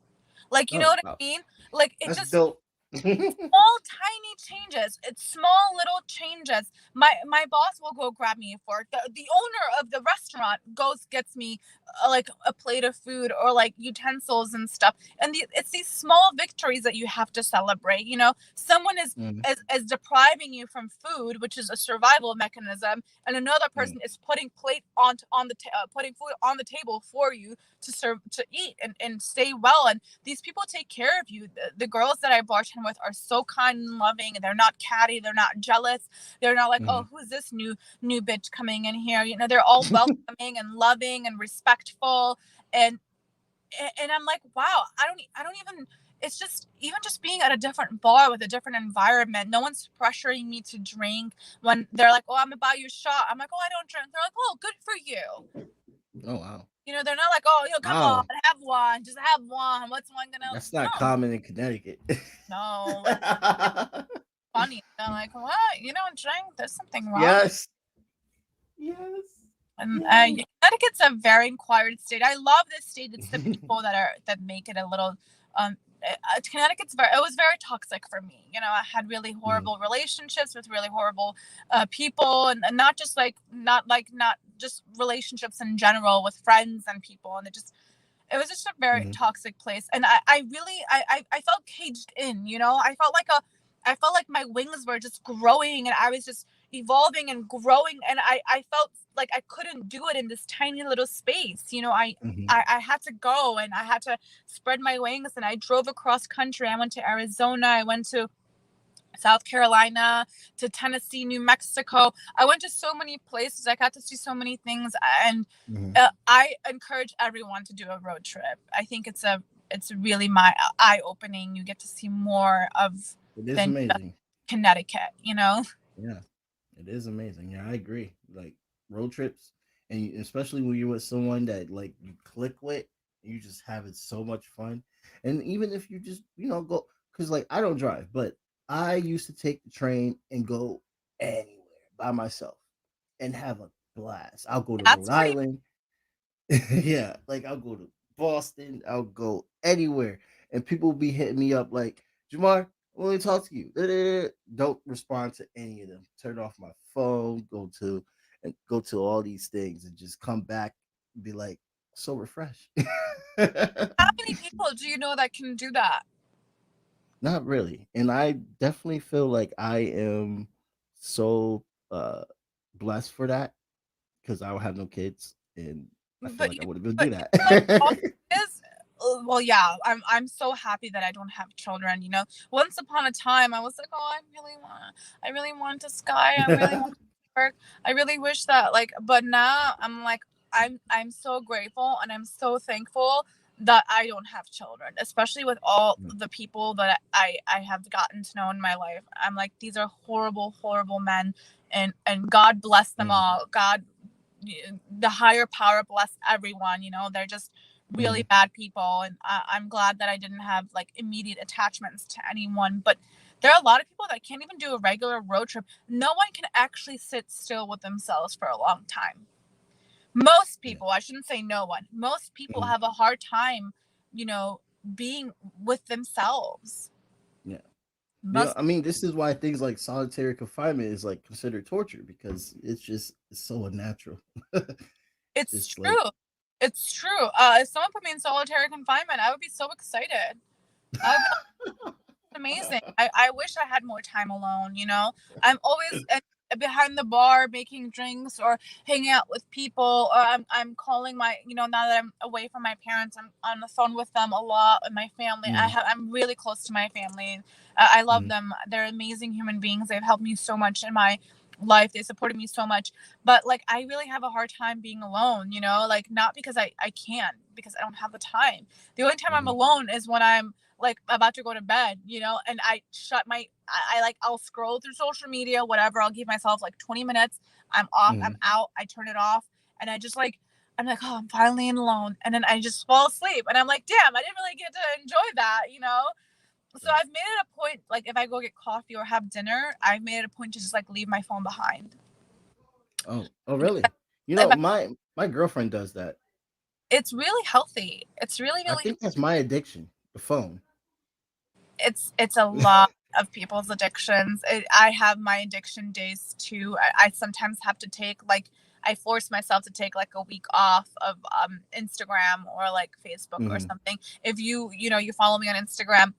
Like, you know Oh what I wow. mean? Like it That's just dope. small tiny changes. It's small little changes. My boss will go grab me a fork. The owner of the restaurant goes gets me like a plate of food or like utensils and stuff. And it's these small victories that you have to celebrate. You know, someone Mm-hmm. is depriving you from food, which is a survival mechanism, and another Yeah. person is putting putting food on the table for you to serve to eat and stay well. And these people take care of you. The girls that I bartend with are so kind and loving. They're not catty. They're not jealous. They're not like, Mm-hmm. oh, who's this new bitch coming in here? You know, they're all welcoming and loving and respectful. And and I'm like, wow, I don't even. It's just even just being at a different bar with a different environment. No one's pressuring me to drink. When they're like, oh, I'm gonna buy you a shot. I'm like, oh, I don't drink. They're like, oh, good for you. Oh wow. You know, they're not like, oh, come on, Wow. have one, just have one. What's one gonna? That's not No, common in Connecticut. no, like funny. They're like, what? You don't drink? There's something wrong. Yes. Yes. And Yes. Connecticut's a very quiet state. I love this state. It's the people that make it a little. Connecticut's it was very toxic for me. You know, I had really Mhm. horrible relationships with really horrible people, and not just not just relationships in general with friends and people, and it was just a very Mhm. toxic place. And I really I felt caged in, you know. I felt like my wings were just growing and I was just evolving and growing, and I felt like I couldn't do it in this tiny little space. You know, Mhm. I had to go and I had to spread my wings, and I drove across country. I went to Arizona, I went to South Carolina, to Tennessee, New Mexico. I went to so many places. I got to see so many things, and Mhm. I encourage everyone to do a road trip. I think it's really my eye opening. You get to see more of It is than just amazing. Connecticut. You know, Yeah. It is amazing. Yeah, I agree. Like road trips, and especially when you're with someone that like you click with, you just having so much fun. And even if you just go, because like I don't drive, but I used to take the train and go anywhere by myself and have a blast. I'll go to that's Rhode pretty. Island. Yeah, like I'll go to Boston, I'll go anywhere, and people will be hitting me up like, Jamar, I want to talk to you. Don't respond to any of them. Turn off my phone, go to all these things, and just come back and be like so refreshed. How many people do you know that can do that? Not really, and I definitely feel like I am so blessed for that because I don't have no kids, and I feel But like I wouldn't be able to but do you know what also that. is well, yeah, I'm so happy that I don't have children. You know, once upon a time I was like, oh, I really want a sky. I really want to work. I really wish that like, but now I'm like, I'm so grateful and I'm so thankful that I don't have children, especially with all the people that I have gotten to know in my life. I'm like, these are horrible men, and God bless them Mhm. all. God, the higher power bless everyone. You know, they're just really bad people, and I'm glad that I didn't have like immediate attachments to anyone. But there are a lot of people that can't even do a regular road trip. No one can actually sit still with themselves for a long time. Most Yeah. people, I shouldn't say no one, most people Mhm. have a hard time, being with themselves. Yeah. Most I mean, this is why things like solitary confinement is like considered torture because it's so unnatural. It's Just like true. It's true. If someone put me in solitary confinement, I would be so excited. I would be amazing. I wish I had more time alone, I'm always behind the bar making drinks or hanging out with people, or I'm calling my, now that I'm away from my parents, I'm on the phone with them a lot, and my family. Mhm, I'm really close to my family. I love mhm, them. They're amazing human beings. They've helped me so much in my life. They supported me so much. But like I really have a hard time being alone, like not because I can't, because I don't have the time. The only time I'm mhm, alone is when I'm like about to go to bed, and I shut I like I'll scroll through social media, whatever. I'll give myself like 20 minutes. I'm off, I'm mhm. out, I turn it off, and I'm like, oh, I'm finally alone. And then I just fall asleep. And I'm like, damn, I didn't. Really get to enjoy that. So Right. I've made it a point, like if I go get coffee or have dinner, I've made it a point to just like leave my phone behind. Oh, really? If I, My girlfriend does that. it's really healthy. It's really, I really think that's my addiction, the phone. it's a lot of people's addictions. I have my addiction days too. I sometimes have to take like I force myself to take like a week off of Instagram or like Facebook or Mhm, something. If you follow me on Instagram,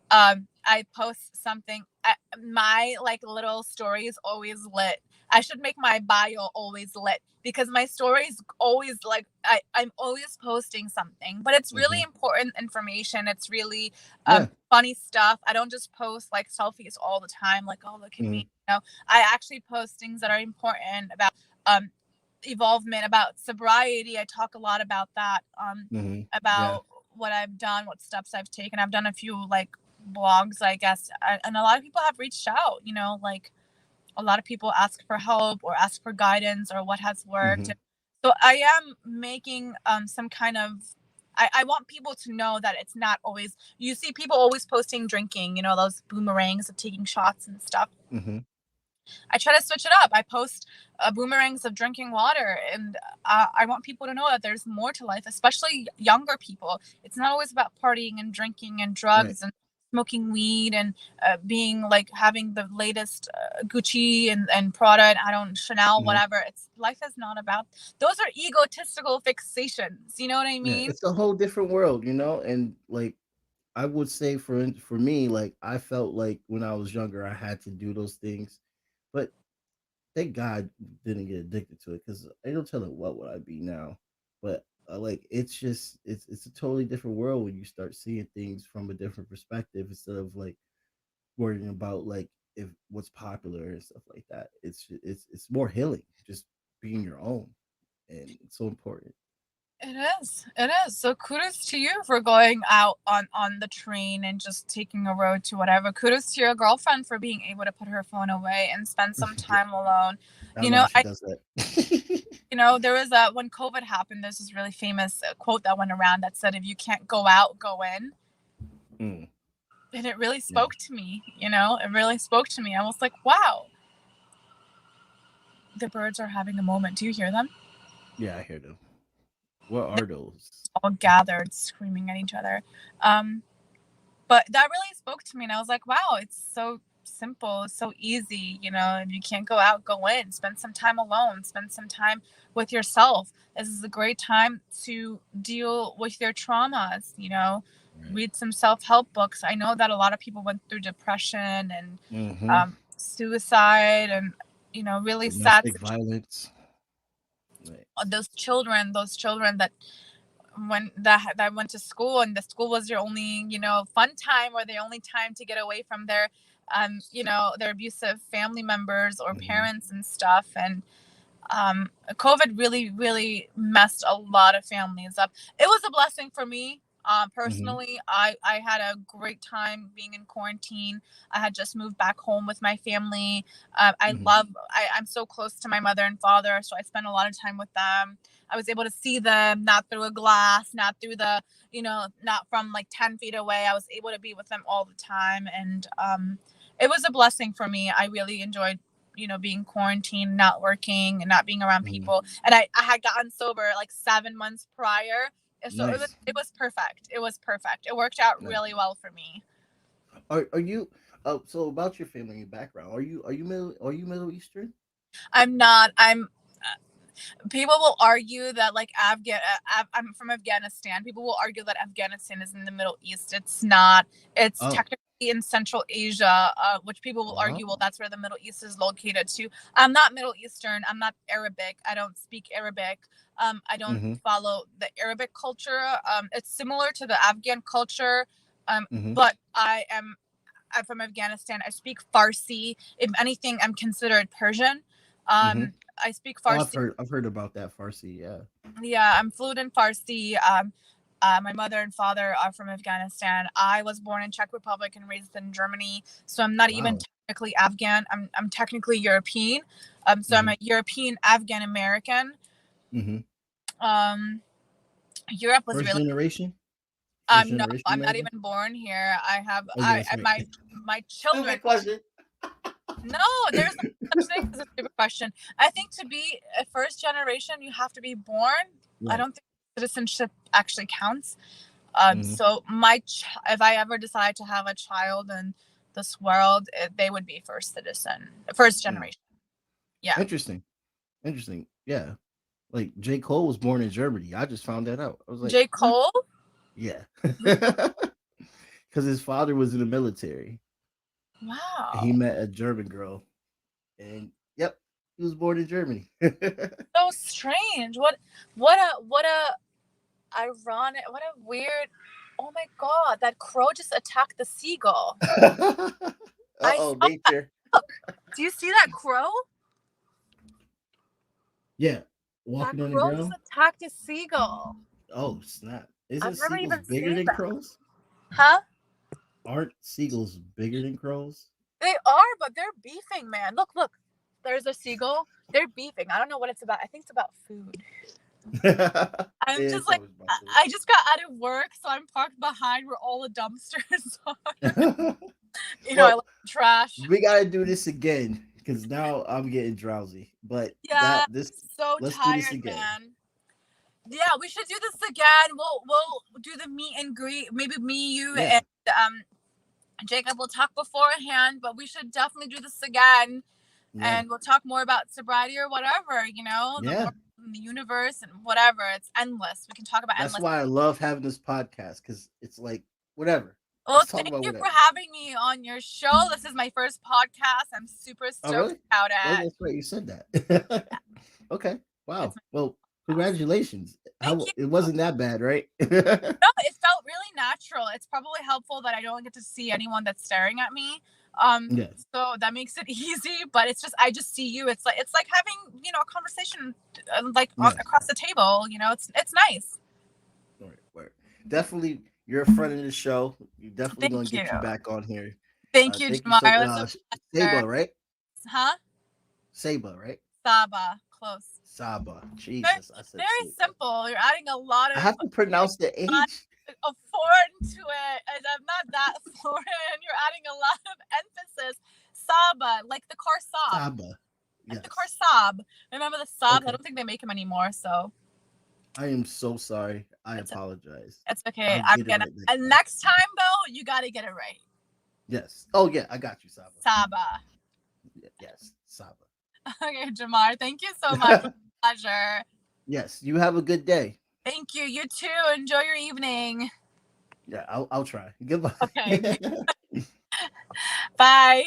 I post something. My like little story is always lit. I should make my bio always lit because my stories always like I'm always posting something, but it's really mhm. important information. It's really Yeah. funny stuff. I don't just post like selfies all the time, like, oh, look at me. Mhm, I actually post things that are important about um, evolvement, about sobriety. I talk a lot about that, mhm. Yeah. about what I've done, what steps I've taken. I've done a few like blogs, I guess, and a lot of people have reached out, like a lot of people ask for help or ask for guidance or what has worked. Mhm. So I am making some kind of I want people to know that it's not always you see people always posting drinking, those boomerangs of taking shots and stuff. Mhm. I try to switch it up. I post boomerangs of drinking water, and I want people to know that there's more to life, especially younger people. It's not always about partying and drinking and Right. drugs and smoking weed and being like having the latest Gucci and Prada and I don't Chanel, Mhm. whatever. It's life is not about those are egotistical fixations. You know what I Yeah, mean? it's a whole different world, and like I would say for me, like I felt like when I was younger, I had to do those things, but thank God didn't get addicted to it because I don't tell it what would I be now. But like it's just it's a totally different world when you start seeing things from a different perspective instead of like worrying about like if what's popular and stuff like that. It's more healing, just being your own, and it's so important. It is. It is. So kudos to you for going out on the train and just taking a road to whatever. Kudos to your girlfriend for being able to put her phone away and spend some Yeah, time alone. I don't You know how know, she I does that. there was a when COVID happened, there's this really famous quote that went around that said if you can't go out, go in. Mm, And it really yeah, spoke to me. It really spoke to me. I was like, wow, the birds are having a moment. Do you hear them? yeah, I hear them. What are those? All gathered screaming at each other. Um, but that really spoke to me, and I was like, wow, it's so simple, so easy. If you can't go out, go in, spend some time alone, spend some time with yourself. This is a great time to deal with your traumas. Right. Read some self-help books. I know that a lot of people went through depression and Mm-hmm. suicide and really sad Domestic violence. Right. those children that when that went to school and the school was your only fun time or the only time to get away from their abusive family members or Mm-hmm. parents and stuff. And COVID really really messed a lot of families up. It was a blessing for me. Personally, I had a great time being in quarantine. I had just moved back home with my family. I'm so close to my mother and father, so I spent a lot of time with them. I was able to see them, not through a glass, not through the, not from like 10 feet away. I was able to be with them all the time. And it was a blessing for me. I really enjoyed, being quarantined, not working and not being around people. And I had gotten sober like 7 months prior. So Nice. it was perfect. It was perfect. It worked out Nice. really well for me. Are you? So about your family and your background, are you Middle Eastern? I'm not. People will argue that like I'm from Afghanistan. People will argue that Afghanistan is in the Middle East. It's not. It's technically in Central Asia, which people will argue, well, that's where the Middle East is located too. I'm not Middle Eastern. I'm not Arabic. I don't speak Arabic. I don't follow the Arabic culture. It's similar to the Afghan culture, but I'm from Afghanistan. I speak Farsi. If anything, I'm considered Persian. I speak Farsi. I've heard about that Farsi. Yeah. Yeah, I'm fluent in Farsi. My mother and father are from Afghanistan. I was born in Czech Republic and raised in Germany, so I'm not even technically Afghan. I'm technically European. So I'm a European Afghan American. Europe was First really generation. no, generation I'm not American? even born here. I have my children. Question. No, there's no such thing as a stupid question. I think to be a first generation, you have to be born. Right. I don't think citizenship actually counts. So if I ever decide to have a child in this world, they would be first generation. Yeah. Interesting. Yeah. Like J. Cole was born in Germany. I just found that out. I was like, J. Cole? Yeah. Because his father was in the military. Wow. And he met a German girl. And he was born in Germany. So strange. What a ironic, what a weird, oh my God, that crow just attacked the seagull. Nature. Look, do you see that crow? Yeah. Walking on the ground. Just attacked a seagull. Oh, snap. Isn't seagulls bigger than crows? Huh? Aren't seagulls bigger than crows? They are, but they're beefing, man. Look. There's a seagull. They're beefing. I don't know what it's about. I think it's about food. I just got out of work, so I'm parked behind where all the dumpsters are. I love trash. We gotta do this again because now I'm getting drowsy. But let's tired, do this again. Man. Yeah, we should do this again. We'll do the meet and greet. Maybe me, you, and Jacob will talk beforehand. But we should definitely do this again, and we'll talk more about sobriety or whatever. The universe and whatever. It's endless. We can talk about endless. That's why I love having this podcast, because it's like whatever. Well, thank you for having me on your show. This is my first podcast. I'm super stoked about it. Well, that's right. You said that. Okay. Wow. Well, congratulations. It wasn't that bad, right? No, it felt really natural. It's probably helpful that I don't get to see anyone that's staring at me. So that makes it easy, but it's just, I just see you. It's like having, a conversation across the table, it's nice. Right. Definitely. You're a friend of the show. You're definitely going to get you back on here. Thank you, Jamar. Saba, right? Huh? Saba, right? Saba. Close. Saba. Jesus. Very simple. You're adding a lot of... I have to pronounce the H. Foreign to it. And I'm not that foreign. You're adding a lot of emphasis. Saba, like the car Saab. Saba. Yes. Like the car Saab. Remember the Saab? Okay. I don't think they make them anymore, so... I am so sorry. I apologize. It's okay. And next time, though, you got to get it right. Yes. Oh, yeah. I got you, Saba. Saba. Yes. Saba. Okay, Jamar. Thank you so much. Pleasure. Yes. You have a good day. Thank you. You too. Enjoy your evening. Yeah, I'll try. Goodbye. Okay. Bye.